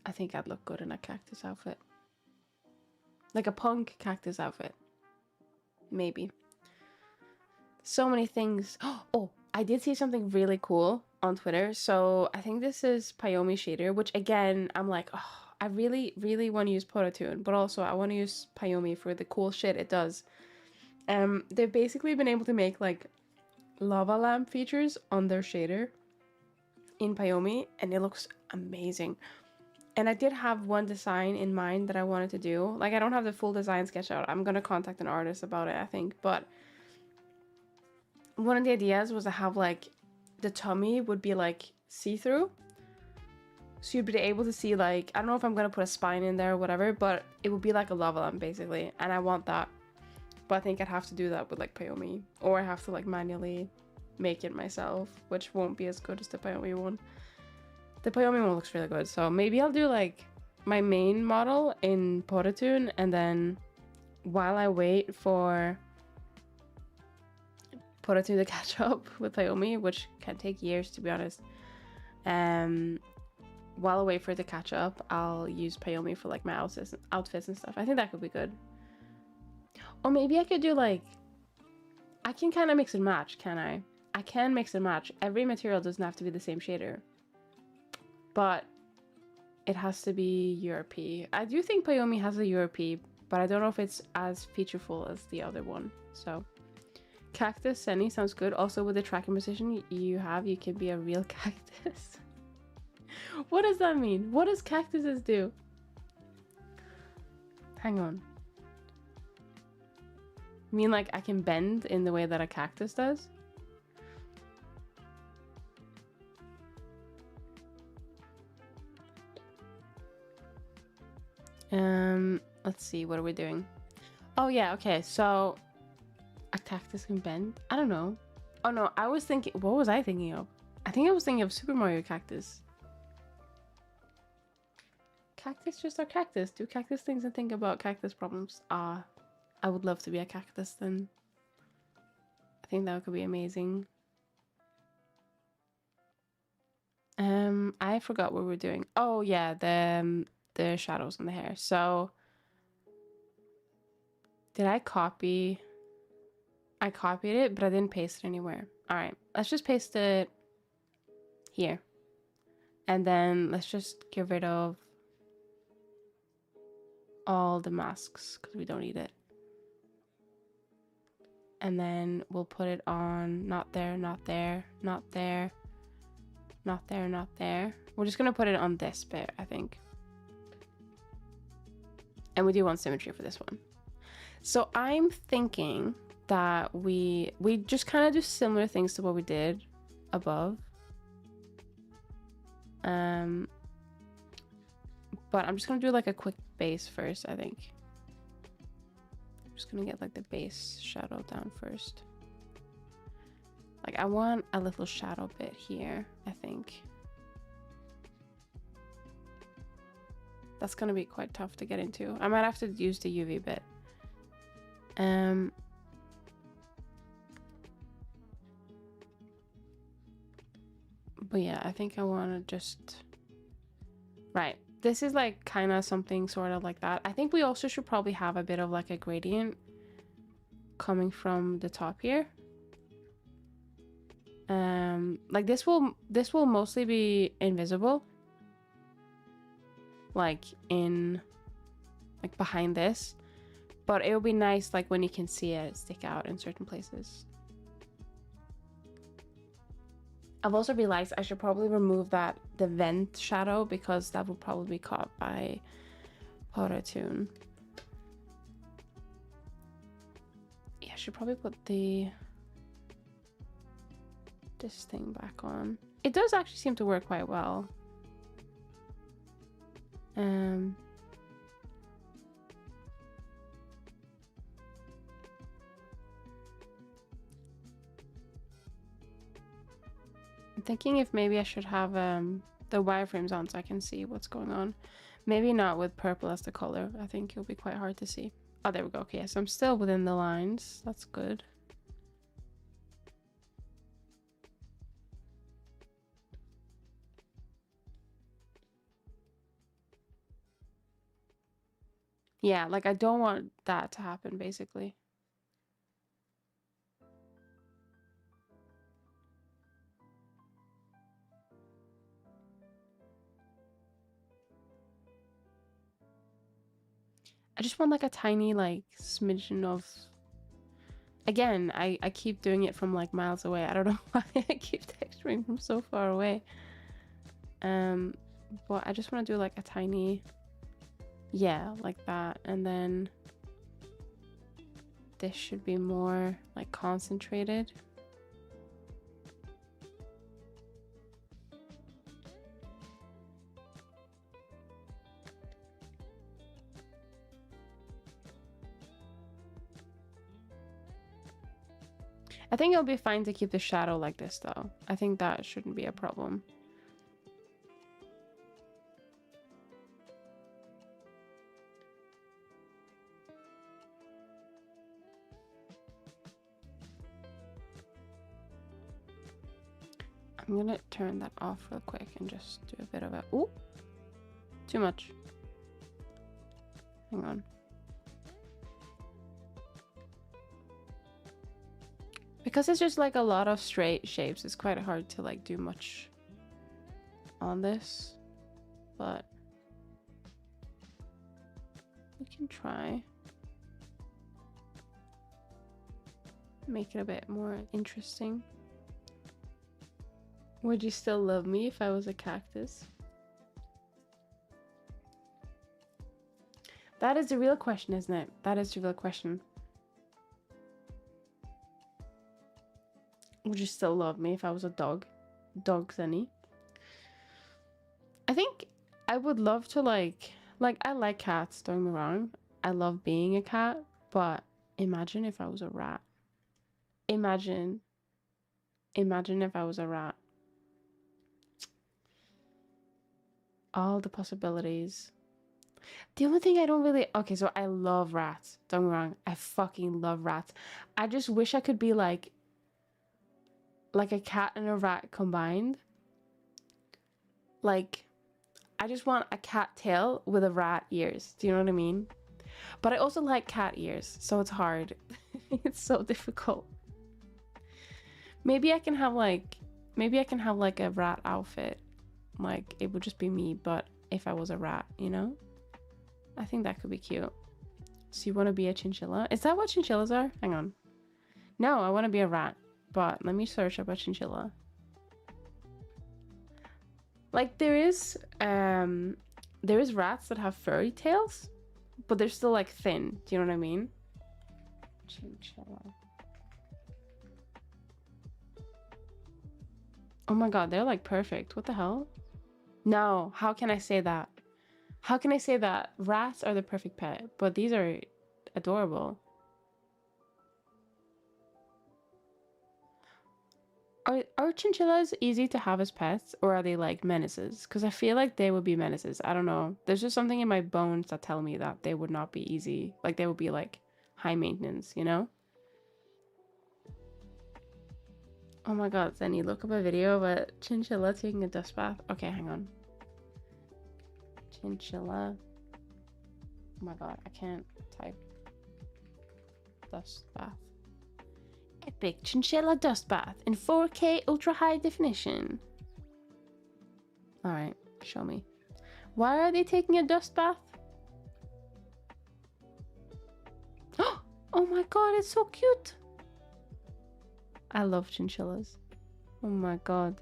Speaker 1: I think I'd look good in a cactus outfit. Like a punk cactus outfit. Maybe. So many things. Oh, I did see something really cool on Twitter. So I think this is Payomi shader, which again, I'm like, oh, I really, really want to use Pototune, but also I want to use Payomi for the cool shit it does. They've basically been able to make like lava lamp features on their shader in Payomi, and it looks amazing. And I did have one design in mind that I wanted to do. Like, I don't have the full design sketch out. I'm gonna contact an artist about it, I think. But one of the ideas was to have like the tummy would be like see-through. So you'd be able to see like, I don't know if I'm gonna put a spine in there or whatever, but it would be like a lava lamp basically. And I want that. But I think I'd have to do that with like Payomi. Or I have to like manually make it myself, which won't be as good as the Payomi one. The Payomi one looks really good. So maybe I'll do like my main model in Pototune, and then while I wait for put it through the catch up with Payomi, which can take years to be honest. While I wait for it to catch up, I'll use Payomi for like my outfits and stuff. I think that could be good. Or maybe I could do like, I can kind of mix and match, can I? I can mix and match. Every material doesn't have to be the same shader, but it has to be URP. I do think Payomi has a URP, but I don't know if it's as featureful as the other one. So Cactus Senny sounds good. Also with the tracking position you have, you can be a real cactus. What does that mean? What does cactuses do? Hang on. You mean like I can bend in the way that a cactus does? Let's see, what are we doing? Oh yeah, okay, so a cactus can bend? I don't know. Oh no, I was thinking, what was I thinking of? I think I was thinking of Super Mario Cactus. Cactus just are cactus. Do cactus things and think about cactus problems. I would love to be a cactus then. I think that could be amazing. I forgot what we were doing. Oh yeah, the shadows in the hair. So did I copy? I copied it, but I didn't paste it anywhere. All right, let's just paste it here. And then let's just get rid of all the masks because we don't need it. And then we'll put it on, not there, not there, not there, not there, not there. We're just gonna put it on this bit, I think. And we do want symmetry for this one. So I'm thinking that we just kind of do similar things to what we did above. But I'm just gonna do like a quick base first, I think. I'm just gonna get like the base shadow down first. Like I want a little shadow bit here, I think. That's gonna be quite tough to get into. I might have to use the UV bit. But yeah, I think I want to just... Right. This is like kind of something sort of like that. I think we also should probably have a bit of like a gradient coming from the top here. Like this will mostly be invisible. Like behind this. But it will be nice like when you can see it stick out in certain places. I've also realized I should probably remove the vent shadow because that will probably be caught by auto-tune. Yeah, I should probably put this thing back on. It does actually seem to work quite well. I'm thinking if maybe I should have the wireframes on so I can see what's going on. Maybe not with purple as the color. I think it'll be quite hard to see. Oh, there we go. Okay, so I'm still within the lines. That's good. Yeah, like I don't want that to happen, basically. I just want like a tiny like smidgen of... Again, I keep doing it from like miles away. I don't know why I keep texturing from so far away. But I just want to do like a tiny... Yeah, like that. And then this should be more like concentrated. I think it'll be fine to keep the shadow like this though. I think that shouldn't be a problem. I'm gonna turn that off real quick and just do a bit of a... Ooh! Too much. Hang on. Because it's just like a lot of straight shapes, it's quite hard to like do much on this. But we can try. Make it a bit more interesting. Would you still love me if I was a cactus? That is the real question, isn't it? That is the real question. Would you still love me if I was a dog? Dog Zenny. I think I would love to like I like cats, don't get me wrong. I love being a cat, but imagine if I was a rat. Imagine if I was a rat. All the possibilities. The only thing I don't really... Okay, so I love rats. Don't get me wrong. I fucking love rats. I just wish I could be like a cat and a rat combined. Like, I just want a cat tail with a rat ears. Do you know what I mean? But I also like cat ears, so it's hard. It's so difficult. Maybe I can have like a rat outfit. Like, it would just be me, but if I was a rat, you know? I think that could be cute. So you want to be a chinchilla? Is that what chinchillas are? Hang on. No, I want to be a rat. But let me search up a chinchilla. Like, there is rats that have furry tails, but they're still like thin. Do you know what I mean? Chinchilla. Oh my god, they're like perfect. What the hell? No, how can I say that? How can I say that? Rats are the perfect pet, but these are adorable. Are chinchillas easy to have as pets, or are they like menaces? Because I feel like they would be menaces. I don't know. There's just something in my bones that tell me that they would not be easy. Like, they would be like high maintenance, you know? Oh my god, Zenny, look up a video of a chinchilla taking a dust bath. Okay, hang on. Chinchilla. Oh my god, I can't type. Dust bath. Epic chinchilla dust bath in 4K ultra high definition. Alright, show me. Why are they taking a dust bath? Oh my god, it's so cute. I love chinchillas. Oh my god.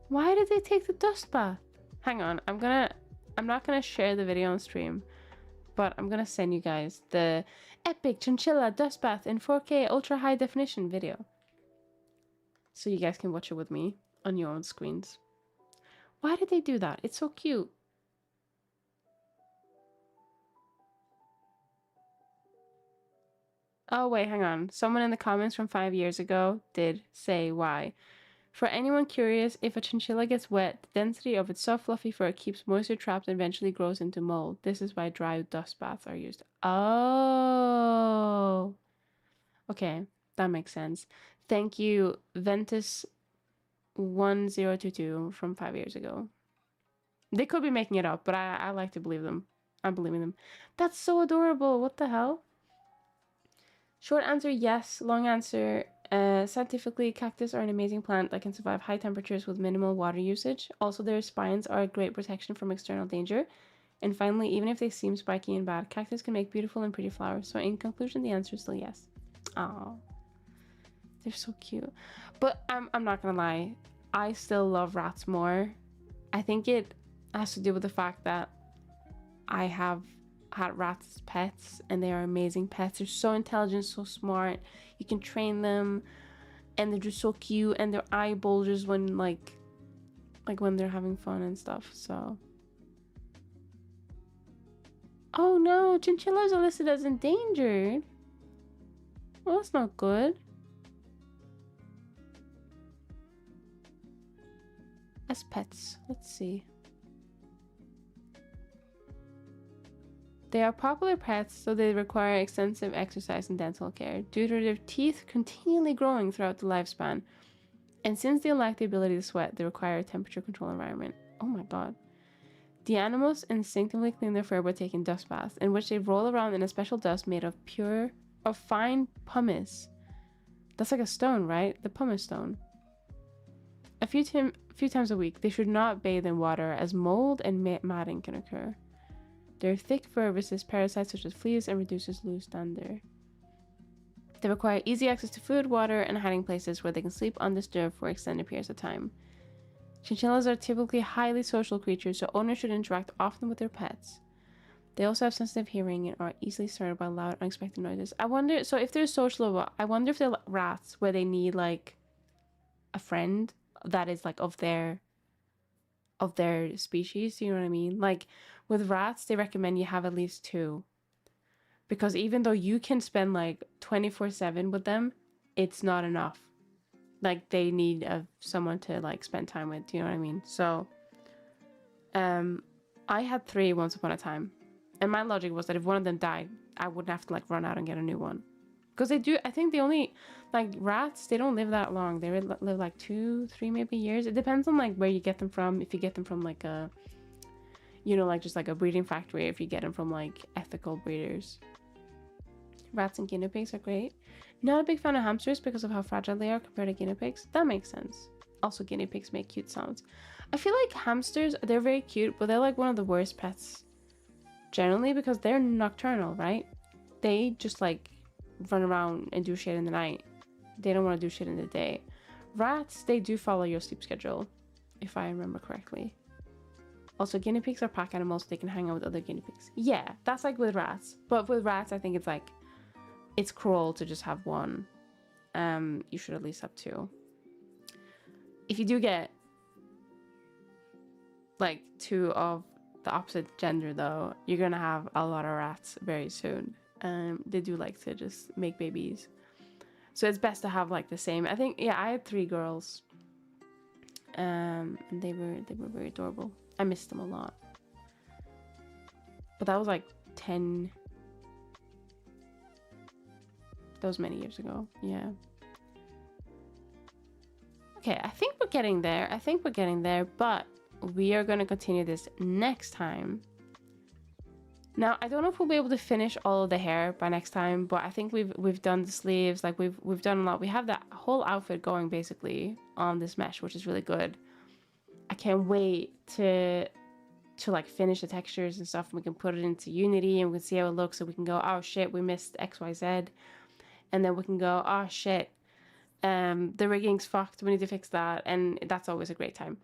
Speaker 1: Why did they take the dust bath? Hang on, I'm not gonna share the video on stream, but I'm gonna send you guys the epic chinchilla dust bath in 4K ultra high definition video, so you guys can watch it with me on your own screens. Why did they do that? It's so cute. Oh wait, hang on. Someone in the comments from 5 years ago did say why. For anyone curious, if a chinchilla gets wet, the density of its soft fluffy fur keeps moisture trapped and eventually grows into mold. This is why dry dust baths are used. Oh. Okay, that makes sense. Thank you, Ventus1022 from 5 years ago. They could be making it up, but I like to believe them. I'm believing them. That's so adorable. What the hell? Short answer, yes. Long answer, scientifically, cactus are an amazing plant that can survive high temperatures with minimal water usage. Also, their spines are a great protection from external danger. And finally, even if they seem spiky and bad, cactus can make beautiful and pretty flowers. So in conclusion, the answer is still yes. Oh, they're so cute. But I'm not gonna lie, I still love rats more. I think it has to do with the fact that I have had rats as pets, and they are amazing pets. They're so intelligent, so smart. You can train them, and they're just so cute, and their eye bulges when like when they're having fun and stuff. So, oh no, chinchillas are listed as endangered. Well, that's not good. As pets, let's see. They are popular pets, so they require extensive exercise and dental care due to their teeth continually growing throughout the lifespan. And since they lack the ability to sweat, they require a temperature control environment. Oh my god. The animals instinctively clean their fur by taking dust baths, in which they roll around in a special dust made of fine pumice. That's like a stone, right? The pumice stone. A few times a week, they should not bathe in water as mold and matting can occur. Their thick fur resists parasites such as fleas and reduces loose dander. They require easy access to food, water, and hiding places where they can sleep undisturbed for extended periods of time. Chinchillas are typically highly social creatures, so owners should interact often with their pets. They also have sensitive hearing and are easily startled by loud, unexpected noises. I wonder, so if they're social, I wonder if they're like rats where they need like a friend that is like of their species, you know what I mean? Like with rats, they recommend you have at least 2. Because even though you can spend like 24/7 with them, it's not enough. Like they need someone to like spend time with, you know what I mean? So I had 3 once upon a time, and my logic was that if one of them died, I wouldn't have to like run out and get a new one, because they do, I think they only, like rats, they don't live that long. They live like 2-3 maybe years. It depends on like where you get them from. If you get them from like a, you know, like just like a breeding factory, if you get them from like ethical breeders. Rats and guinea pigs are great. Not a big fan of hamsters because of how fragile they are compared to guinea pigs. That makes sense. Also, guinea pigs make cute sounds. I feel like hamsters, they're very cute, but they're like one of the worst pets generally because they're nocturnal, right? They just like run around and do shit in the night. They don't want to do shit in the day. Rats, they do follow your sleep schedule, if I remember correctly. Also, guinea pigs are pack animals. They can hang out with other guinea pigs. Yeah, that's like with rats. But with rats, I think it's like, it's cruel to just have one. You should at least have 2. If you do get like 2 of the opposite gender though, you're gonna have a lot of rats very soon. They do like to just make babies. So it's best to have like the same. I think, yeah, I had 3 girls. And they were very adorable. I missed them a lot. But that was like 10. That was many years ago. Yeah. Okay, I think we're getting there. But we are going to continue this next time. Now, I don't know if we'll be able to finish all of the hair by next time, but I think we've done the sleeves. Like we've done a lot. We have that whole outfit going basically on this mesh, which is really good. I can't wait to like finish the textures and stuff. And we can put it into Unity and we can see how it looks. So we can go, oh shit, we missed XYZ. And then we can go, oh shit, the rigging's fucked, we need to fix that. And that's always a great time.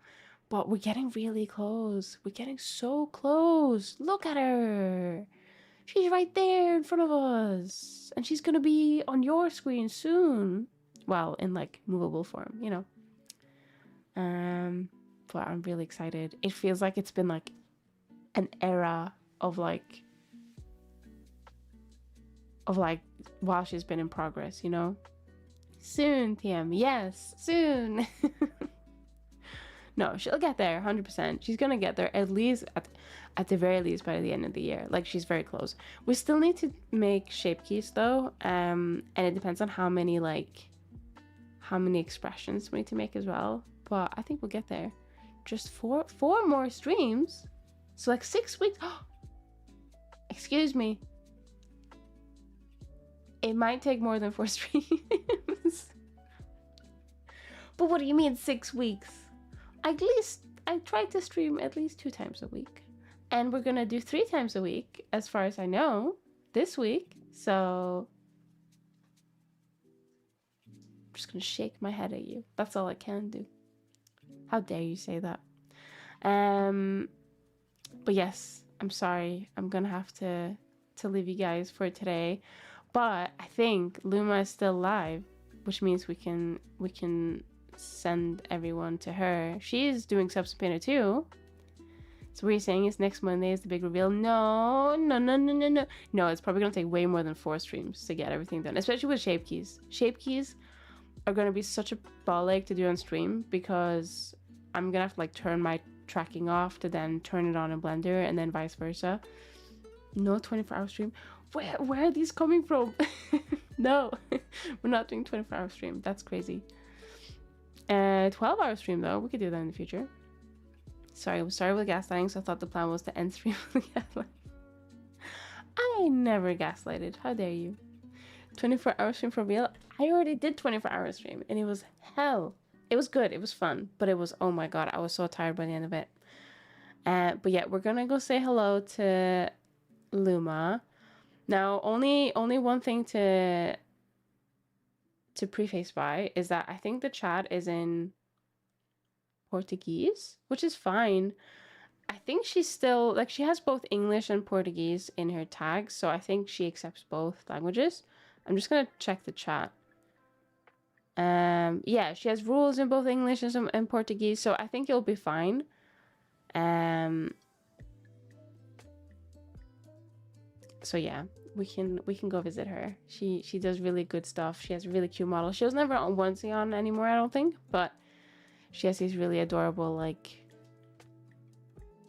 Speaker 1: But we're getting really close. We're getting so close. Look at her. She's right there in front of us. And she's gonna be on your screen soon. Well, in like movable form, you know. But I'm really excited. It feels like it's been like an era of like while she's been in progress, you know. Soon, TM, yes, soon. No, she'll get there 100%. She's gonna get there at least at the very least by the end of the year. Like she's very close. We still need to make shape keys though, and it depends on how many expressions we need to make as well. But I think we'll get there. Just four more streams, so like 6 weeks. Excuse me. It might take more than 4 streams. But what do you mean 6 weeks? At least I tried to stream at least 2 times a week. And we're gonna do 3 times a week, as far as I know, this week. So I'm just gonna shake my head at you. That's all I can do. How dare you say that? But yes, I'm sorry. I'm gonna have to leave you guys for today. But I think Luma is still live, which means we can send everyone to her. She's doing Subs Painter too. So what you're saying is next Monday is the big reveal? No. No, it's probably gonna take way more than 4 streams to get everything done, especially with shape keys. Shape keys are gonna be such a ball ache to do on stream because I'm gonna have to like turn my tracking off to then turn it on in Blender and then vice versa. No 24-hour stream. Where are these coming from? No, we're not doing 24-hour stream. That's crazy. 12-hour stream though. We could do that in the future. Sorry, we started with gaslighting, so I thought the plan was to end stream with gaslighting. I never gaslighted. How dare you? 24-hour stream for real? I already did 24-hour stream and it was hell. It was good. It was fun, but it was, oh my god, I was so tired by the end of it. But yeah, we're gonna go say hello to Luma. Now, only one thing to preface by is that I think the chat is in Portuguese, which is fine. I think she's still, like, she has both English and Portuguese in her tags, so I think she accepts both languages. I'm just gonna check the chat. Yeah, she has rules in both English and Portuguese, so I think you'll be fine. So yeah, we can go visit her. She does really good stuff. She has a really cute model. She doesn't have her own onesie on anymore, I don't think, but she has these really adorable, like,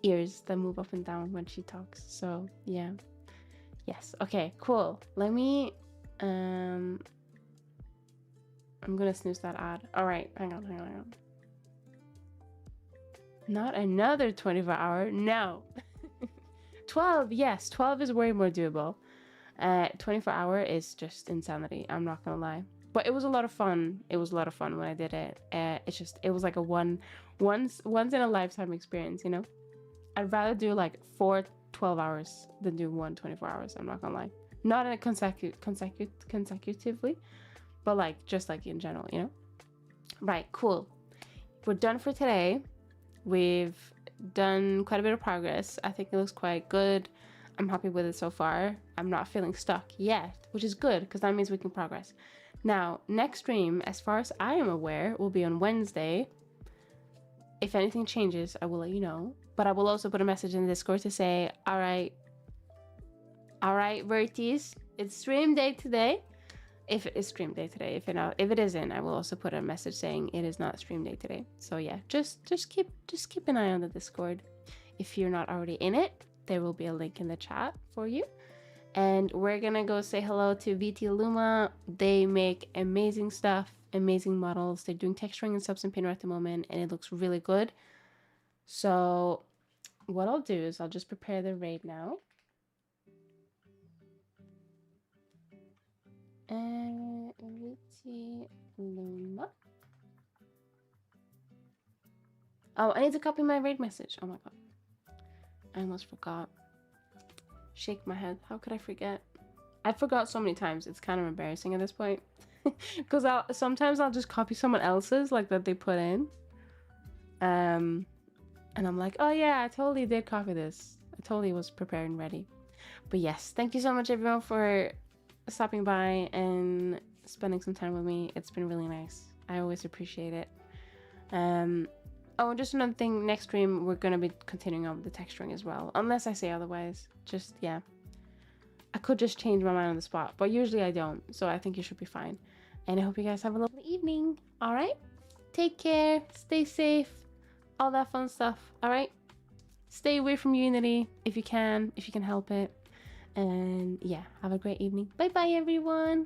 Speaker 1: ears that move up and down when she talks. So yeah. Yes. Okay, cool. Let me I'm gonna snooze that ad. All right, hang on. Not another 24-hour. No. 12. Yes, 12 is way more doable. 24-hour is just insanity. I'm not gonna lie. But it was a lot of fun. It was a lot of fun when I did it. It was like a once in a lifetime experience, you know? I'd rather do like 4 12 hours than do 1 24 hours. I'm not gonna lie. Not in a consecutively, but like just like in general, you know? Right, cool. We're done for today. We've done quite a bit of progress. I think it looks quite good. I'm happy with it so far. I'm not feeling stuck yet, which is good because that means we can progress. Now, next stream, as far as I am aware, will be on Wednesday. If anything changes, I will let you know. But I will also put a message in the Discord to say, all right, VODs, it's stream day today. If it is stream day today, if it isn't, I will also put a message saying it is not stream day today. So yeah, just keep an eye on the Discord. If you're not already in it, there will be a link in the chat for you. And we're gonna go say hello to VT Luma. They make amazing stuff, amazing models. They're doing texturing and subs and painter at the moment, and it looks really good. So what I'll do is I'll just prepare the raid now. VT Luma. Oh, I need to copy my raid message. Oh my god. I almost forgot. Shake my head. How could I forget? I forgot so many times. It's kind of embarrassing at this point. Because sometimes I'll just copy someone else's, like, that they put in. And I'm like, oh yeah, I totally did copy this. I totally was prepared and ready. But yes, thank you so much everyone for stopping by and spending some time with me. It's been really nice. I always appreciate it. Oh, and just another thing, next stream we're gonna be continuing on with the texturing as well, unless I say otherwise. Just, yeah, I could just change my mind on the spot, but usually I don't, so I think you should be fine. And I hope you guys have a lovely evening. All right, take care, stay safe, all that fun stuff. All right, stay away from Unity if you can help it. And yeah, have a great evening. Bye bye everyone.